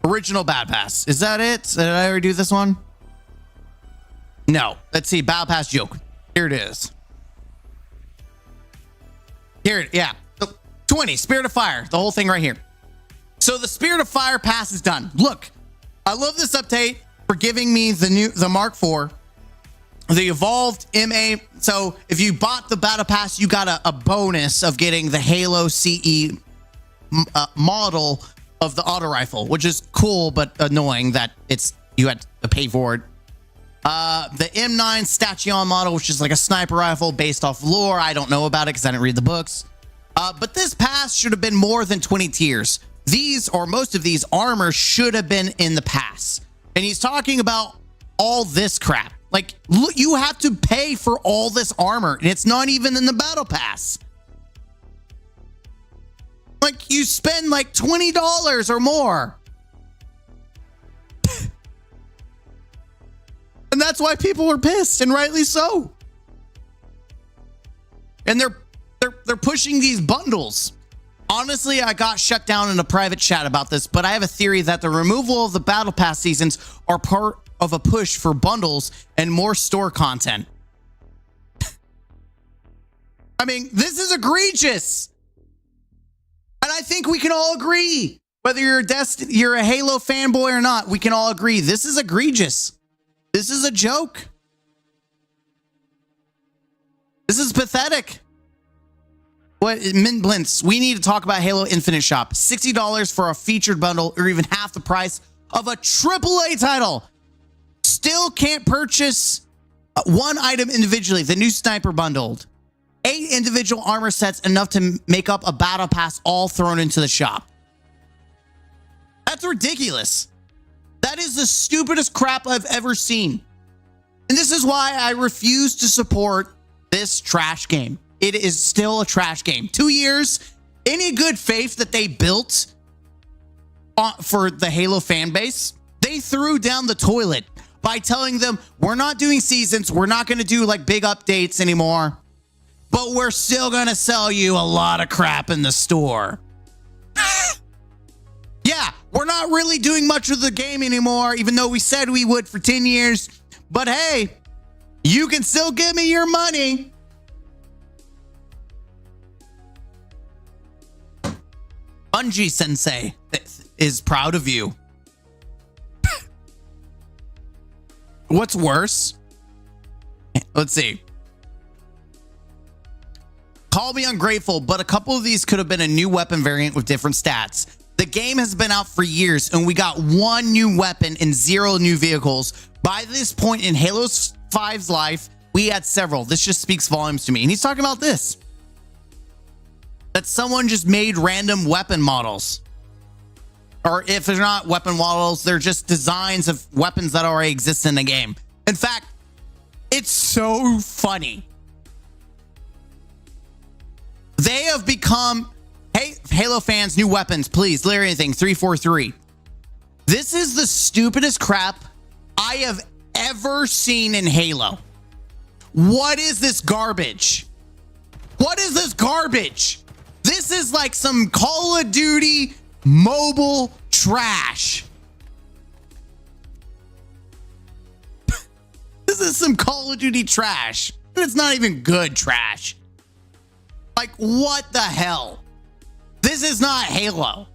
Original Battle Pass. Is that it? Did I already do this one? No. Let's see. Battle Pass joke. Here it is. Yeah. 20. Spirit of Fire. The whole thing right here. So the Spirit of Fire pass is done. Look, I love this update for giving me the Mark IV, the evolved MA. So if you bought the Battle Pass, you got a bonus of getting the Halo CE model of the auto rifle, which is cool but annoying that you had to pay for it. The M9 Station model, which is like a sniper rifle based off lore. I don't know about it because I didn't read the books. But this pass should have been more than 20 tiers. These, or most of these, armor should have been in the pass. And he's talking about all this crap. Like, look, you have to pay for all this armor, and it's not even in the battle pass. Like, you spend like $20 or more. And that's why people were pissed, and rightly so. And they're pushing these bundles. Honestly, I got shut down in a private chat about this, but I have a theory that the removal of the Battle Pass seasons are part of a push for bundles and more store content. I mean, this is egregious. And I think we can all agree, whether you're a Halo fanboy or not, we can all agree this is egregious. This is a joke. This is pathetic. What, Mint Blintz, we need to talk about Halo Infinite Shop. $60 for a featured bundle, or even half the price of a AAA title. Still can't purchase one item individually. The new sniper bundled. 8 individual armor sets, enough to make up a battle pass, all thrown into the shop. That's ridiculous. That is the stupidest crap I've ever seen. And this is why I refuse to support this trash game. It is still a trash game. 2 years, any good faith that they built for the Halo fan base, they threw down the toilet by telling them, we're not doing seasons, we're not going to do like big updates anymore, but we're still going to sell you a lot of crap in the store. Yeah, we're not really doing much of the game anymore, even though we said we would for 10 years. But hey, you can still give me your money. Bungie Sensei is proud of you. What's worse? Let's see. Call me ungrateful, but a couple of these could have been a new weapon variant with different stats. The game has been out for years, and we got one new weapon and 0 new vehicles. By this point in Halo 5's life, we had several. This just speaks volumes to me. And he's talking about this. That someone just made random weapon models. Or if they're not weapon models, they're just designs of weapons that already exist in the game. In fact, it's so funny. They have become, hey, Halo fans, new weapons, please, literally anything, 343. This is the stupidest crap I have ever seen in Halo. What is this garbage? What is this garbage? This is like some Call of Duty mobile trash. This is some Call of Duty trash. And it's not even good trash. Like, what the hell? This is not Halo.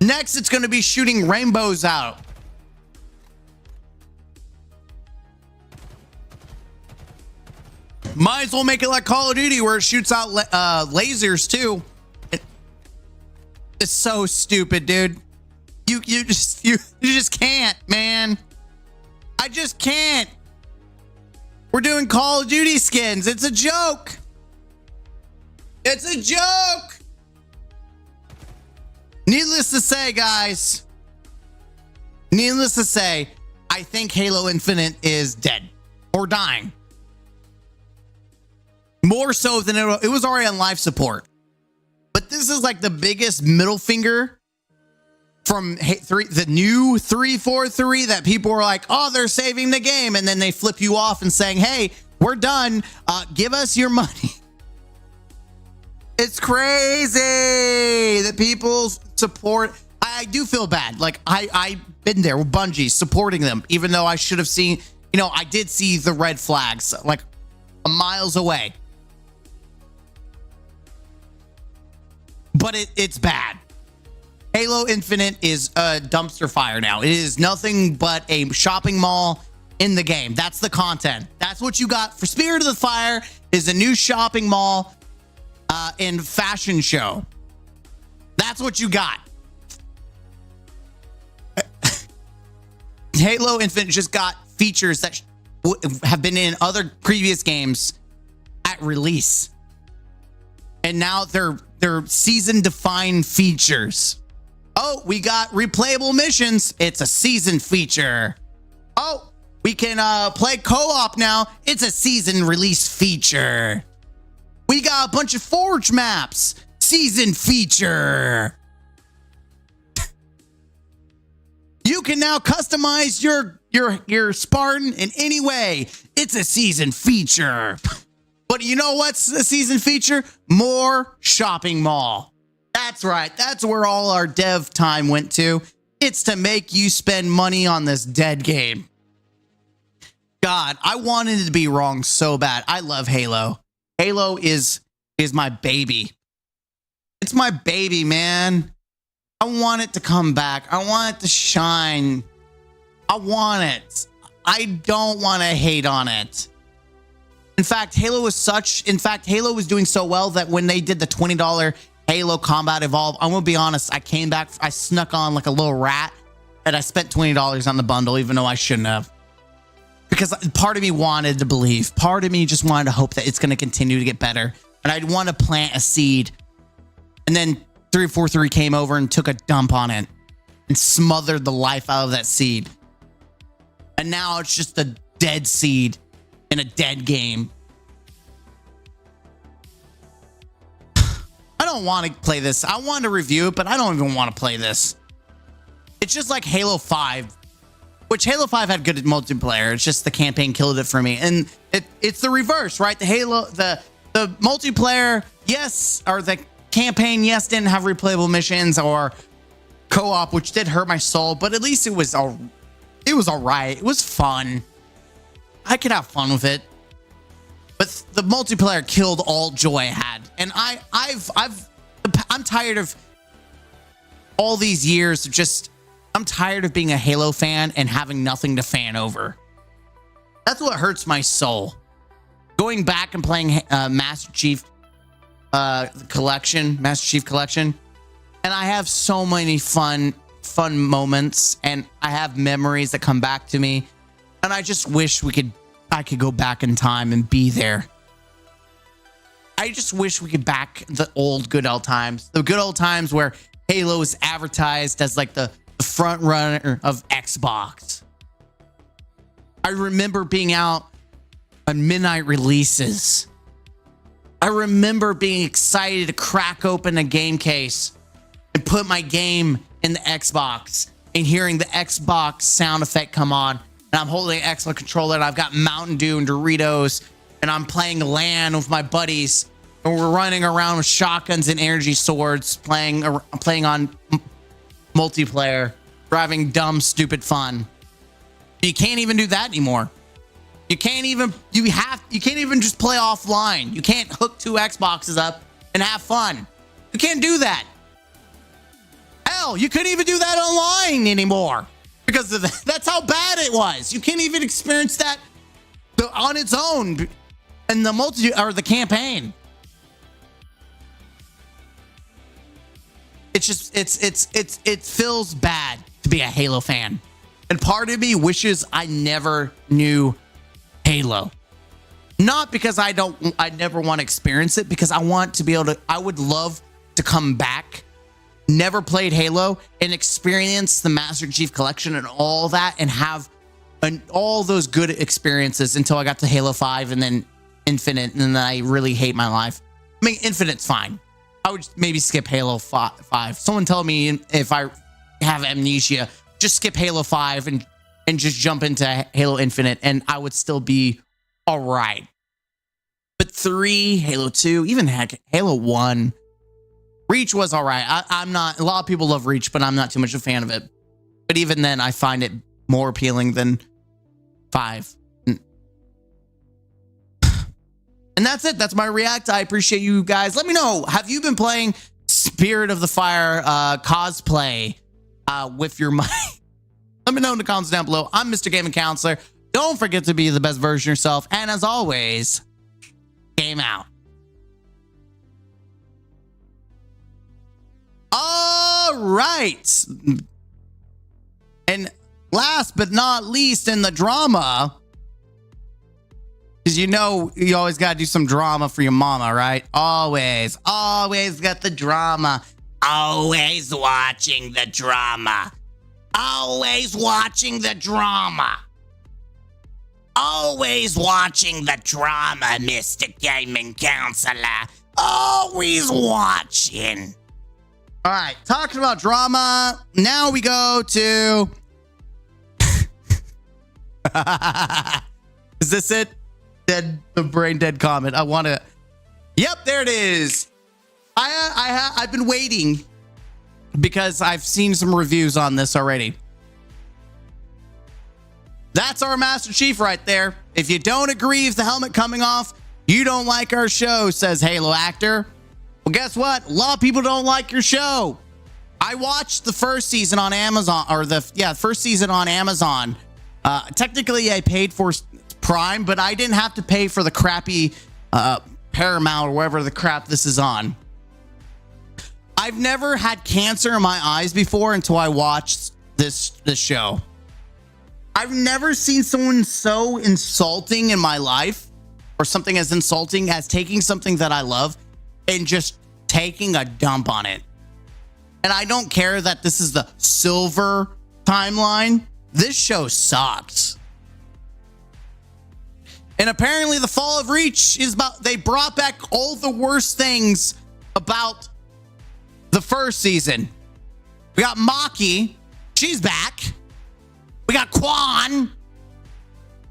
Next, it's going to be shooting rainbows out. Might as well make it like Call of Duty, where it shoots out lasers too. It's so stupid, dude. You just can't, man. I just can't. We're doing Call of Duty skins. It's a joke. It's a joke. Needless to say, guys. Needless to say, I think Halo Infinite is dead or dying. More so than it was already on life support. But this is like the biggest middle finger from the new 343 that people were like, oh, they're saving the game. And then they flip you off and saying, hey, we're done. Give us your money. It's crazy that people support. I do feel bad. Like I've been there with Bungie supporting them, even though I should have seen, I did see the red flags like miles away. But it's bad. Halo Infinite is a dumpster fire now. It is nothing but a shopping mall in the game. That's the content. That's what you got for Spirit of the Fire is a new shopping mall and fashion show. That's what you got. Halo Infinite just got features that have been in other previous games at release. And now they're season-defined features. Oh, we got replayable missions. It's a season feature. Oh, we can play co-op now. It's a season release feature. We got a bunch of Forge maps. Season feature. You can now customize your Spartan in any way. It's a season feature. But you know what's the season feature? More shopping mall. That's right. That's where all our dev time went to. It's to make you spend money on this dead game. God, I wanted to be wrong so bad. I love Halo. Halo is my baby. It's my baby, man. I want it to come back. I want it to shine. I want it. I don't want to hate on it. In fact, Halo was doing so well that when they did the $20 Halo Combat Evolve, I'm going to be honest, I came back, I snuck on like a little rat, and I spent $20 on the bundle, even though I shouldn't have. Because part of me wanted to believe. Part of me just wanted to hope that it's going to continue to get better. And I'd want to plant a seed. And then 343 came over and took a dump on it and smothered the life out of that seed. And now it's just a dead seed in a dead game. I don't want to play this. I want to review it, but I don't even want to play this. It's just like Halo 5, which Halo 5 had good multiplayer. It's just the campaign killed it for me. And it's the reverse, right? The multiplayer, yes, or the campaign, yes, didn't have replayable missions or co-op, which did hurt my soul, but at least it was all right. It was fun. I could have fun with it. But the multiplayer killed all joy I had. And I'm tired of all these years of I'm tired of being a Halo fan and having nothing to fan over. That's what hurts my soul. Going back and playing Master Chief Collection, and I have so many fun moments, and I have memories that come back to me, and I just wish I could go back in time and be there. I just wish we could back the good old times where Halo was advertised as like the front runner of Xbox. I remember being out on midnight releases. I remember being excited to crack open a game case and put my game in the Xbox and hearing the Xbox sound effect come on. And I'm holding an Xbox controller and I've got Mountain Dew and Doritos and I'm playing LAN with my buddies and we're running around with shotguns and energy swords playing on multiplayer. We're having dumb, stupid fun. You can't even do that anymore. You can't even just play offline. You can't hook two Xboxes up and have fun. You can't do that. Hell, you couldn't even do that online anymore because of that's how bad it was. You can't even experience that on its own in the the campaign. It's just it feels bad to be a Halo fan. And part of me wishes I never knew Halo. Not because I never want to experience it, because I want to be able to, I would love to come back, never played Halo, and experience the Master Chief Collection and all that, and have all those good experiences until I got to Halo 5 and then Infinite, and then I really hate my life. I mean, Infinite's fine. I would maybe skip Halo 5. Someone tell me if I have amnesia, just skip Halo 5 and just jump into Halo Infinite, and I would still be all right. But 3, Halo 2, even heck, Halo 1, Reach was all right. I'm not, a lot of people love Reach, but I'm not too much a fan of it. But even then, I find it more appealing than 5. And that's it. That's my react. I appreciate you guys. Let me know. Have you been playing Spirit of the Fire cosplay with your mic? Let me know in the comments down below. I'm Mr. Gaming Counselor. Don't forget to be the best version of yourself. And as always, game out. All right. And last but not least in the drama, because you know you always got to do some drama for your mama, right? Always got the drama. Always watching the drama. Always watching the drama. Always watching the drama, Mr. Gaming Counselor. Always watching. All right, talking about drama. Now we go to... Is this it? The brain dead comment. I want to... Yep, there it is. I've been waiting because I've seen some reviews on this already. That's our Master Chief right there. If you don't agree with the helmet coming off, you don't like our show, says Halo Actor. Well, guess what? A lot of people don't like your show. I watched the first season on Amazon, or first season on Amazon. Technically, I paid for Prime, but I didn't have to pay for the crappy Paramount or whatever the crap this is on. I've never had cancer in my eyes before until I watched this show. I've never seen someone so insulting in my life, or something as insulting as taking something that I love and just taking a dump on it. And I don't care that this is the silver timeline. This show sucks. And apparently the fall of Reach is about, they brought back all the worst things about the first season. We got Maki. She's back. We got Quan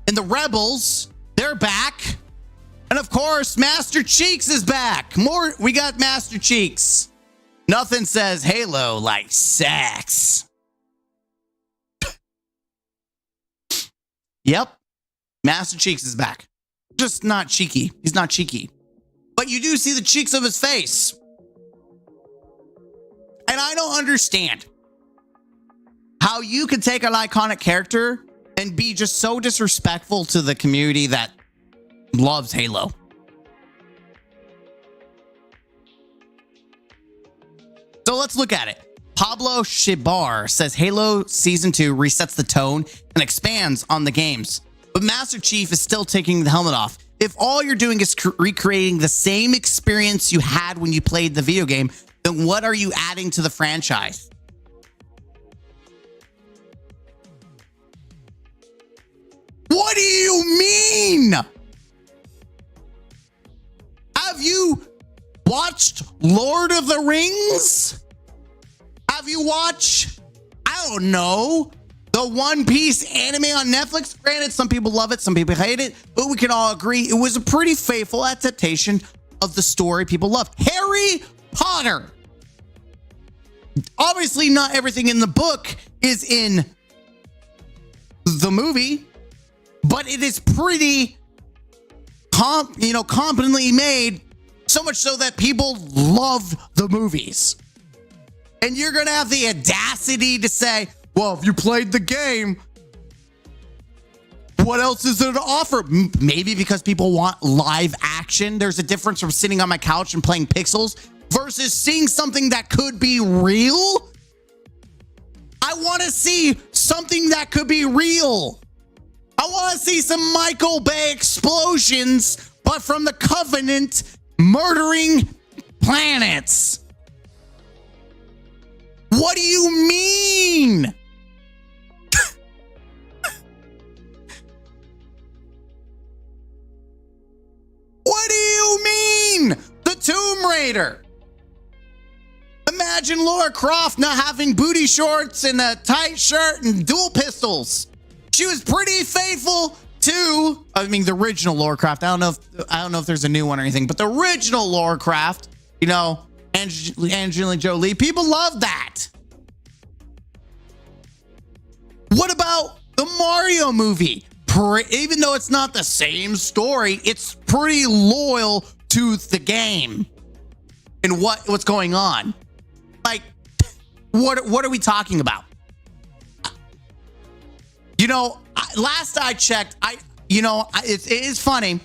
and the Rebels. They're back. And of course, Master Cheeks is back. We got Master Cheeks. Nothing says Halo like sex. Yep. Master Cheeks is back. Just not cheeky. He's not cheeky. But you do see the cheeks of his face. And I don't understand how you could take an iconic character and be just so disrespectful to the community that loves Halo. So let's look at it. Pablo Shibar says Halo Season 2 resets the tone and expands on the games, but Master Chief is still taking the helmet off. If all you're doing is recreating the same experience you had when you played the video game, then what are you adding to the franchise? What do you mean? Have you watched Lord of the Rings? Have you watched, I don't know, the One Piece anime on Netflix? Granted, some people love it, some people hate it, but we can all agree it was a pretty faithful adaptation of the story people love. Harry Potter. Obviously, not everything in the book is in the movie, but it is pretty competently made, so much so that people loved the movies. And you're gonna have the audacity to say, well, if you played the game, what else is there to offer? Maybe because people want live action. There's a difference from sitting on my couch and playing Pixels versus seeing something that could be real. I want to see something that could be real. I want to see some Michael Bay explosions, but from the Covenant murdering planets. What do you mean? What do you mean? The Tomb Raider. Imagine Lara Croft not having booty shorts and a tight shirt and dual pistols. She was pretty faithful to, I mean, the original Lara Croft. I don't know if there's a new one or anything, but the original Lara Croft, you know, Angelina Jolie, people love that. What about the Mario movie? Even though it's not the same story, it's pretty loyal to the game and what's going on. Like, what are we talking about? You know, last I checked, it is funny.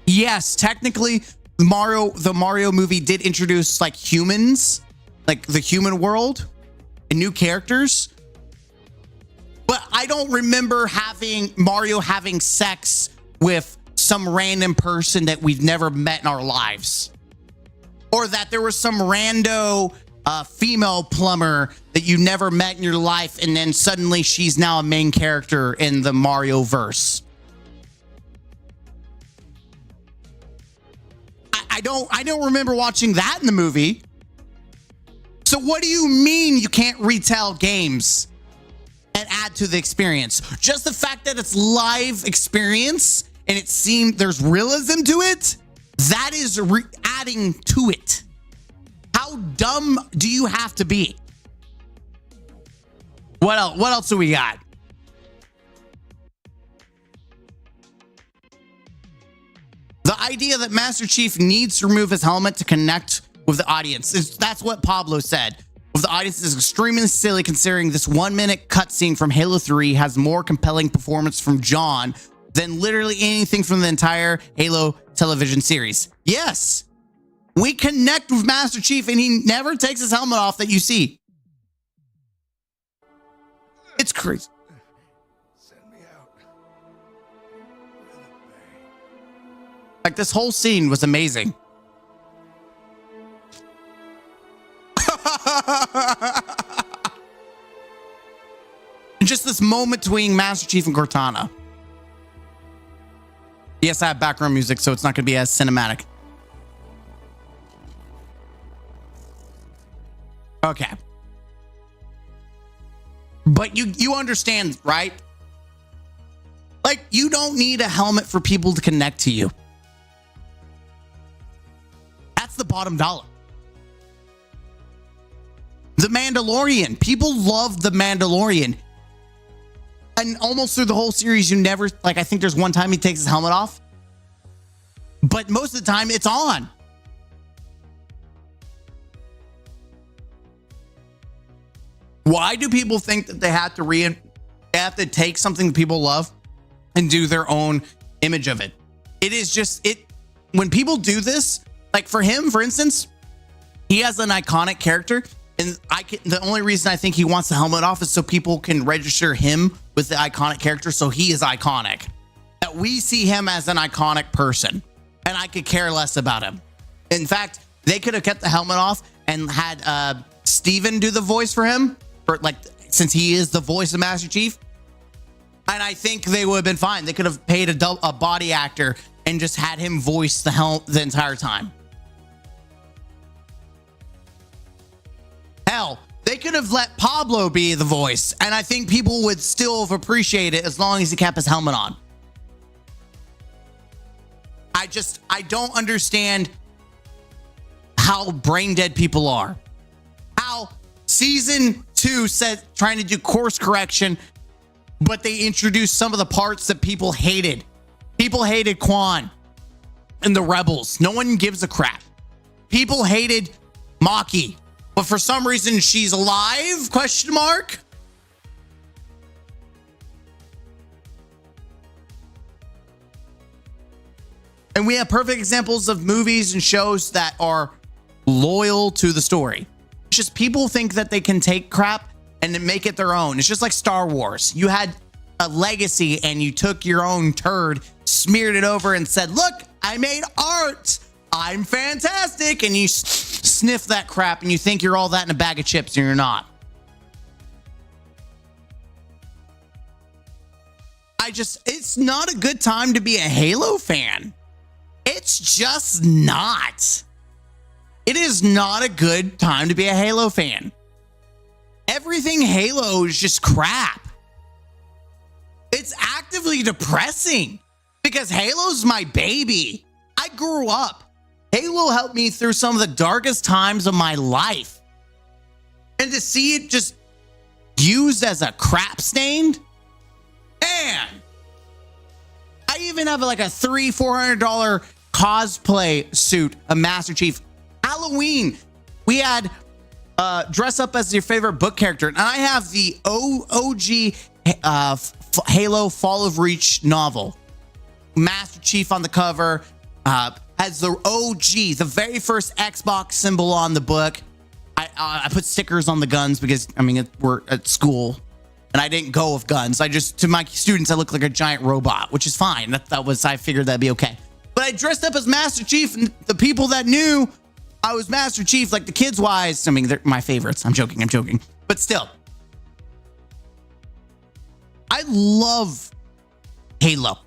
Yes, technically, the Mario movie did introduce like humans, like the human world and new characters. But I don't remember Mario having sex with some random person that we've never met in our lives. Or that there was some rando female plumber that you never met in your life, and then suddenly she's now a main character in the Mario verse. I don't remember watching that in the movie. So what do you mean you can't retell games and add to the experience? Just the fact that it's live experience and it seemed there's realism to it, that is adding to it. How dumb do you have to be? What else do we got? The idea that Master Chief needs to remove his helmet to connect with the audience. That's what Pablo said. The audience is extremely silly considering this 1 minute cutscene from Halo 3 has more compelling performance from John than literally anything from the entire Halo television series. Yes, we connect with Master Chief and he never takes his helmet off that you see. It's crazy. Send me out. Like, this whole scene was amazing. Just this moment between Master Chief and Cortana. Yes, I have background music, so it's not going to be as cinematic. Okay. But you understand, right? Like, you don't need a helmet for people to connect to you. That's the bottom dollar. The Mandalorian. People love The Mandalorian. And almost through the whole series, you never, like, I think there's one time he takes his helmet off. But most of the time, it's on. Why do people think that they have to take something that people love and do their own image of it? It is just, when people do this, like for him, for instance, he has an iconic character. And the only reason I think he wants the helmet off is so people can register him with the iconic character. So he is iconic. That we see him as an iconic person. And I could care less about him. In fact, they could have kept the helmet off and had Steven do the voice for him. Since he is the voice of Master Chief. And I think they would have been fine. They could have paid a body actor and just had him voice the entire time. Hell, they could have let Pablo be the voice, and I think people would still have appreciated it as long as he kept his helmet on. I don't understand how brain dead people are. How season 2 said trying to do course correction, but they introduced some of the parts that people hated. People hated Quan and the Rebels. No one gives a crap. People hated Maki. But for some reason, she's alive? Question mark. And we have perfect examples of movies and shows that are loyal to the story. It's just people think that they can take crap and then make it their own. It's just like Star Wars. You had a legacy and you took your own turd, smeared it over and said, look, I made art. I'm fantastic. And you sniff that crap and you think you're all that in a bag of chips and you're not. It's not a good time to be a Halo fan. It's just not. It is not a good time to be a Halo fan. Everything Halo is just crap. It's actively depressing because Halo's my baby. I grew up. Halo helped me through some of the darkest times of my life. And to see it just used as a crap stain, man. I even have like a $300-$400 cosplay suit, a Master Chief. Halloween, we had dress up as your favorite book character. And I have the OG Halo Fall of Reach novel. Master Chief on the cover, has the OG, the very first Xbox symbol on the book. I put stickers on the guns because, I mean, we're at school and I didn't go with guns. To my students, I look like a giant robot, which is fine. I figured that'd be okay. But I dressed up as Master Chief, and the people that knew I was Master Chief, like the kids wise, I mean, they're my favorites. I'm joking. But still, I love Halo.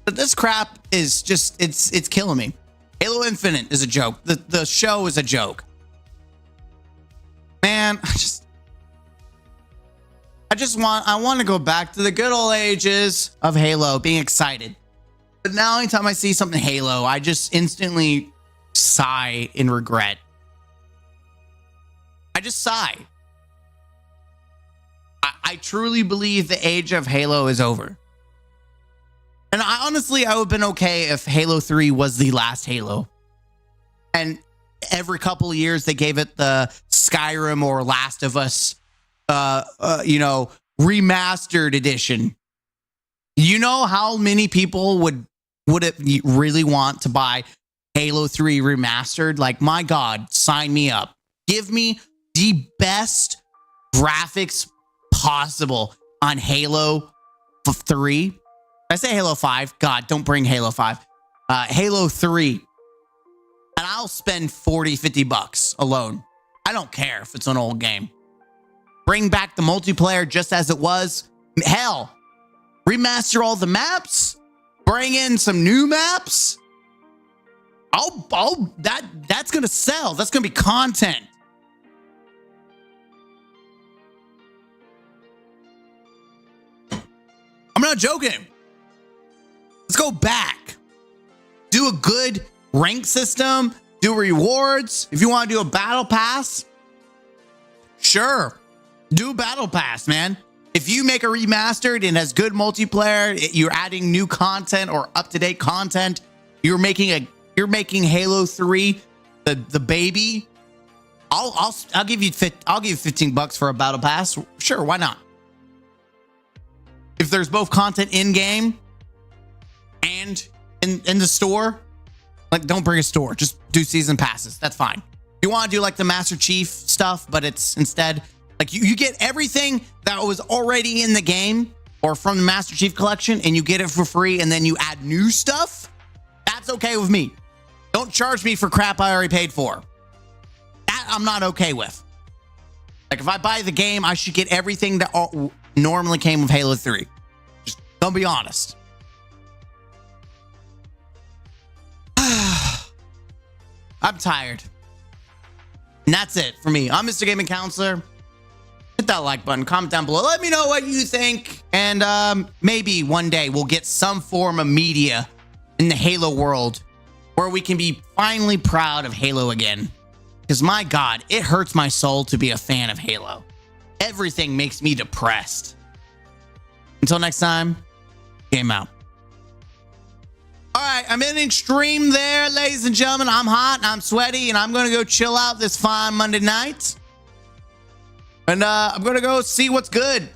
But this crap is just, it's killing me. Halo Infinite is a joke. The show is a joke. Man, I want to go back to the good old ages of Halo, being excited. But now anytime I see something Halo, I just instantly sigh in regret. I just sigh. I truly believe the age of Halo is over. And I would have been okay if Halo 3 was the last Halo. And every couple of years they gave it the Skyrim or Last of Us, remastered edition. You know how many people would it really want to buy Halo 3 remastered? Like, my God, sign me up. Give me the best graphics possible on Halo 3. I say Halo 5. God, don't bring Halo 5. Halo 3. And I'll spend $40-$50 alone. I don't care if it's an old game. Bring back the multiplayer just as it was. Hell, remaster all the maps. Bring in some new maps. That's gonna sell. That's gonna be content. I'm not joking. Let's go back. Do a good rank system. Do rewards. If you want to do a battle pass, sure. Do a battle pass, man. If you make a remastered and has good multiplayer, you're adding new content or up-to-date content, you're making Halo 3 the baby. I'll give you $15 for a battle pass. Sure, why not? If there's both content in game and in the store, like, don't bring a store, just do season passes. That's fine. You want to do like the Master Chief stuff, but it's instead like you get everything that was already in the game or from the Master Chief collection and you get it for free and then you add new stuff. That's okay with me. Don't charge me for crap I already paid for. That I'm not okay with. Like, if I buy the game, I should get everything that normally came with Halo 3. Just don't be honest. I'm tired. And that's it for me. I'm Mr. Gaming Counselor. Hit that like button, comment down below. Let me know what you think. And maybe one day we'll get some form of media in the Halo world where we can be finally proud of Halo again. Because my God, it hurts my soul to be a fan of Halo. Everything makes me depressed. Until next time, game out. All right, I'm ending stream there, ladies and gentlemen. I'm hot, I'm sweaty, and I'm going to go chill out this fine Monday night. And I'm going to go see what's good.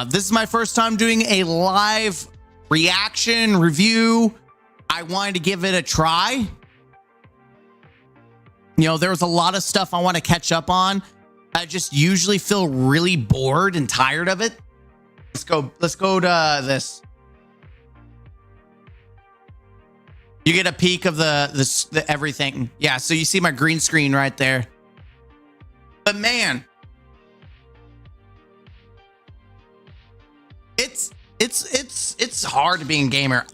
This is my first time doing a live reaction review. I wanted to give it a try. You know, there was a lot of stuff I want to catch up on. I just usually feel really bored and tired of it. Let's go to this. You get a peek of the everything. Yeah, so you see my green screen right there. But man, it's hard being a gamer.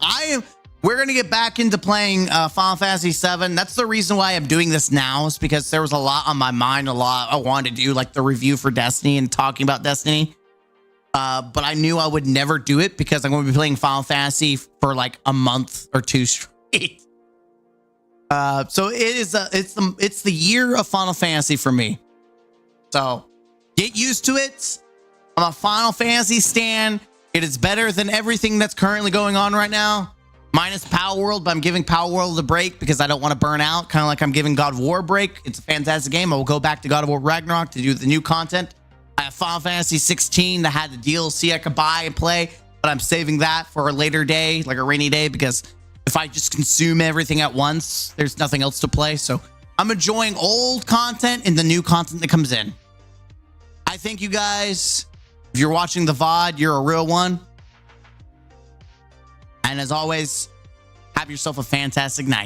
We're gonna get back into playing Final Fantasy VII. That's the reason why I'm doing this now, is because there was a lot on my mind, a lot I wanted to do, like the review for Destiny and talking about Destiny. But I knew I would never do it because I'm going to be playing Final Fantasy for like a month or two straight. So it's the year of Final Fantasy for me. So get used to it. I'm a Final Fantasy stan. It is better than everything that's currently going on right now. Minus Power World, but I'm giving Power World a break because I don't want to burn out. Kind of like I'm giving God of War a break. It's a fantastic game. I will go back to God of War Ragnarok to do the new content. I have Final Fantasy 16 that had the DLC I could buy and play, but I'm saving that for a later day, like a rainy day, because if I just consume everything at once, there's nothing else to play. So I'm enjoying old content and the new content that comes in. I thank you guys. If you're watching the VOD, you're a real one. And as always, have yourself a fantastic night.